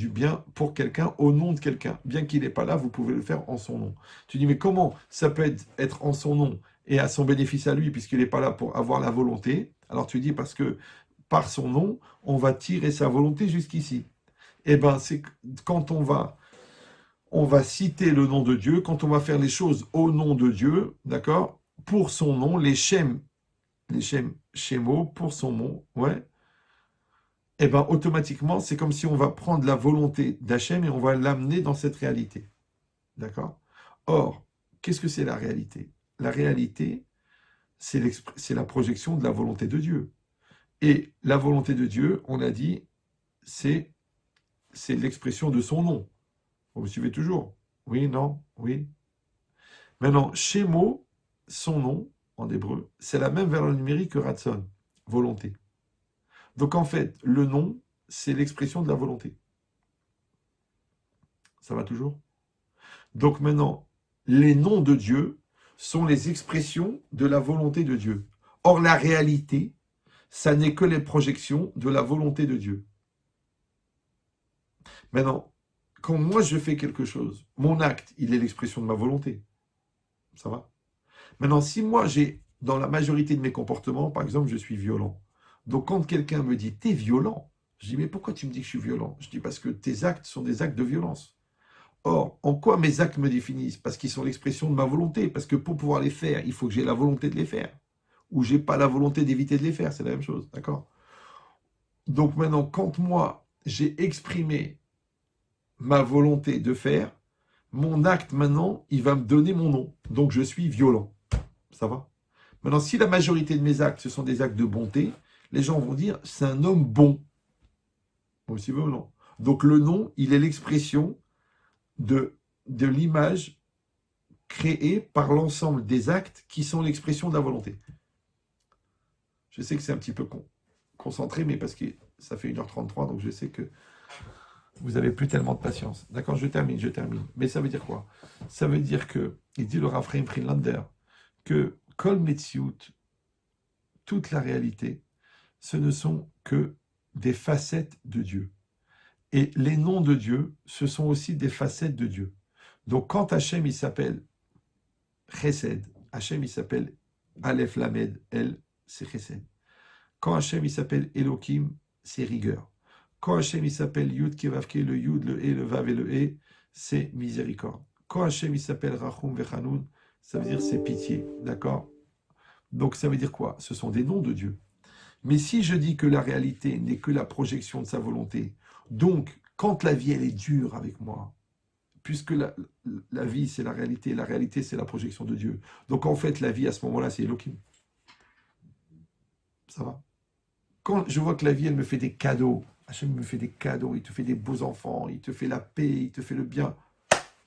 bien pour quelqu'un au nom de quelqu'un. Bien qu'il n'est pas là, vous pouvez le faire en son nom. Tu dis, mais comment ça peut être en son nom et à son bénéfice à lui, puisqu'il n'est pas là pour avoir la volonté? Alors tu dis, parce que par son nom, on va tirer sa volonté jusqu'ici. Eh bien, c'est quand on va citer le nom de Dieu, quand on va faire les choses au nom de Dieu, d'accord, pour son nom, les Shemo, pour son nom, ouais, et bien automatiquement, c'est comme si on va prendre la volonté d'Hachem et on va l'amener dans cette réalité. D'accord? Or, qu'est-ce que c'est la réalité? La réalité, c'est la projection de la volonté de Dieu. Et la volonté de Dieu, on a dit, c'est l'expression de son nom. Vous me suivez toujours? Oui, non, oui. Maintenant, Shemo, son nom, en hébreu, c'est la même valeur numérique que Ratson, volonté. Donc en fait, le nom, c'est l'expression de la volonté. Ça va toujours? Donc maintenant, les noms de Dieu sont les expressions de la volonté de Dieu. Or, la réalité, ça n'est que les projections de la volonté de Dieu. Maintenant, quand moi je fais quelque chose, mon acte, il est l'expression de ma volonté. Ça va? Maintenant, si moi j'ai, dans la majorité de mes comportements, par exemple, je suis violent. Donc quand quelqu'un me dit, t'es violent, je dis, mais pourquoi tu me dis que je suis violent? Je dis, parce que tes actes sont des actes de violence. Or, en quoi mes actes me définissent? Parce qu'ils sont l'expression de ma volonté. Parce que pour pouvoir les faire, il faut que j'ai la volonté de les faire. Ou j'ai pas la volonté d'éviter de les faire, c'est la même chose, d'accord? Donc maintenant, quand moi, j'ai exprimé ma volonté de faire, mon acte maintenant, il va me donner mon nom. Donc je suis violent. Ça va? Maintenant, si la majorité de mes actes, ce sont des actes de bonté, les gens vont dire, c'est un homme bon. Vous suivez ou non? Donc le nom, il est l'expression de l'image créée par l'ensemble des actes qui sont l'expression de la volonté. Je sais que c'est un petit peu concentré, mais parce que ça fait 1h33, donc je sais que vous n'avez plus tellement de patience. D'accord, je termine. Mais ça veut dire quoi? Ça veut dire que, il dit le Raphaël Friedlander, que Kol Metziut, toute la réalité, ce ne sont que des facettes de Dieu. Et les noms de Dieu, ce sont aussi des facettes de Dieu. Donc quand Hachem, il s'appelle Chesed, Hachem, il s'appelle Aleph Lamed, El, c'est Chesed. Quand Hachem, il s'appelle Elohim, c'est rigueur. Quand Hachem, il s'appelle Yud Kevavke, le Yud, le E, le Vav et le E, c'est miséricorde. Quand Hachem, il s'appelle Rachum Vechanoun, ça veut dire c'est pitié, d'accord? Donc ça veut dire quoi? Ce sont des noms de Dieu. Mais si je dis que la réalité n'est que la projection de sa volonté, donc quand la vie elle est dure avec moi, puisque la vie c'est la réalité c'est la projection de Dieu, donc en fait la vie à ce moment-là c'est Elohim. Ça va? Quand je vois que la vie elle me fait des cadeaux, Hachem me fait des cadeaux, il te fait des beaux enfants, il te fait la paix, il te fait le bien,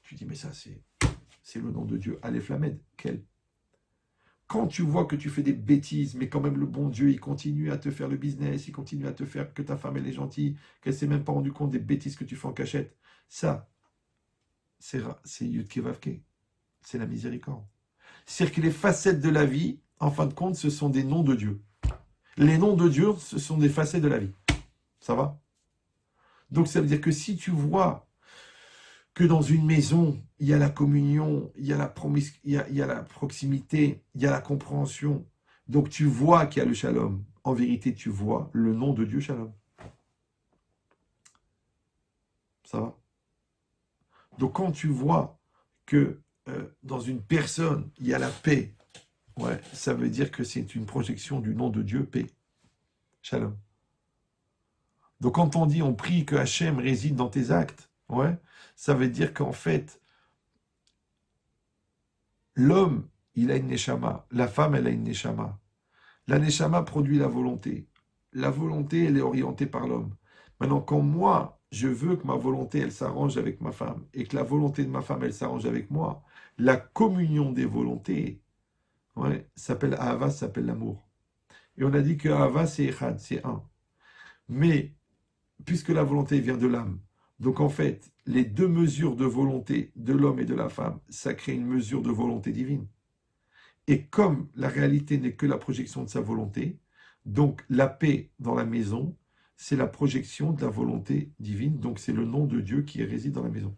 tu dis mais ça c'est le nom de Dieu, Aleph Lamed, quel? Quand tu vois que tu fais des bêtises, mais quand même le bon Dieu, il continue à te faire le business, il continue à te faire que ta femme, elle est gentille, qu'elle ne s'est même pas rendue compte des bêtises que tu fais en cachette. Ça, c'est Yudke Vavke. C'est la miséricorde. C'est-à-dire que les facettes de la vie, en fin de compte, ce sont des noms de Dieu. Les noms de Dieu, ce sont des facettes de la vie. Ça va? Donc ça veut dire que si tu vois que dans une maison, il y a la communion, il y a la proximité, il y a la compréhension, donc tu vois qu'il y a le shalom. En vérité, tu vois le nom de Dieu shalom. Ça va? Donc quand tu vois que dans une personne, il y a la paix, ouais, ça veut dire que c'est une projection du nom de Dieu, paix, shalom. Donc quand on dit, on prie que Hachem réside dans tes actes, ouais, ça veut dire qu'en fait, l'homme, il a une neshama, la femme, elle a une neshama. La neshama produit la volonté. La volonté, elle est orientée par l'homme. Maintenant, quand moi, je veux que ma volonté, elle s'arrange avec ma femme, et que la volonté de ma femme, elle s'arrange avec moi, la communion des volontés, ouais, s'appelle Ahava, s'appelle l'amour. Et on a dit que Ahava, c'est Echad, c'est un. Mais, puisque la volonté vient de l'âme, donc en fait, les deux mesures de volonté de l'homme et de la femme, ça crée une mesure de volonté divine. Et comme la réalité n'est que la projection de sa volonté, donc la paix dans la maison, c'est la projection de la volonté divine, donc c'est le nom de Dieu qui réside dans la maison.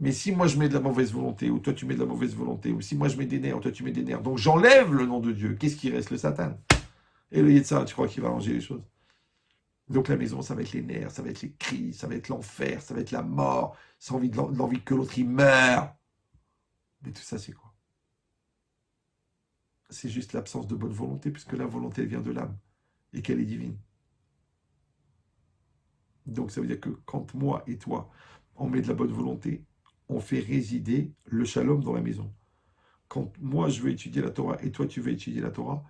Mais si moi je mets de la mauvaise volonté, ou toi tu mets de la mauvaise volonté, ou si moi je mets des nerfs, ou toi tu mets des nerfs, donc j'enlève le nom de Dieu, qu'est-ce qui reste? Le Satan. Et le Yetzirah, tu crois qu'il va arranger les choses? Donc la maison, ça va être les nerfs, ça va être les cris, ça va être l'enfer, ça va être la mort, c'est l'envie que l'autre il meure. Mais tout ça c'est quoi? C'est juste l'absence de bonne volonté, puisque la volonté elle vient de l'âme, et qu'elle est divine. Donc ça veut dire que quand moi et toi, on met de la bonne volonté, on fait résider le shalom dans la maison. Quand moi je veux étudier la Torah et toi tu veux étudier la Torah,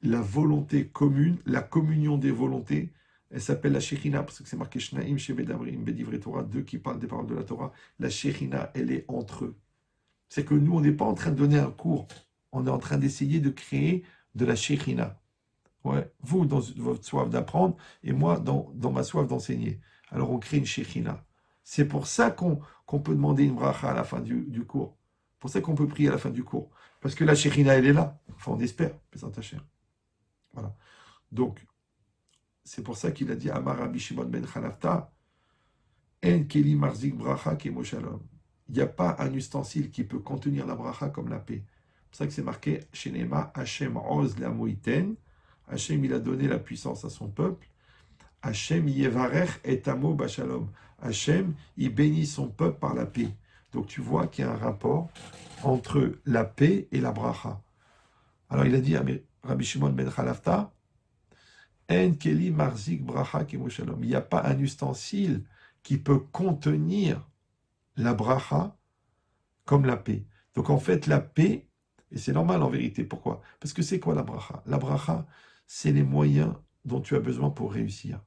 la volonté commune, la communion des volontés, elle s'appelle la Shekhinah, parce que c'est marqué Shnaim Shebedamrim Bedivrei Torah, deux qui parlent des paroles de la Torah. La Shekhinah, elle est entre eux. C'est que nous, on n'est pas en train de donner un cours, on est en train d'essayer de créer de la Shekhinah. Ouais. Vous, dans votre soif d'apprendre, et moi, dans ma soif d'enseigner. Alors, on crée une Shekhinah. C'est pour ça qu'on peut demander une bracha à la fin du cours. C'est pour ça qu'on peut prier à la fin du cours. Parce que la Shekhinah, elle est là. Enfin, on espère. Voilà. Donc, c'est pour ça qu'il a dit Amar Rabbi Shimon ben Chanafta, En keli marzik bracha kemo shalom. Il n'y a pas un ustensile qui peut contenir la bracha comme la paix. C'est pour ça que c'est marqué Shenema Hashem oz la moiten. Hashem, il a donné la puissance à son peuple. Hashem yevarech et amo bashalom. Hashem, il bénit son peuple par la paix. Donc tu vois qu'il y a un rapport entre la paix et la bracha. Alors il a dit à Rabbi Shimon ben Chanafta, En keli marzik bracha kemo shalom. Il n'y a pas un ustensile qui peut contenir la bracha comme la paix. Donc en fait, la paix, et c'est normal en vérité, pourquoi? Parce que c'est quoi la bracha? La bracha, c'est les moyens dont tu as besoin pour réussir.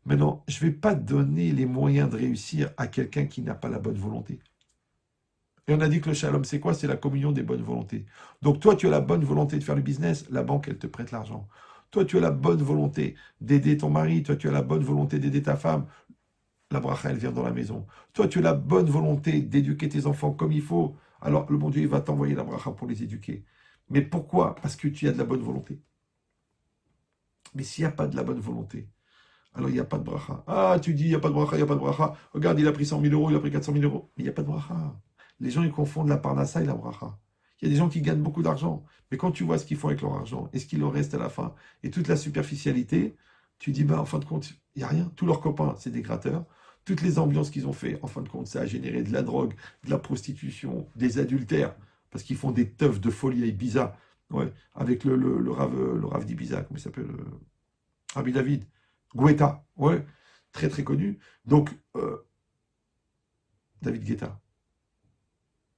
Maintenant, je ne vais pas donner les moyens de réussir à quelqu'un qui n'a pas la bonne volonté. Et on a dit que le shalom, c'est quoi? C'est la communion des bonnes volontés. Donc toi, tu as la bonne volonté de faire le business, la banque, elle te prête l'argent. Toi, tu as la bonne volonté d'aider ton mari, toi, tu as la bonne volonté d'aider ta femme, la bracha, elle vient dans la maison. Toi, tu as la bonne volonté d'éduquer tes enfants comme il faut, alors le bon Dieu, il va t'envoyer la bracha pour les éduquer. Mais pourquoi? Parce que tu as de la bonne volonté. Mais s'il n'y a pas de la bonne volonté, alors il n'y a pas de bracha. Ah, tu dis, il n'y a pas de bracha, il n'y a pas de bracha. Regarde, il a pris 100 000 euros, il a pris 400 000 euros. Mais il n'y a pas de bracha. Les gens, ils confondent la parnassa et la bracha. Il y a des gens qui gagnent beaucoup d'argent. Mais quand tu vois ce qu'ils font avec leur argent, et ce qu'il leur reste à la fin, et toute la superficialité, tu dis, en fin de compte, il n'y a rien. Tous leurs copains, c'est des gratteurs. Toutes les ambiances qu'ils ont fait, en fin de compte, ça a généré de la drogue, de la prostitution, des adultères, parce qu'ils font des teufs de folie à Ibiza, ouais, avec le rave d'Ibiza, comment il s'appelle Rabbi David, Guetta, ouais, très très connu. Donc, David Guetta.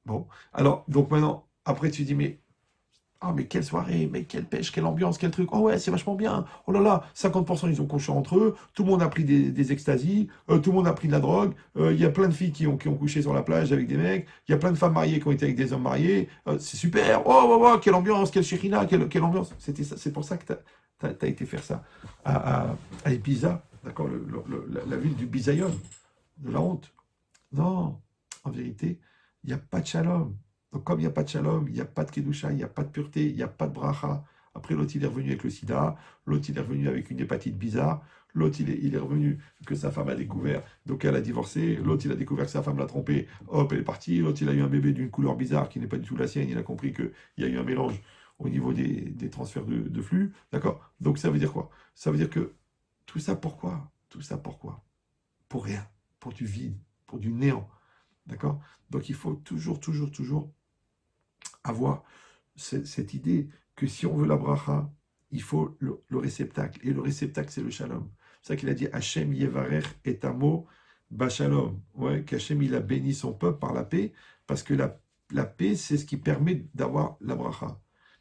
Bon, alors, donc maintenant, après tu dis, mais quelle soirée, mais quelle pêche, quelle ambiance, quel truc. Oh ouais, c'est vachement bien. Oh là là, 50% ils ont couché entre eux. Tout le monde a pris des extasies. Tout le monde a pris de la drogue. Il y a plein de filles qui ont couché sur la plage avec des mecs. Il y a plein de femmes mariées qui ont été avec des hommes mariés. C'est super. Oh, quelle ambiance, quelle chérina, quelle ambiance. C'est pour ça que t'as été faire ça à Ibiza, d'accord, la ville du Bisayon. de la honte. Non, en vérité, il n'y a pas de shalom. Donc comme il n'y a pas de shalom, il n'y a pas de kedusha, il n'y a pas de pureté, il n'y a pas de bracha. Après, l'autre, il est revenu avec le sida, l'autre, il est revenu avec une hépatite bizarre, l'autre, il est revenu que sa femme a découvert, donc elle a divorcé, l'autre, il a découvert que sa femme l'a trompé, hop, elle est partie, l'autre, il a eu un bébé d'une couleur bizarre qui n'est pas du tout la sienne, il a compris qu'il y a eu un mélange au niveau des transferts de flux, d'accord? Donc ça veut dire quoi? Ça veut dire que tout ça pourquoi? Tout ça pourquoi? Pour rien, pour du vide, pour du néant, d'accord? Donc il faut toujours, toujours, toujours avoir cette idée que si on veut la bracha, il faut le réceptacle. Et le réceptacle, c'est le shalom. C'est ça qu'il a dit Hachem yevarech et amo bashalom. Ouais, qu'Hachem, il a béni son peuple par la paix, parce que la paix, c'est ce qui permet d'avoir la bracha.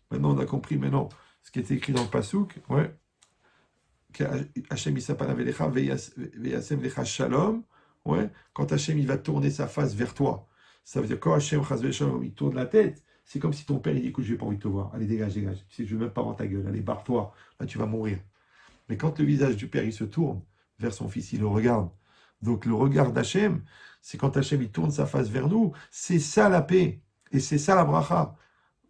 Maintenant, on a compris maintenant ce qui est écrit dans le Passouk. Ouais. Hachem Isapana velecha veyasem lecha shalom. Ouais. Quand Hachem, il va tourner sa face vers toi, ça veut dire quand Hachem shalom, il tourne la tête, c'est comme si ton père il dit écoute, je n'ai pas envie de te voir. Allez, dégage, dégage. Je ne veux même pas voir ta gueule. Allez, barre-toi. Là, tu vas mourir. Mais quand le visage du père il se tourne vers son fils, il le regarde. Donc le regard d'Hachem, c'est quand Hachem il tourne sa face vers nous. C'est ça la paix. Et c'est ça la bracha.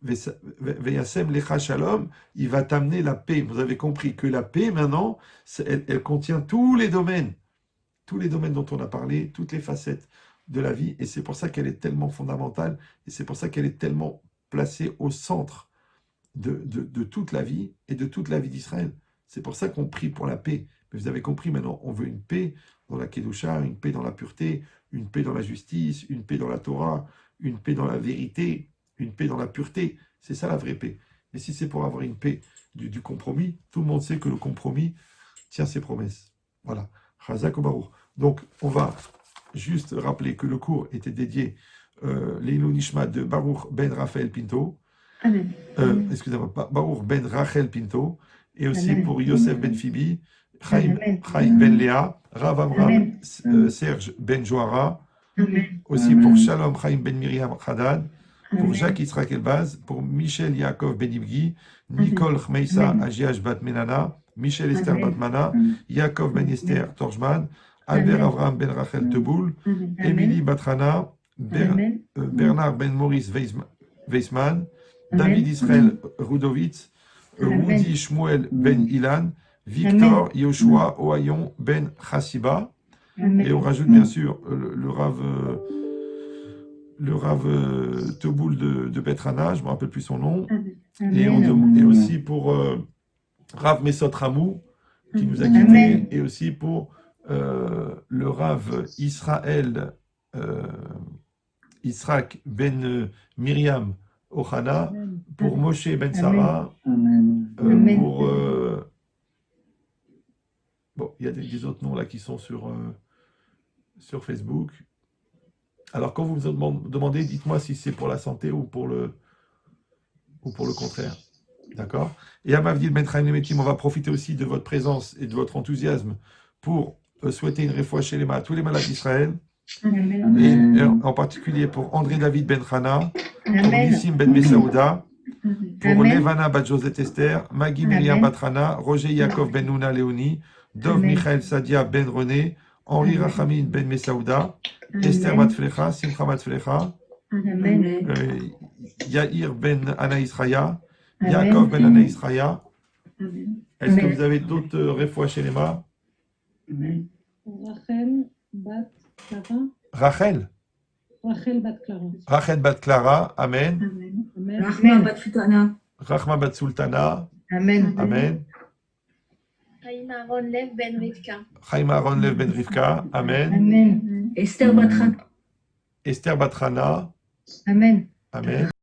Veyasem lecha shalom, il va t'amener la paix. Vous avez compris que la paix, maintenant, elle contient tous les domaines dont on a parlé, toutes les facettes de la vie, et c'est pour ça qu'elle est tellement fondamentale, et c'est pour ça qu'elle est tellement placée au centre de toute la vie, et de toute la vie d'Israël. C'est pour ça qu'on prie pour la paix. Mais vous avez compris, maintenant, on veut une paix dans la Kedusha, une paix dans la pureté, une paix dans la justice, une paix dans la Torah, une paix dans la vérité, une paix dans la pureté. C'est ça la vraie paix. Et si c'est pour avoir une paix du compromis, tout le monde sait que le compromis tient ses promesses. Voilà. Chazak Baruch. Donc, on va juste rappeler que le cours était dédié l'Eilou Nishmat de Baruch ben Raphaël Pinto. Amen. Excusez-moi, Baruch ben Rachel Pinto. Et aussi Amen. pour Yosef ben Phoebe, Chaim Amen. ben Léa, Rav Amram Amen. Serge ben Joara. Amen. Aussi Amen. pour Shalom Chaim ben Miriam Haddad. Pour Amen. Jacques Israël Elbaz, pour Michel Yaakov Ben Ibgi, Nicole Khmeissa Amen. Agiach Bat Menana, Michel Esther Amen. Batmana, Amen. Yaakov Ben Esther Torjman, Amen. Albert Avraham Ben Rachel Teboul, Amen. Émilie Batrana, Amen. Bernard Ben Maurice Weisman, Amen. David Israël Rudovitz, Amen. Woody Shmuel Ben Ilan, Victor Yoshua Ohayon Ben Chassiba. Amen. Et on rajoute bien sûr le Rav Teboul de Betrana, je ne me rappelle plus son nom. Et, et aussi pour Rav Mesot Ramou, qui nous a quittés. Amen. Et aussi pour le Rav Israël Israq Ben Miriam Ochana, pour Moshe Ben Sarah, Amen. Amen. pour... bon, il y a des autres noms là qui sont sur Facebook. Alors, quand vous me demandez, dites-moi si c'est pour la santé ou pour le contraire. D'accord? Et à Mavdil Ben Chaim Lemetim, on va profiter aussi de votre présence et de votre enthousiasme pour souhaiter une réfoua chez à tous les malades d'Israël. Amen. Et en particulier pour André David Ben Chana, pour Amen. Nissim Ben Messaouda, pour Amen. Levana Bat Josette Esther, Maggie Myriam Amen. Batrana, Roger Yaakov Ben Nouna Léonie, Dov Amen. Michael Sadia Ben René, Henri Amen. Rachamin Ben Messaouda, Esther Bat Flecha, Simcha Bat Flecha, Amen. Yair Ben Anaïs Raya, Amen. Yaakov Ben Anaïs Raya. Amen. Est-ce que Amen. vous avez d'autres réfoua chez Amen. Rachel Bat Clara. Rachel? Rachel Bat Clara. Rachel Bat Clara, Amen. Amen. Amen. Rahma bat Sultana. Rachma Bat Sultana, Amen. Amen. Chaim Aaron Lev Ben Rivka. Chaim Aaron Lev Ben Rivka, Amen. Amen. Esther Batran. Esther Batrana, Amen. Amen.